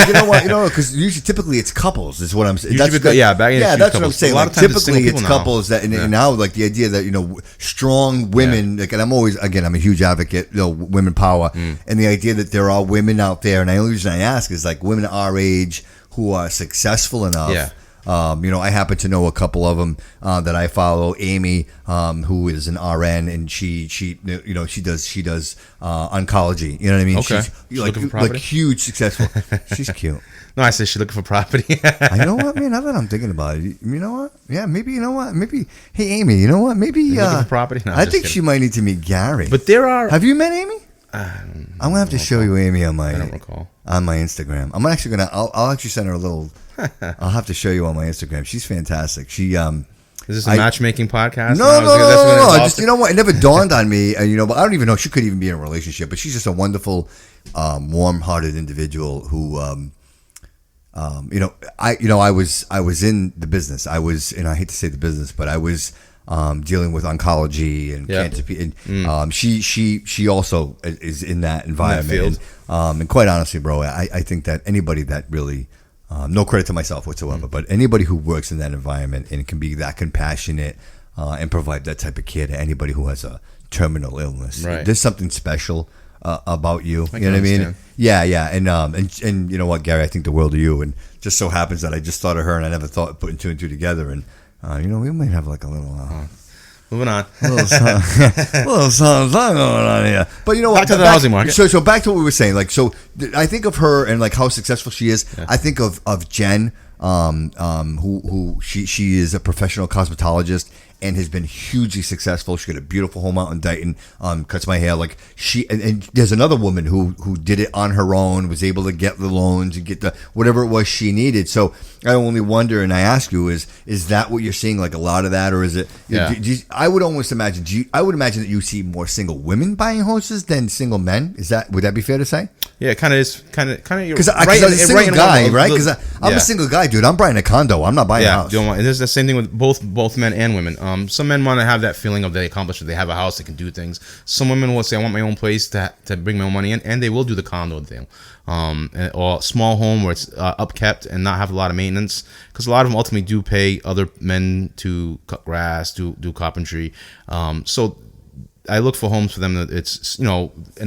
You know what? Because usually, typically, it's couples. Is what I'm saying. Usually back in the that's what I'm couples. saying. A lot Like, of times it's typically, single it's people now. couples that, and now, like the idea that strong women. Like, and I'm always I'm a huge advocate. Women power, and the idea that there are women out there. And the only reason I ask is like women our age who are successful enough. Yeah. I happen to know a couple of them that I follow. Amy, who is an RN, and she does oncology. You know what I mean? Okay. She's Looking for property? like huge successful. She's cute. No, I said she's looking for property. I know what, man. Now that I'm thinking about it, you know what? Yeah, maybe. You know what? Maybe. Hey, Amy. You know what? Maybe. Looking for property? No, I'm I just think kidding. she might need to meet Gary. But there are. Have you met Amy? I'm gonna have to show you Amy on I don't recall. my Instagram. I'm actually gonna. I'll actually send her a little. I'll have to show you on my Instagram. She's fantastic. She Is this a matchmaking podcast? No. That's what it involves? Just you know what? It never dawned on me, and but I don't even know she could even be in a relationship. But she's just a wonderful, warm-hearted individual who, I was in the business. I was, and I hate to say the business, but I was dealing with oncology and Yeah. cancer. And she also is in that environment. field. And quite honestly, bro, I think that anybody that really. No credit to myself whatsoever, but anybody who works in that environment and can be that compassionate and provide that type of care to anybody who has a terminal illness, Right. there's something special about you. I You know what I mean? understand. Yeah. And you know what, Gary? I think the world of you. And just so happens that I just thought of her, and I never thought of putting two and two together. And we might have like a little. Moving on. little something going on here. But you know what? Back to the housing market. So back to what we were saying. Like, so I think of her and like how successful she is. Yeah. I think of Jen, who she is a professional cosmetologist and has been hugely successful. She got a beautiful home out in Dayton. Cuts my hair. Like and there's another woman who did it on her own, was able to get the loans and get the whatever it was she needed. So I only wonder, and I ask you, is that what you're seeing? Like a lot of that, or is it? Yeah. I would almost imagine. I would imagine that you see more single women buying houses than single men. Would that be fair to say? Yeah, it kind of is. Kind of. Because I'm a single guy, right? Because I'm a single guy, dude. I'm buying a condo. I'm not buying a house. And there's the same thing with both men and women. Some men want to have that feeling of they accomplished it. They have a house, they can do things. Some women will say, I want my own place to bring my own money in, and they will do the condo thing. Or small home where it's upkept and not have a lot of maintenance. Because a lot of them ultimately do pay other men to cut grass, do carpentry. So I look for homes for them that it's, in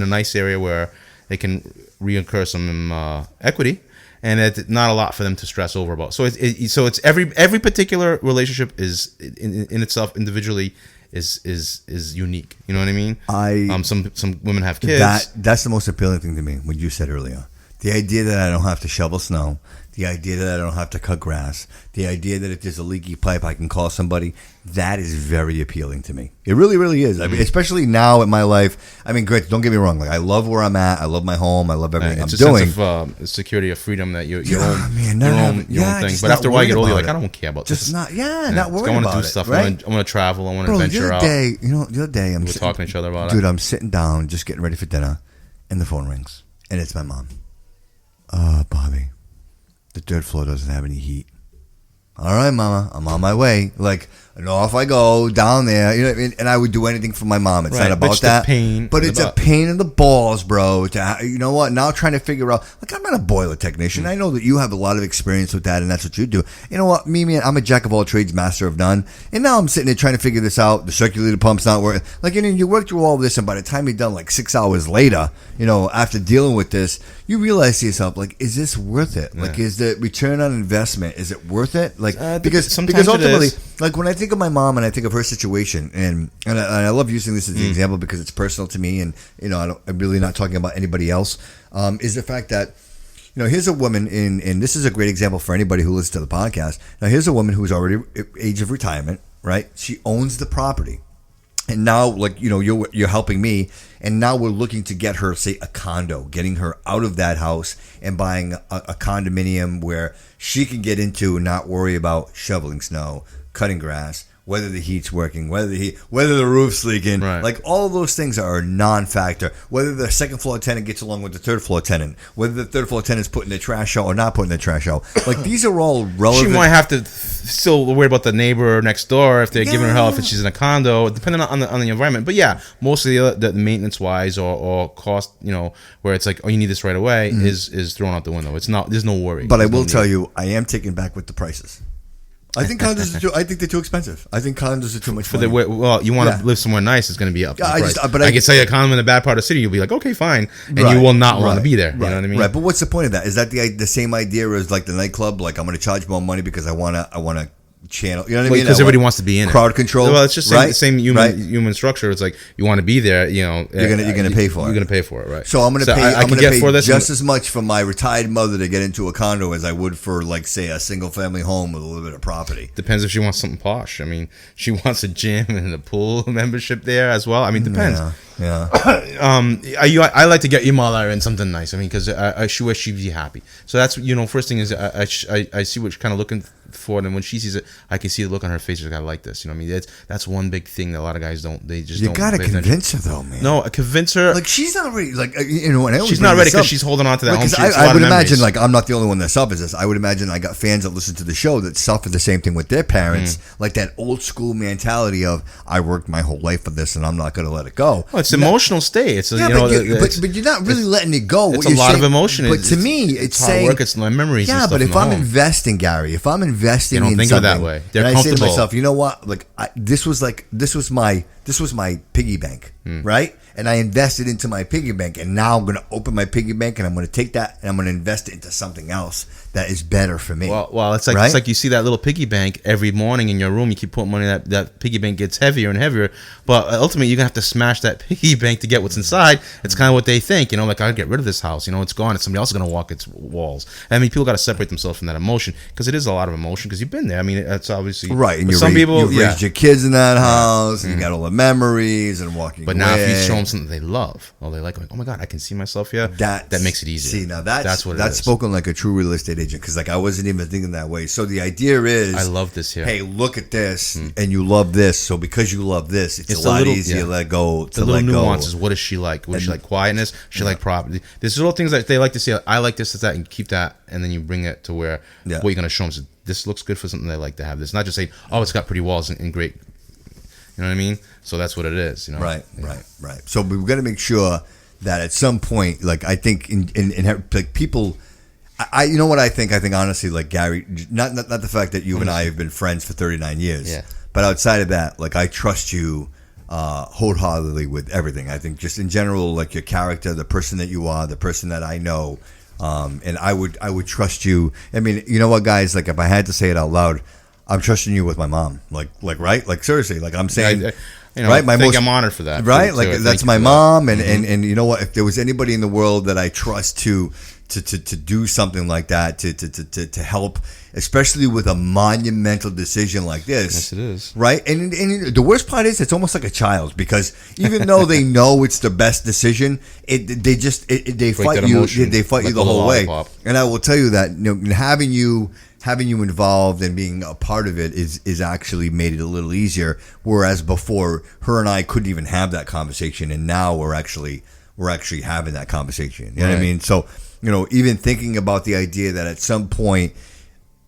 a nice area where they can reincur some equity. And it's not a lot for them to stress over about. So it's every particular relationship is in itself individually is unique. You know what I mean? Some women have kids. That's the most appealing thing to me. What you said earlier, the idea that I don't have to shovel snow, the idea that I don't have to cut grass, the idea that if there's a leaky pipe I can call somebody. That is very appealing to me. It really, really is. I mean, especially now in my life. I mean, great. Don't get me wrong. Like, I love where I'm at. I love my home. I love everything I'm doing. It's a sense of security of freedom that you own your man, own thing. just But not after a while, you get older, you're like, worried I don't care about just this. not worried I want to about do it, stuff. right? I want to travel. I want to Bro, venture out. The other day, I'm We're talking to each other about dude, it. I'm sitting down, just getting ready for dinner, and the phone rings. and it's my mom. Bobby, the third floor doesn't have any heat. All right, Mama, I'm on my way. Like, and off I go down there. You know what I mean? And I would do anything for my mom. It's Right, not about bitch the that. pain But in it's the a butt. pain in the balls, bro. You know what? Now trying to figure out, like, I'm not a boiler technician. I know that you have a lot of experience with that, and that's what you do. You know what? Me, I'm a jack of all trades, master of none. And now I'm sitting there trying to figure this out. The circulator pump's not working. Like, you work through all this, and by the time you're done, like 6 hours later, after dealing with this, you realize to yourself, like, is this worth it? Yeah. Like, is the return on investment, is it worth it? Like, Because because sometimes it ultimately, is. like when I think of my mom and I think of her situation, and I love using this as the example because it's personal to me, and I'm really not talking about anybody else. Is the fact that here's a woman and this is a great example for anybody who listens to the podcast. Now here's a woman who's already age of retirement, right? She owns the property. And now, like, you're helping me, and now we're looking to get her, say, a condo, getting her out of that house and buying a condominium where she can get into and not worry about shoveling snow, cutting grass, whether the heat's working, whether the roof's leaking. Right. Like, all of those things are a non-factor. Whether the second floor tenant gets along with the third floor tenant, whether the third floor tenant's putting their trash out or not putting their trash out. Like, these are all relevant. She might have to still worry about the neighbor next door if they're giving her hell if she's in a condo, depending on the environment. But yeah, most of the maintenance wise or cost, where it's like, oh, you need this right away, is thrown out the window. It's not. There's no worry. But There's I will no tell need. you, I am taking back with the prices. I think condos are I think they're too expensive. I think condos are too much For money. well, you want to Yeah. live somewhere nice, it's going to be up. Yeah, in price. but I can tell you a condo in a bad part of the city, you'll be like, okay, fine, and Right, you will not want right, to be there. You right, know what I mean? Right. But what's the point of that? Is that the same idea as like the nightclub? Like, I'm going to charge more money because I want to channel. You know what I mean? Because everybody wants to be in crowd it. control. Well, it's just right? the same human structure. It's like you want to be there. You're gonna pay for it. You're gonna pay for it, right? So I'm going to pay. I I'm can going to get pay for this just as much for my retired mother to get into a condo as I would for, like, say, a single family home with a little bit of property. Depends if she wants something posh. I mean, she wants a gym and a pool membership there as well. I mean, depends. Yeah. I like to get your mother in something nice. I mean, because she wish she'd be happy. So that's first thing is I see what she's kind of looking for, and when she sees it, I can see the look on her face. She's like, I like this. You know what I mean? That's one big thing that a lot of guys don't. They just You don't. got to pay attention. convince her, though, man. No, convince her. Like, she's not ready. Like, and I always She's bring not ready this up. because she's holding on to that home. Because She has a I lot would of imagine, memories. like, I'm not the only one that suffers this. I would imagine I got fans that listen to the show that suffer the same thing with their parents, like that old school mentality of, I worked my whole life for this and I'm not going to let it go. Oh, it's emotional state. It's Yeah, but you're not really letting it go. It's What a you're lot of saying- emotion. But to me, it's hard saying, work. It's my memories. yeah, and stuff but in if the I'm home. investing, Gary, if I'm investing You don't in think of it something, that way. They're and I say to comfortable. myself, you know what? Like, this was my piggy bank, right? And I invested into my piggy bank, and now I'm going to open my piggy bank, and I'm going to take that and I'm going to invest it into something else that is better for me. Well, it's like Right? it's like you see that little piggy bank every morning in your room. You keep putting money in that piggy bank gets heavier and heavier. But ultimately, you're gonna have to smash that piggy bank to get what's inside. It's kind of what they think, like, I get rid of this house. It's gone. And somebody else is gonna walk its walls. I mean, people got to separate themselves from that emotion because it is a lot of emotion because you've been there. I mean, it's obviously Right, and but you some people, you've raised your kids in that house, and you Mm-hmm. got all the memories and walking. But now, if you away. show them something they love, or they like, oh my god, I can see myself here. That makes it easier. See, now that's what it that's is. spoken like a true real estate agent, because like I wasn't even thinking that way. So the idea is, I love this here. Hey, look at this, and you love this. So because you love this, it's a the lot little- easier yeah. to let go. The little nuances. What does she like? Would she like quietness? She like property. There's little things that they like to see. I like this, that, and keep that, and then you bring it to where what you're gonna show them is this looks good for something they like to have. This not just say, oh, it's got pretty walls and great. You know what I mean? So that's what it is. Right. So we've got to make sure that at some point, like I think in like people. You know what I think? I think honestly, like Gary, not the fact that you and I have been friends for 39 years, but outside of that, like I trust you wholeheartedly with everything. I think just in general, like your character, the person that you are, the person that I know, and I would trust you. I mean, you know what, guys? Like if I had to say it out loud, I'm trusting you with my mom. Like right? Like seriously, like I'm saying. Right, I'm honored for that. Right, like Thank that's you my for mom, that. and you know what? If there was anybody in the world that I trust to do something like that, to help, especially with a monumental decision like this, Yes, it is. right. And the worst part is, it's almost like a child, because even though they know it's the best decision, they fight that you. emotion, They fight you like the a whole way. lollipop. And I will tell you that having you involved and being a part of it is actually made it a little easier. Whereas before, her and I couldn't even have that conversation, and now we're we're actually having that conversation. You know what I mean? So, even thinking about the idea that at some point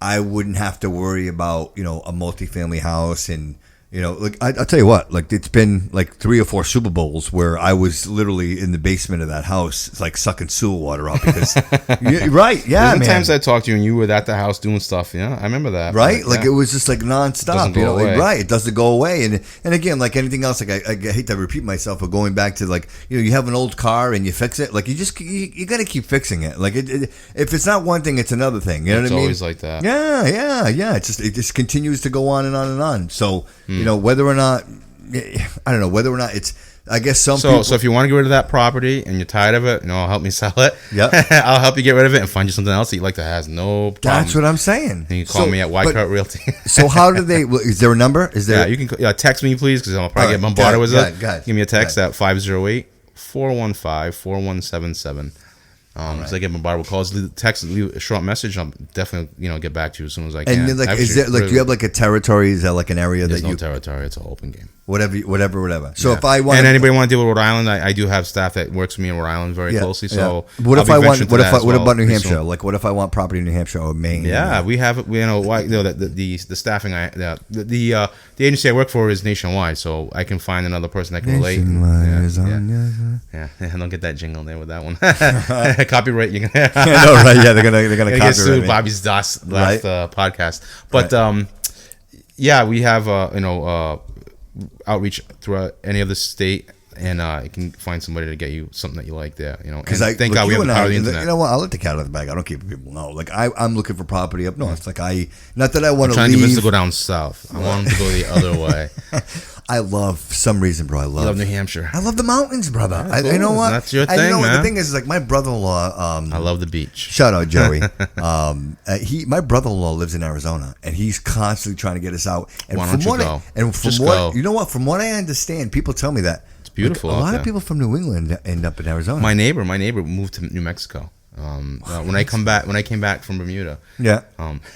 I wouldn't have to worry about, a multifamily house and, like I'll tell you what, like it's been like 3 or 4 Super Bowls where I was literally in the basement of that house, like sucking sewer water out because, right? Yeah, man. Sometimes I talked to you and you were at the house doing stuff. Yeah, I remember that. Right? Like it was just like nonstop. Right? It doesn't go away. And again, like anything else, like I hate to repeat myself, but going back to like you have an old car and you fix it, like you got to keep fixing it. Like if it's not one thing, it's another thing. You know what I mean? It's always like that. Yeah. It just continues to go on and on and on. So. Whether or not, I don't know, whether or not it's, I guess some people. So if you want to get rid of that property and you're tired of it, help me sell it. Yep. I'll help you get rid of it and find you something else that you like that has no problem. That's what I'm saying. And you can call me at Wycart Realty. So how do they, is there a number? Is there? Yeah, you can text me, please, because I'll probably get bombarded with it. Give me a text at 508-415-4177. So I get bombarded with calls, text, leave a short message. I'll definitely, get back to you as soon as I can. And then, is there do you have like a territory? Is that like an area that no territory? It's an open game. Whatever. So if I want, and anybody want to deal with Rhode Island, I do have staff that works with me in Rhode Island very closely. So what if I want? What about New Hampshire? Like what if I want property in New Hampshire or Maine? Yeah, we have. The staffing. The agency I work for is nationwide, so I can find another person that can relate. Yeah. Don't get that jingle there with that one. Copyright. You can. Right? Yeah, they're gonna get sued. Bobby's last podcast, but we have outreach throughout any other state, and you can find somebody to get you something that you like there. Because thank God we have the power of the internet. You know what? I'll let the cat out of the bag. I don't keep people know. Like I'm looking for property up north. Like not that I want to leave. Trying to get to go down south. I want him to go the other way. I love, for some reason, bro. I love New Hampshire. I love the mountains, brother. Yeah, cool. You know what? That's your thing, man. The thing is like my brother-in-law. I love the beach. Shout out Joey. My brother-in-law lives in Arizona, and he's constantly trying to get us out. And why don't you go? Go. You know what? From what I understand, people tell me that it's beautiful. Like, a lot of people from New England end up in Arizona. My neighbor moved to New Mexico. When I came back from Bermuda. Yeah.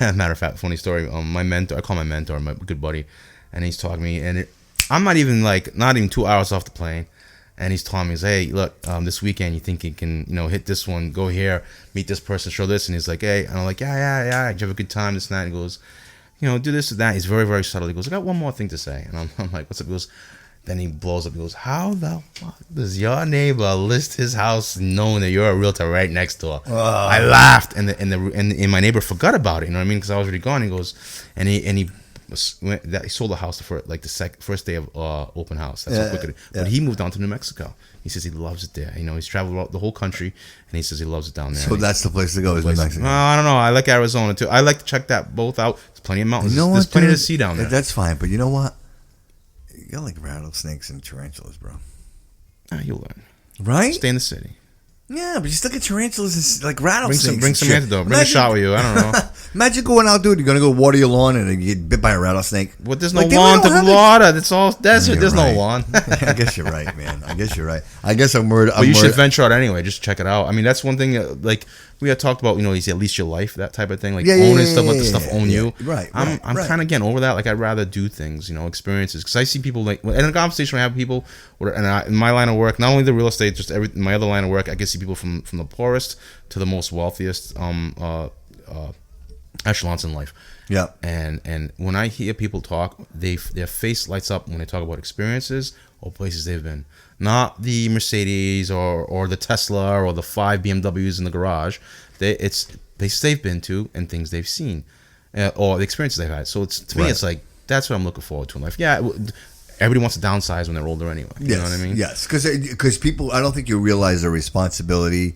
Matter of fact, funny story. My mentor, I call my mentor, my good buddy, and he's talking to me, and I'm not even 2 hours off the plane, and he's telling me, hey, look, this weekend you think you can, hit this one, go here, meet this person, show this, and he's like, hey, and I'm like, yeah, did you have a good time, this and that? He goes, do this or that. He's very, very subtle. He goes, I got one more thing to say, and I'm like, what's up? He goes, then he blows up. He goes, how the fuck does your neighbor list his house knowing that you're a realtor right next door? I laughed, and my neighbor forgot about it. You know what I mean? Because I was already gone. He goes, and he sold the house for like the first day of open house. That's how quick it is. But he moved on to New Mexico. He says he loves it there. He's traveled the whole country, and he says he loves it down there. So that's the place to go, is New Mexico. I don't know. I like Arizona too. I like to check that both out. There's plenty of mountains. There's plenty to see down there. That's fine, but you know what? You got like rattlesnakes and tarantulas, bro. You'll learn. Right? Stay in the city. Yeah, but you still get tarantulas and like rattlesnakes. Bring some antidote. Bring a shot with you. I don't know. Imagine going out, dude. You're gonna go water your lawn and you get bit by a rattlesnake. Well, there's no lawn to water. That's all desert. There's no lawn. I guess you're right, man. I guess you're right. I guess I'm worried. But you should venture out anyway. Just check it out. I mean, that's one thing. Like we had talked about, at least your life, that type of thing. Like owning stuff, let the stuff own you. Right. I'm kind of getting over that. Like I'd rather do things, experiences, because I see people like in a conversation I have people, in my line of work, not only the real estate, just my other line of work, I can see people from the poorest to the most wealthiest echelons in life. Yeah. And when I hear people talk, their face lights up when they talk about experiences or places they've been. Not the Mercedes or the Tesla or the 5 BMWs in the garage. Places they've been to and things they've seen, or the experiences they've had. So to me, it's like that's what I'm looking forward to in life. Yeah. Everybody wants to downsize when they're older anyway. You know what I mean? Yes, because people, I don't think you realize the responsibility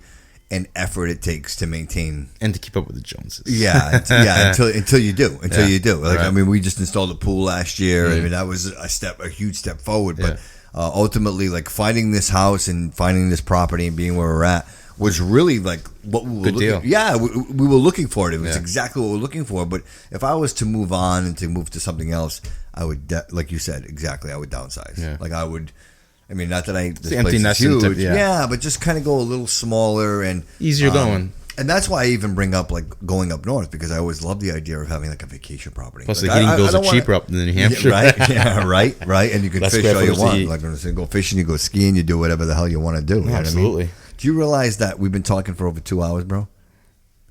and effort it takes to maintain and to keep up with the Joneses. Yeah, until you do. You do. Like, right. I mean, we just installed a pool last year. I mean, that was a huge step forward. But ultimately, like finding this house and finding this property and being where we're at was really like what we were looking. Yeah, we were looking for it. It was exactly what we were looking for. But if I was to move on and to move to something else, I would, like you said, exactly. I would downsize. Yeah. Like I would. I mean, not that this place is huge. But just kind of go a little smaller and easier going. And that's why I even bring up like going up north, because I always love the idea of having like a vacation property. Plus, like, the heating bills don't are cheaper up in New Hampshire. Yeah, right? Yeah, right. And you can Less fish square all you footage to want. eat. Like when I say go fishing, you go skiing, you do whatever the hell you want to do. You know what I mean? Absolutely. Do you realize that we've been talking for over 2 hours, bro?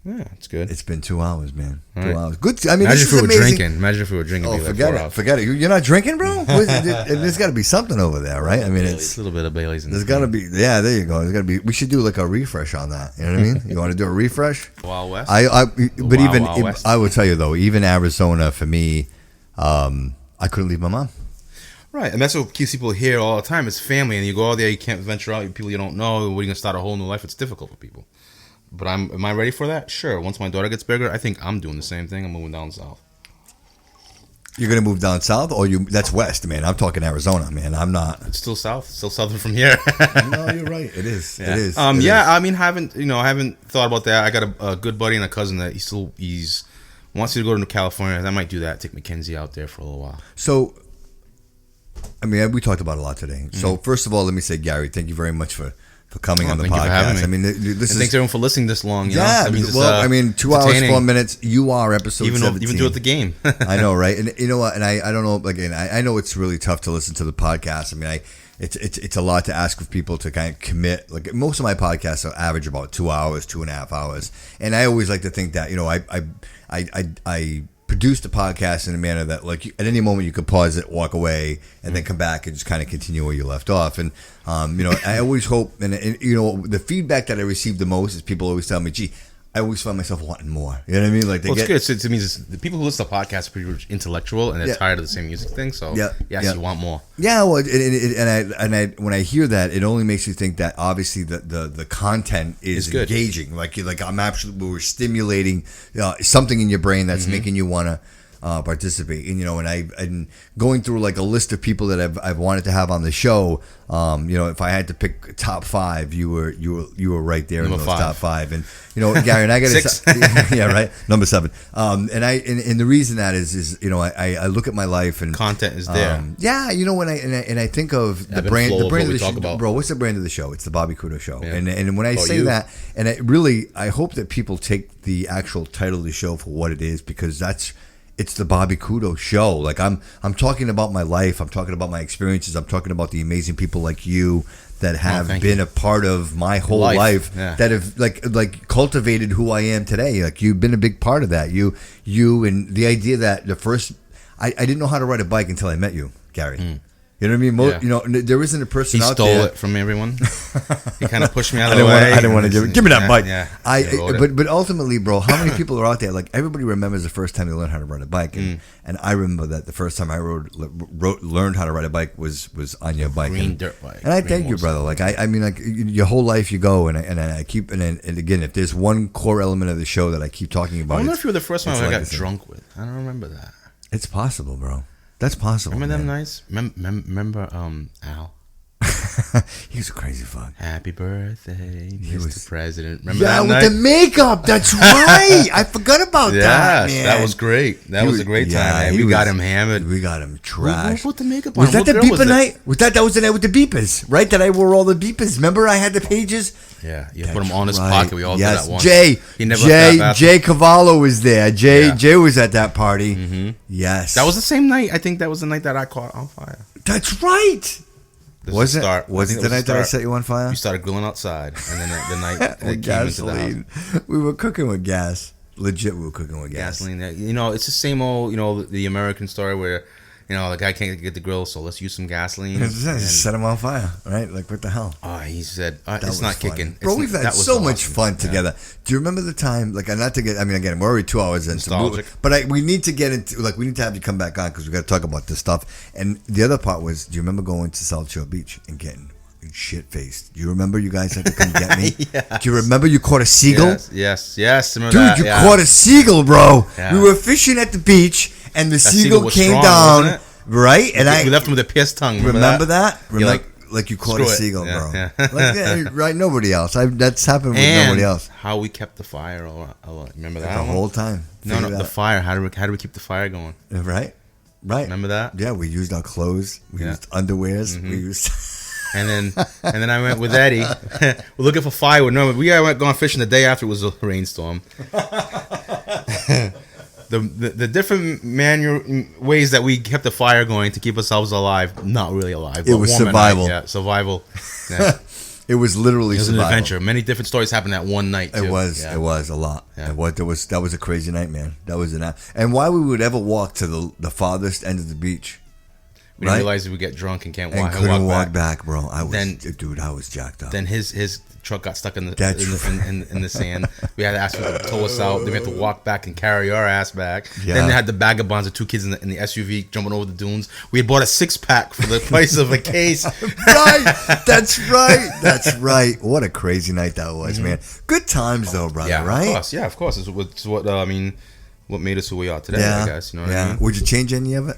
Yeah, it's good. It's been 2 hours, man. All 2 right. hours. Good. I mean, Imagine this if is we were amazing. drinking. Imagine if we were drinking. Oh, it'd be like forget 4 it. hours. Forget it. You're not drinking, bro? There's got to be something over there, right? I mean, Baileys, a little bit of Bailey's in there's there. got to be. Yeah, there you go. There's got to be. We should do like a refresh on that. You know what I mean? You want to do a refresh? Wild West. But Wild, even Wild West. I will tell you though, even Arizona for me, I couldn't leave my mom. Right, and that's what keeps people here all the time. It's family, and you go out there, you can't venture out. People you don't know. When you gonna start a whole new life? It's difficult for people. But am I ready for that? Sure. Once my daughter gets bigger, I think I'm doing the same thing. I'm moving down south. You're gonna move down south, or that's west, man. I'm talking Arizona, man. I'm not. It's still south, still southern from here. No, you're right. It is. Yeah. It is. I mean, I haven't thought about that. I got a good buddy and a cousin that he's wants you to go to California. I might do that. Take Mackenzie out there for a little while. So, I mean, we talked about a lot today. So, first of all, let me say, Gary, thank you very much for coming on the thank you for having podcast. me. I mean, this And is thanks everyone for listening this long. You know? yeah. That means it's, Well, I mean, 2 hours, entertaining. 4 minutes. You are episode Even 17. do it the game. I know, right? And you know what? And I don't know. Again, I know it's really tough to listen to the podcast. I mean, it's a lot to ask of people to kind of commit. Like most of my podcasts are average about 2 hours, 2.5 hours, and I always like to think that I produce the podcast in a manner that like at any moment you could pause it, walk away, and then come back and just kind of continue where you left off. And I always hope, and the feedback that I receive the most is people always tell me, "Gee, I always find myself wanting more." You know what I mean? Like Well, it's good. It means the people who listen to podcasts are pretty intellectual and they're Yeah. tired of the same music thing. So Yeah. you want more. Yeah, well, and when I hear that, it only makes me think that obviously the content is It's good. engaging. Like we're stimulating something in your brain that's making you want to participate. And and going through like a list of people that I've wanted to have on the show. If I had to pick top 5, you were right there in Number those 5. top 5. And Gary, and I got 6. yeah, right, number 7. And the reason that is I look at my life and Content is there. when I think of the Ebb and brand, flow the of brand what of we the talk show, about. bro. What's the brand of the show? It's the Bobby Kudo Show. Yeah. And when I say you. that, and I hope that people take the actual title of the show for what it is, because it's the Bobby Kudo Show. Like I'm talking about my life. I'm talking about my experiences. I'm talking about the amazing people like you that have thank been you. a part of my whole life Yeah. that have like cultivated who I am today. Like you've been a big part of that. You and the idea that the first I didn't know how to ride a bike until I met you, Gary. You know what I mean? Yeah. There isn't a person He out stole there. it from everyone. He kind of pushed me out of the way. I didn't want to give me that bike. Yeah. But ultimately, bro, how many people are out there? Like everybody remembers the first time they learned how to ride a bike, and I remember that the first time I learned how to ride a bike was on your bike, Green dirt bike. And I Green thank you, brother. Like I mean, like your whole life you go, and I keep and again, if there's one core element of the show that I keep talking about, I wonder if you were the first one it's I got legacy. drunk with. I don't remember that. It's possible, bro. That's possible. Remember them man. nights? Remember Al? He was a crazy fuck. Happy birthday, Mr. was- President. Remember Yeah, that with night? the makeup. That's right. I forgot about that. Yes, Man. that was great. That was a great time, man. he We got was- him hammered. We got him Who trashed. put the makeup on? Was that What the girl beeper was it? night? That was the night with the beepers, right? That I wore all the beepers. Remember, I had the pages. Yeah, you put him on his Right. pocket. We all did that once. Jay. He never left that Jay Cavallo was there. Yeah. Jay was at that party. Mm-hmm. Yes, That was the same night. I think that was the night that I caught on fire. That's right. This Was the it? start. Was I it think the was night that I start. set you on fire? You started grilling outside, and then the night With it came into the house. gasoline. We were cooking with gas. Legit, we were cooking with gas. Gasoline. It's the same old, the American story where, the guy can't get the grill, so let's use some gasoline. Just set him on fire, right? Like what the hell? He said, That it's was not fun. kicking. Bro. It's We've not- had that was so much awesome. fun Yeah. together. Do you remember the time? Like, not to get. I mean, again, we're already 2 hours in. Nostalgic. But we need to get into. Like, we need to have you come back on because we got to talk about this stuff. And the other part was, do you remember going to South Shore Beach and getting shit faced? Do you remember you guys had to come get me? Yes. Do you remember you caught a seagle? Yes. Remember Dude, that? you Yeah. caught a seagull, bro. Yeah. We were fishing at the beach, and the seagull seagull was came strong, down, wasn't it? right? And we left him with a pierced tongue. remember that. You're Like you caught screw a it. seagull, Yeah, bro. yeah. Like, yeah, right? Nobody else. That's happened with and nobody else. how we kept the fire. Remember that The one? whole time. No, Figure the that- fire. How do we keep the fire going? Right. Remember that? Yeah, we used our clothes. We Yeah. used underwears. We used. and then I went with Eddie. We're looking for firewood. No, we went gone fishing the day after it was a rainstorm. The different ways that we kept the fire going to keep ourselves alive, not really alive. It was warm at survival. night. Yeah, survival. Yeah. It was literally It was an survival. adventure. Many different stories happened that one night. Too. It was. Yeah. It was a lot. Yeah. That was a crazy night, man. That was and why we would ever walk to the farthest end of the beach. We didn't realize we would get drunk and can't and walk. couldn't walk walk back, bro. I was jacked up. Then his truck got stuck in the sand. We had to ask them to tow us out. Then we had to walk back and carry our ass back. Yeah. Then they had the vagabonds, the two kids in the SUV jumping over the dunes. We had bought a 6-pack for the price of a case. Right. That's right. What a crazy night that was, man. Good times though, brother. Yeah, right? Of course. It's what what made us who we are today. Yeah. I guess you know what I mean. Would you change any of it?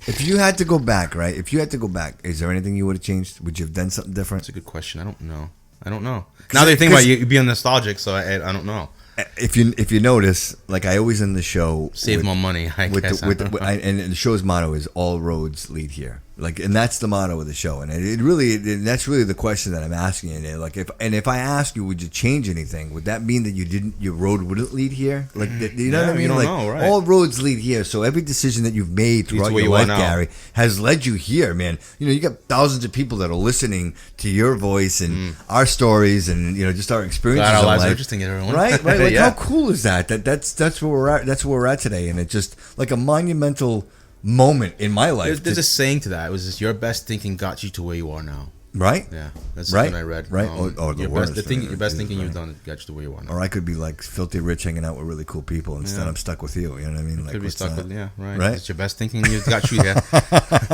If you had to go back, right? If you had to go back, is there anything you would have changed? Would you have done something different? That's a good question. I don't know. Now that you think about it, you're being nostalgic, so I don't know. If you notice, like I always end the show, Save more money, I guess. and the show's motto is "All roads lead here." Like, and that's the motto of the show, and that's really the question that I'm asking you. Like, if I ask you, would you change anything? Would that mean that your road wouldn't lead here? Like, you know what I mean? You don't Like, know, right? all roads lead here. So every decision that you've made throughout your life, Gary, has led you here, man. You know, you got thousands of people that are listening to your voice and our stories, and just our experiences. God, our in lives life. are interesting, everyone. Right. Like, Yeah. how cool is that? That's where we're at. That's where we're at today, and it's just like a monumental moment in my life. There's a saying to that. It was just, your best thinking got you to where you are now. Right? Yeah, that's Right. something I read. Right. Your best thinking you've done got you to where you are now. Or I could be like filthy rich, hanging out with really cool people. Instead, I'm stuck with you. You know what I mean? Like, Could be stuck with right. Right? It's your best thinking you've got you there.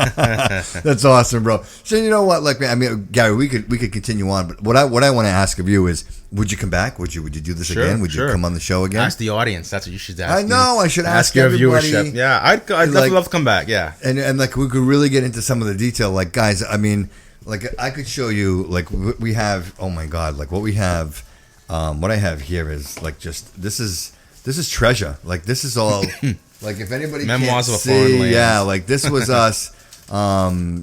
That's awesome, bro. So you know what? Like, I mean, Gary, we could continue on, but what I want to ask of you is, would you come back? Would you do this again? Would you come on the show again? Ask the audience. That's what you should ask. I know. I should ask your everybody. viewership. Yeah, I'd definitely love to come back. Yeah, and like we could really get into some of the detail. Like, guys, I mean, like I could show you like we have. Oh my God! Like what we have. What I have here is like just this is treasure. Like this is all. Like if anybody memoirs can't of a foreign see, land. yeah. Like this was us.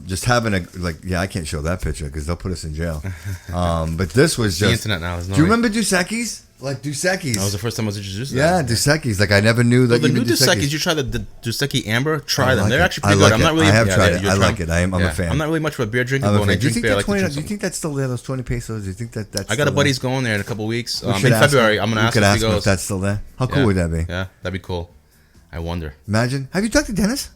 Just having I can't show that picture because they'll put us in jail. But this was just the internet now. Do you remember Dos Equis? Like Dos Equis. That was the first time I was introduced to Yeah, that. Dos Equis. Like I never knew that. The even new Dos Equis, Equis. you try the Dos Equis Amber. Try them. like They're it. actually pretty I good. like I'm not it. really. I have tried it. I like it. I'm a fan. I'm not really much of a beer drinker, but when I drink beer, I like to drink Do you think that's still there? Those 20 pesos? Do you think that's? I got a buddy's going there in a couple weeks. In should ask February, him. I'm gonna We ask could him if ask he him goes. if that's still there. How cool would that be? Yeah, that'd be cool. I wonder. Imagine. Have you talked to Dennis?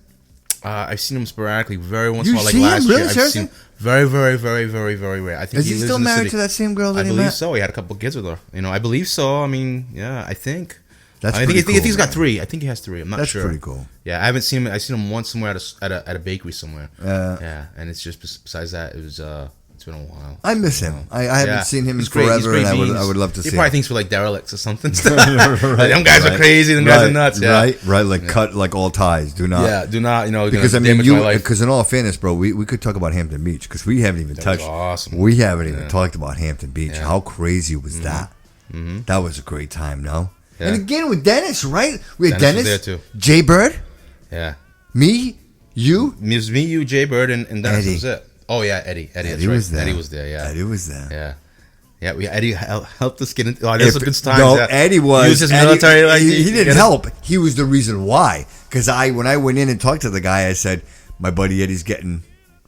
I've seen him sporadically, very once You in a while, like see him? last Really? year. I've Seriously? seen very, very, very, very, very rare. I think Is he lives still in the married city. to that same girl that I he believe met? so. He had a couple kids with her. I believe so. I mean, yeah, I think. That's I think pretty he's cool, got 3. I think he has 3. I'm not That's sure. pretty cool. Yeah, I haven't seen him. I seen him once somewhere at a bakery somewhere. Yeah. Yeah, and it's just besides that, it's been a while. I miss him. I haven't seen him in He's great. He's forever, great and I beans. would love to see He probably him. thinks we're like derelicts or something. Like, them guys are crazy. Them guys are nuts. Yeah. Right. Like cut like all ties. Do not. Yeah, do not. Because I mean, damage my life. because in all fairness, bro, we could talk about Hampton Beach because we haven't even touched. Awesome. We haven't even talked about Hampton Beach. Yeah. How crazy was that? Mm-hmm. That was a great time, no? Yeah. And again with Dennis, right? We had Dennis Dennis, was there, too. Jay Bird, Yeah. me, you. It was me, you, Jay Bird, and Dennis. Eddie. Was it. Oh yeah, Eddie. That's Eddie right. was there. Eddie was there. Yeah. Eddie was there. Yeah. Yeah, Eddie helped us get into. Oh, this was good times. No, yeah. Eddie was. He was his Eddie- military. Like, he didn't get help. He was the reason why. Because when I went in and talked to the guy, I said, "My buddy Eddie's getting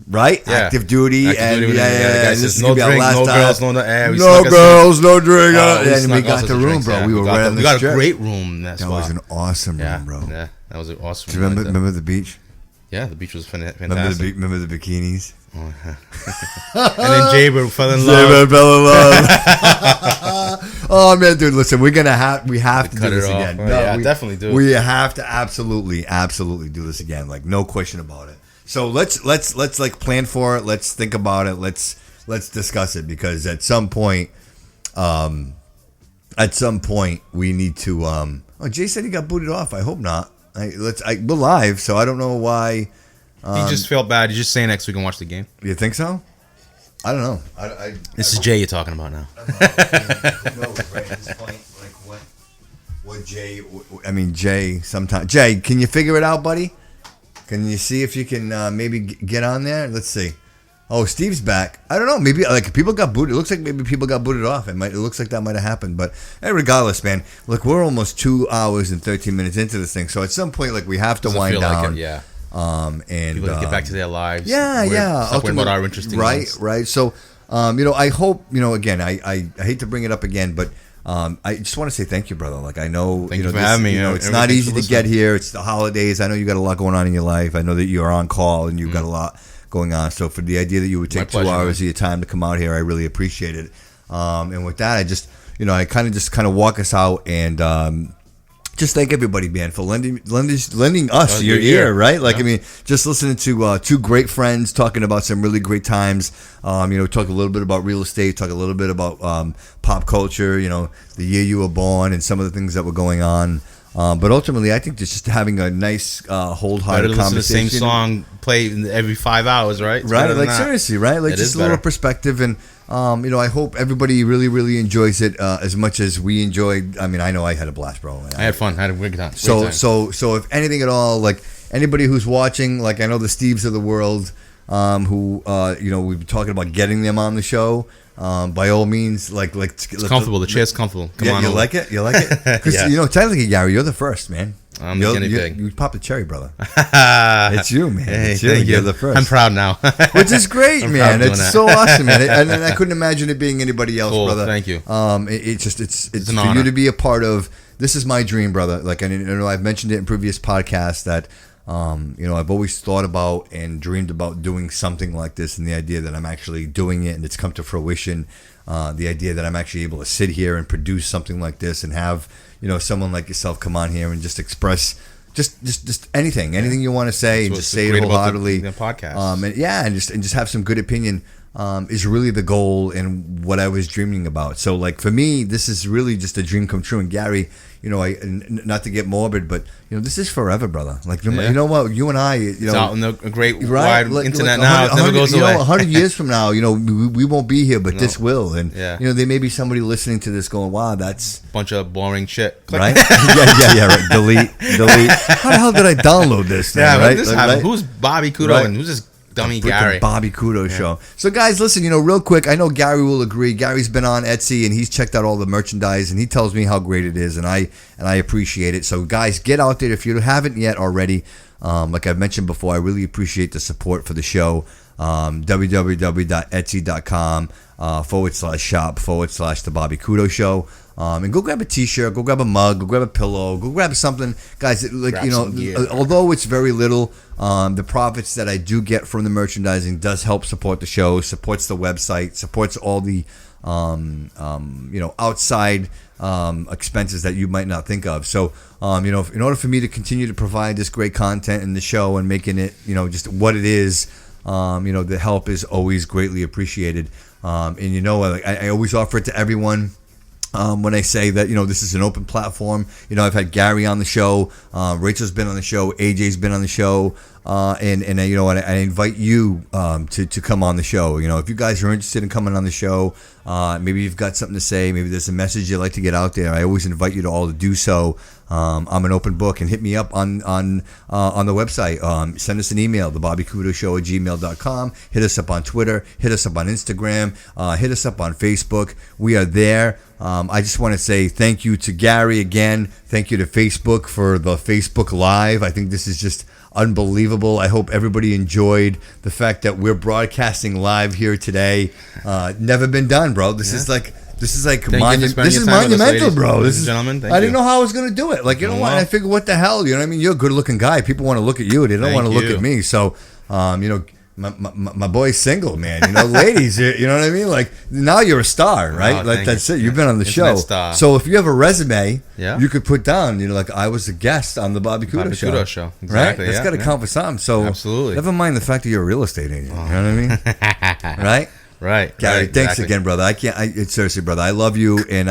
right Yeah. active duty, Active and duty, yeah, the guy this says, is no gonna be our drink, last no time. girls, no we No snuck us girls, no drink. in. And we snuck got us the some room, drinks, bro. yeah. We were right on the We got strip. a great room. That's That why. was an awesome Yeah, room, bro. yeah, that was an awesome. Do you room remember? right there. Remember the beach? Yeah, the beach was fantastic. Remember the bikinis? And then Jay Bird fell in Jay love. Bird fell in love. Oh man, dude, listen, we have to Cut do this it off. again. Oh, yeah, we definitely do. We have to absolutely do this again. Like no question about it. So let's like plan for it. Let's think about it. Let's discuss it because at some point we need to. Oh, Jay said he got booted off. I hope not. We're live, so I don't know why. He just felt bad. He's just saying next week and watch the game. You think so? I don't know. This is Jay you're talking about now. Who knows, right at this point? Like what Jay? I mean, Jay. Sometimes Jay, can you figure it out, buddy? Can you see if you can maybe get on there? Let's see. Oh, Steve's back. I don't know. Maybe like people got booted. It looks like maybe people got booted off. It looks like that might have happened. But regardless, man. Look, we're almost 2 hours and 13 minutes into this thing. So at some point, like we have to wind down. Like it, yeah. And people get back to their lives. Yeah. Stop worrying about our interesting ones. Right. So, I hope again. I hate to bring it up again, but. I just want to say thank you, brother. Like I know, thank you for having me. It's not easy to get here. It's the holidays. I know you got a lot going on in your life. I know that you are on call and you've got a lot going on. So for the idea that you would take 2 hours of your time to come out here, I really appreciate it. And with that, I just, I kind of walk us out and just thank everybody, man, for lending us your ear, right? Like, yeah. I mean, just listening to two great friends talking about some really great times. Talk a little bit about real estate, talk a little bit about pop culture, the year you were born and some of the things that were going on. But ultimately, I think just having a nice, wholehearted conversation. The same song play every 5 hours, right? It's right, like seriously, right? Like just a little perspective, and I hope everybody really, really enjoys it as much as we enjoyed. I mean, I know I had a blast, bro. I had fun. I had a great time. So if anything at all, like anybody who's watching, like I know the Steves of the world, who we've been talking about getting them on the show. By all means, it's comfortable. The chair's comfortable. Come on, you like it? You like it? Because technically, Gary, you're the first, man. I'm the guinea pig. You popped the cherry, brother. It's you, man. Hey, it's you. Thank you. You're the first. I'm proud now. Which is great, man. It's so awesome, man. And I couldn't imagine it being anybody else, cool. brother. Thank you. It's an for honor. you to be a part of. This is my dream, brother. Like I know I've mentioned it in previous podcasts that. I've always thought about and dreamed about doing something like this, and the idea that I'm actually doing it and it's come to fruition. The idea that I'm actually able to sit here and produce something like this and have someone like yourself come on here and just express just anything you want to say, and just say it wholeheartedly. The podcast, and just have some good opinion. Is really the goal and what I was dreaming about. So, like for me, this is really just a dream come true. And Gary, not to get morbid, but this is forever, brother. Like you know what, you and I, it's out in the great wide internet now. It never goes away. 100 years from now, we won't be here, but this will. And there may be somebody listening to this going, "Wow, that's a bunch of boring shit." Click. Right? yeah. Right. Delete. How the hell did I download this thing? Right? Who's Bobby Kudo and who's this dummy Gary? Bobby Kudo show. So guys, listen, real quick, I know Gary will agree. Gary's been on Etsy and he's checked out all the merchandise and he tells me how great it is, and I appreciate it. So guys, get out there if you haven't yet already. Like I've mentioned before, I really appreciate the support for the show. www.etsy.com/shop/The Bobby Kudo Show. And go grab a t-shirt, go grab a mug, go grab a pillow, go grab something. Guys, although it's very little, the profits that I do get from the merchandising does help support the show, supports the website, supports all the outside expenses that you might not think of. So, in order for me to continue to provide this great content in the show and making it, just what it is, the help is always greatly appreciated. And I always offer it to everyone. When I say that, this is an open platform, I've had Gary on the show, Rachel's been on the show, AJ's been on the show, and I invite you to come on the show. If you guys are interested in coming on the show, maybe you've got something to say, maybe there's a message you'd like to get out there, I always invite you to all to do so. I'm an open book, and hit me up on the website. Send us an email, thebobbykudoshow@gmail.com. Hit us up on Twitter. Hit us up on Instagram. Hit us up on Facebook. We are there. I just want to say thank you to Gary again. Thank you to Facebook for the Facebook Live. I think this is just unbelievable. I hope everybody enjoyed the fact that we're broadcasting live here today. Never been done, bro. This is monumental, bro. This is gentlemen. I didn't know how I was gonna do it. Like, what? I figured, what the hell? You know what I mean? You're a good-looking guy. People want to look at you. They don't want to look at me. So, my boy's single, man. Ladies, you know what I mean? Like, now you're a star, right? That's it. You've been on the show. Star. So if you have a resume, you could put down, I was a guest on the Bobby Kudo show. Exactly. Right? That's got to count for something. So absolutely. Never mind the fact that you're a real estate agent. You know what I mean? Right? Right, Gary. Thanks again, brother. Seriously, brother. I love you, and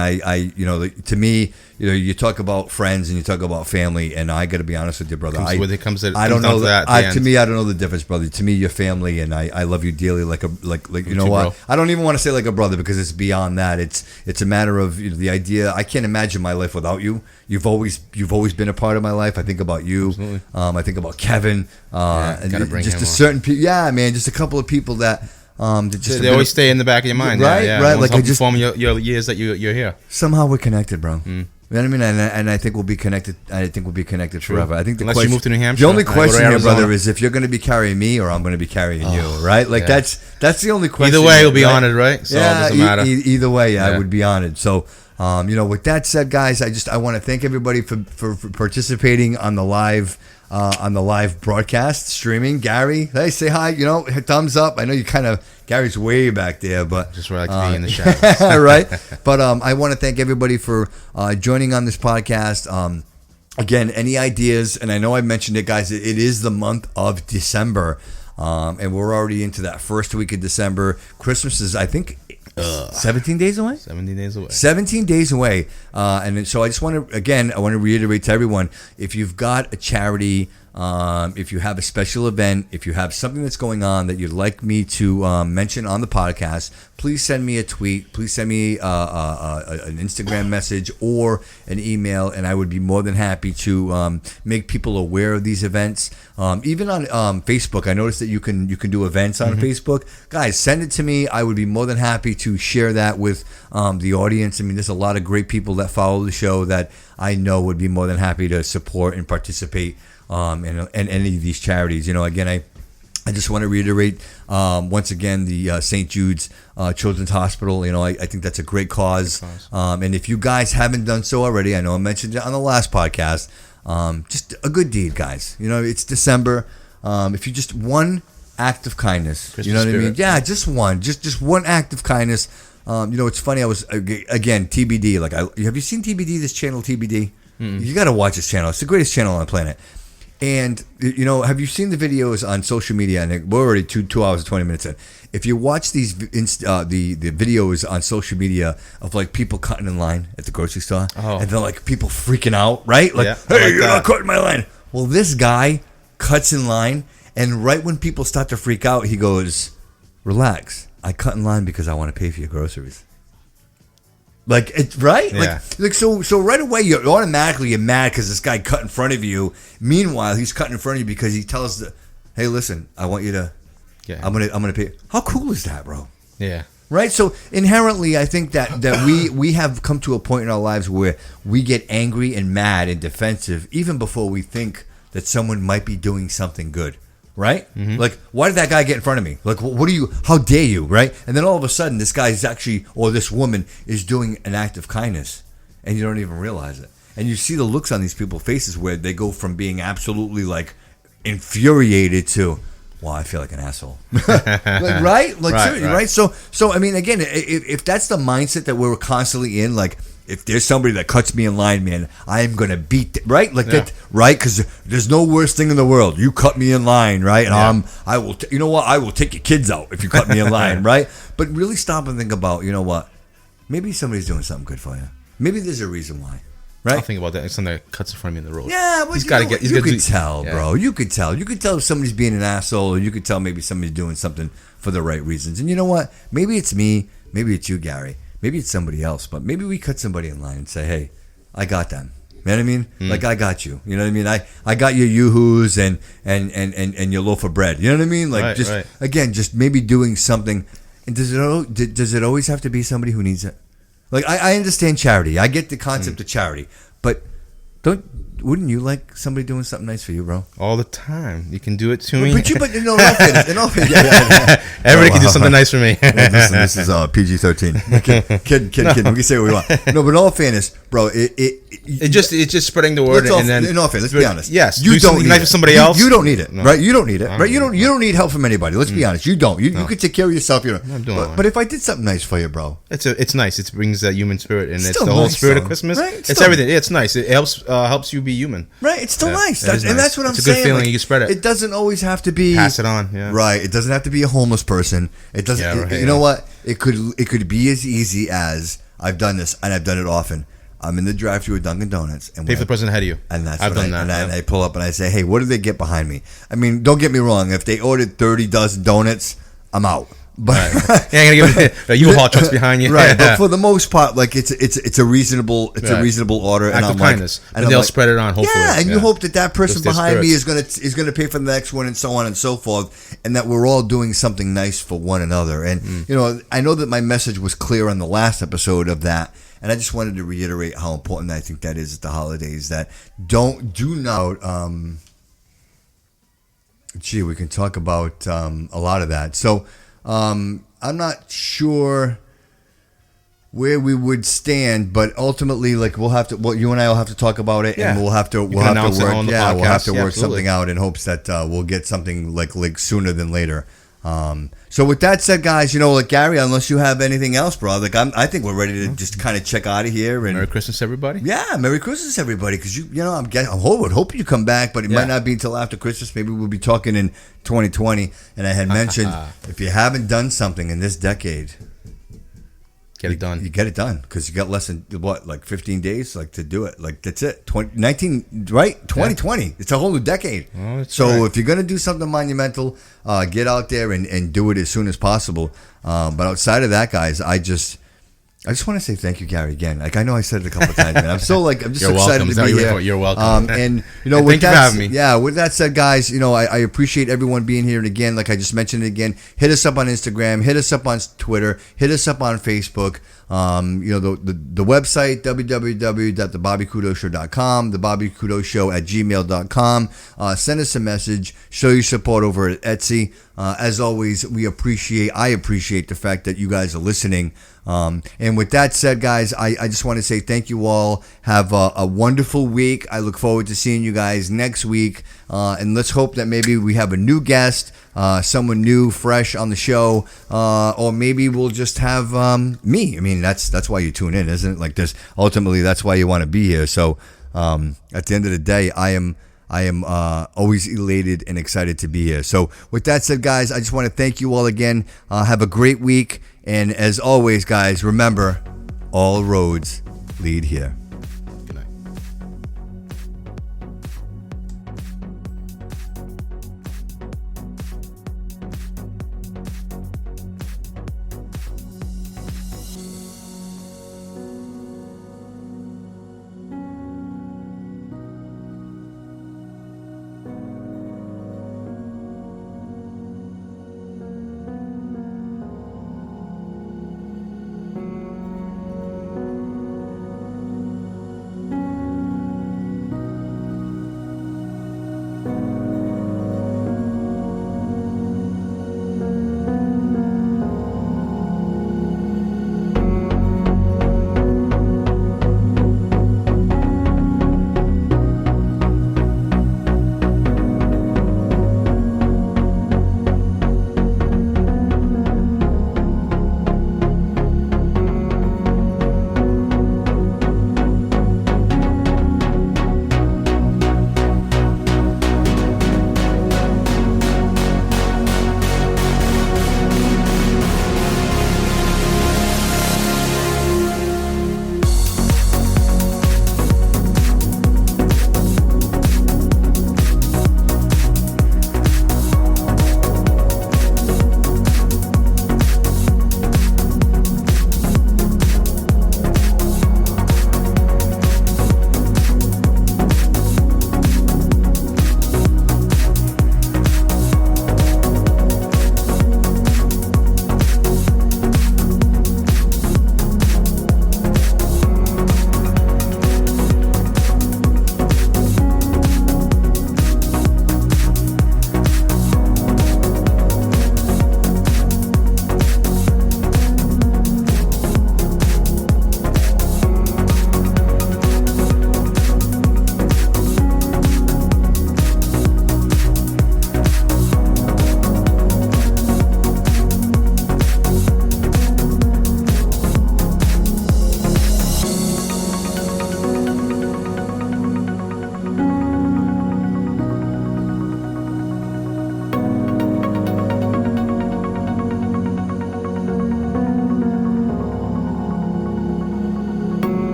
to me, you talk about friends and you talk about family, and I got to be honest with you, brother. I don't know that. To me, I don't know the difference, brother. To me, you're family, and I love you dearly. Like you know what? Bro. I don't even want to say like a brother because it's beyond that. It's a matter of the idea. I can't imagine my life without you. You've always been a part of my life. I think about you. I think about Kevin. Gotta bring just him a certain people. Yeah, man. Just a couple of people that. Just They always stay in the back of your mind, right? Yeah. Right. Like I help just inform your years that you're here. somehow we're connected, bro. You know what I mean? And I think we'll be connected. I think we'll be connected forever. I think the Unless question, you move to New Hampshire, the only go to question here, Arizona. brother, is if you're going to be carrying me or I'm going to be carrying you, right? Like yeah. that's the only question. Either way, you'll be right? honored, right? So it doesn't matter. Either way, I Yeah. would be honored. So, with that said, guys, I want to thank everybody for participating on the live broadcast streaming. Gary, hey, say hi. Thumbs up. I know you Gary's way back there, but Just where I like to be in the shadows. right? But I want to thank everybody for joining on this podcast. Again, any ideas? And I know I mentioned it, guys. It is the month of December, and we're already into that first week of December. Christmas is, I think, 17 days away. 17 days away. 17 days away. And so I just want to reiterate to everyone, if you've got a charity, if you have a special event, if you have something that's going on that you'd like me to mention on the podcast, please send me a tweet. Please send me an Instagram message or an email, and I would be more than happy to make people aware of these events. Even on Facebook, I noticed that you can do events on Facebook. Guys, send it to me. I would be more than happy to share that with the audience. I mean, there's a lot of great people that follow the show that I know would be more than happy to support and participate in any of these charities. Again, I just want to reiterate once again the St. Jude's Children's Hospital. I think that's a great cause. And if you guys haven't done so already, I know I mentioned it on the last podcast. Just a good deed, guys. It's December. If you just one act of kindness, Christmas you know what spirit. I mean? Yeah, just one, just one act of kindness. It's funny. I was again TBD. Like, have you seen TBD? This channel TBD. You got to watch this channel. It's the greatest channel on the planet. And have you seen the videos on social media? And we're already 2 hours and 20 minutes in. If you watch these the videos on social media of like people cutting in line at the grocery store, and then like people freaking out, right? Like, hey, you're not cutting my line. Well, this guy cuts in line, and right when people start to freak out, he goes, "Relax. I cut in line because I want to pay for your groceries." Like, it's right? Yeah. Like so right away you're automatically mad because this guy cut in front of you. Meanwhile, he's cutting in front of you because he tells hey, listen, I want you to I'm gonna pay. How cool is that, bro? Yeah. Right? So inherently I think that we have come to a point in our lives where we get angry and mad and defensive even before we think that someone might be doing something good. Right? Mm-hmm. Like, why did that guy get in front of me? Like, how dare you? Right? And then all of a sudden, this guy is actually, or this woman is doing an act of kindness, and you don't even realize it. And you see the looks on these people's faces where they go from being absolutely like infuriated to, well, I feel like an asshole. Like, right? Like, seriously, right? So I mean, again, if that's the mindset that we're constantly in, like, if there's somebody that cuts me in line, man, I am gonna beat right, like that, right? Because there's no worse thing in the world. You cut me in line, right? And I will. You know what? I will take your kids out if you cut me in line, right? But really stop and think about, you know what? Maybe somebody's doing something good for you. Maybe there's a reason why, right? I'll think about that. If somebody cuts in front of me in the road. Yeah, but he's got to get. You could tell, bro. You could tell. You could tell if somebody's being an asshole, or you could tell maybe somebody's doing something for the right reasons. And you know what? Maybe it's me. Maybe it's you, Gary. Maybe it's somebody else, but maybe we cut somebody in line and say, hey, I got them. You know what I mean? Like, I got you. You know what I mean? I got your yoo-hoos and your loaf of bread. You know what I mean? Like, again, just maybe doing something. And does it always have to be somebody who needs it? Like, I understand charity. I get the concept of charity. But wouldn't you like somebody doing something nice for you, bro? All the time. You can do it to me. But in all fairness, everybody can do something nice for me. Listen, this is PG-13. Kid. We can say what we want. No, but in all fairness, bro, it's just spreading the word, and then in all fairness, let's be honest. Yes, you don't need nice it. for somebody else. You don't need it, No. right? You don't need it, right? You don't need help from anybody. Let's be honest. You don't. You could take care of yourself. I'm doing but if I did something nice for you, bro, it's nice. It brings that human spirit, and it's still the whole nice, spirit though, of Christmas. right? It's everything. It's nice. It helps you be human. Right? It's still nice. It is And nice. that's what I'm It's a saying. good feeling. Like, You can spread it. It doesn't always have to be Pass it on. Yeah. Right. It doesn't have to be a homeless person. It doesn't. Yeah, right, you know what? It could be as easy as, I've done this and I've done it often. I'm in the drive-thru at Dunkin' Donuts and Pay for the person ahead of you. And that's I've done that. And I pull up and I say, hey, what do they get behind me? I mean, don't get me wrong. If they ordered 30 dozen donuts, I'm out. But Yeah, you're gonna give the U-Haul trucks behind you. right. But for the most part, like it's a reasonable order, Act of kindness. And they'll spread it on. Hopefully, yeah, and you hope that person Lift their behind me is gonna pay for the next one, and so on and so forth, and that we're all doing something nice for one another. And you know, I know that my message was clear on the last episode of that. And I just wanted to reiterate how important I think that is at the holidays. That do not. We can talk about a lot of that. So I'm not sure where we would stand, but ultimately, like we'll have to. Well, you and I will have to talk about it, and we'll have to work. Yeah, we'll have to work something out in hopes that we'll get something like sooner than later. So with that said, guys, you know, like Gary, unless you have anything else, bro, like I think we're ready to just kind of check out of here. And Merry Christmas, everybody. Yeah, Merry Christmas, everybody. Because you know, I'm hoping you come back, but it might not be until after Christmas. Maybe we'll be talking in 2020. And I had mentioned if you haven't done something in this decade, get it done. You get it done because you got less than 15 days to do it. Like that's it. 2019, right? 2020. Yeah. It's a whole new decade. Oh, so if you're gonna do something monumental, get out there and do it as soon as possible. But outside of that, guys, I just want to say thank you, Gary, again. Like I know I said it a couple of times, man. I'm just You're excited welcome. to be here. You're welcome. And you know, and with thank you for having me. Yeah, with that said, guys, you know, I appreciate everyone being here. And again, like I just mentioned again, hit us up on Instagram, hit us up on Twitter, hit us up on Facebook. You know, the website, www.thebobbykudosshow.com, thebobbykudosshow@gmail.com. Send us a message, show your support over at Etsy. As always, I appreciate the fact that you guys are listening. And with that said, guys, I just want to say thank you all. Have a wonderful week. I look forward to seeing you guys next week. And let's hope that maybe we have a new guest, someone new, fresh on the show, or maybe we'll just have me. I mean, that's why you tune in, isn't it? Like this. Ultimately, that's why you want to be here. So at the end of the day, I am always elated and excited to be here. So with that said, guys, I just want to thank you all again. Have a great week. And as always, guys, remember, all roads lead here.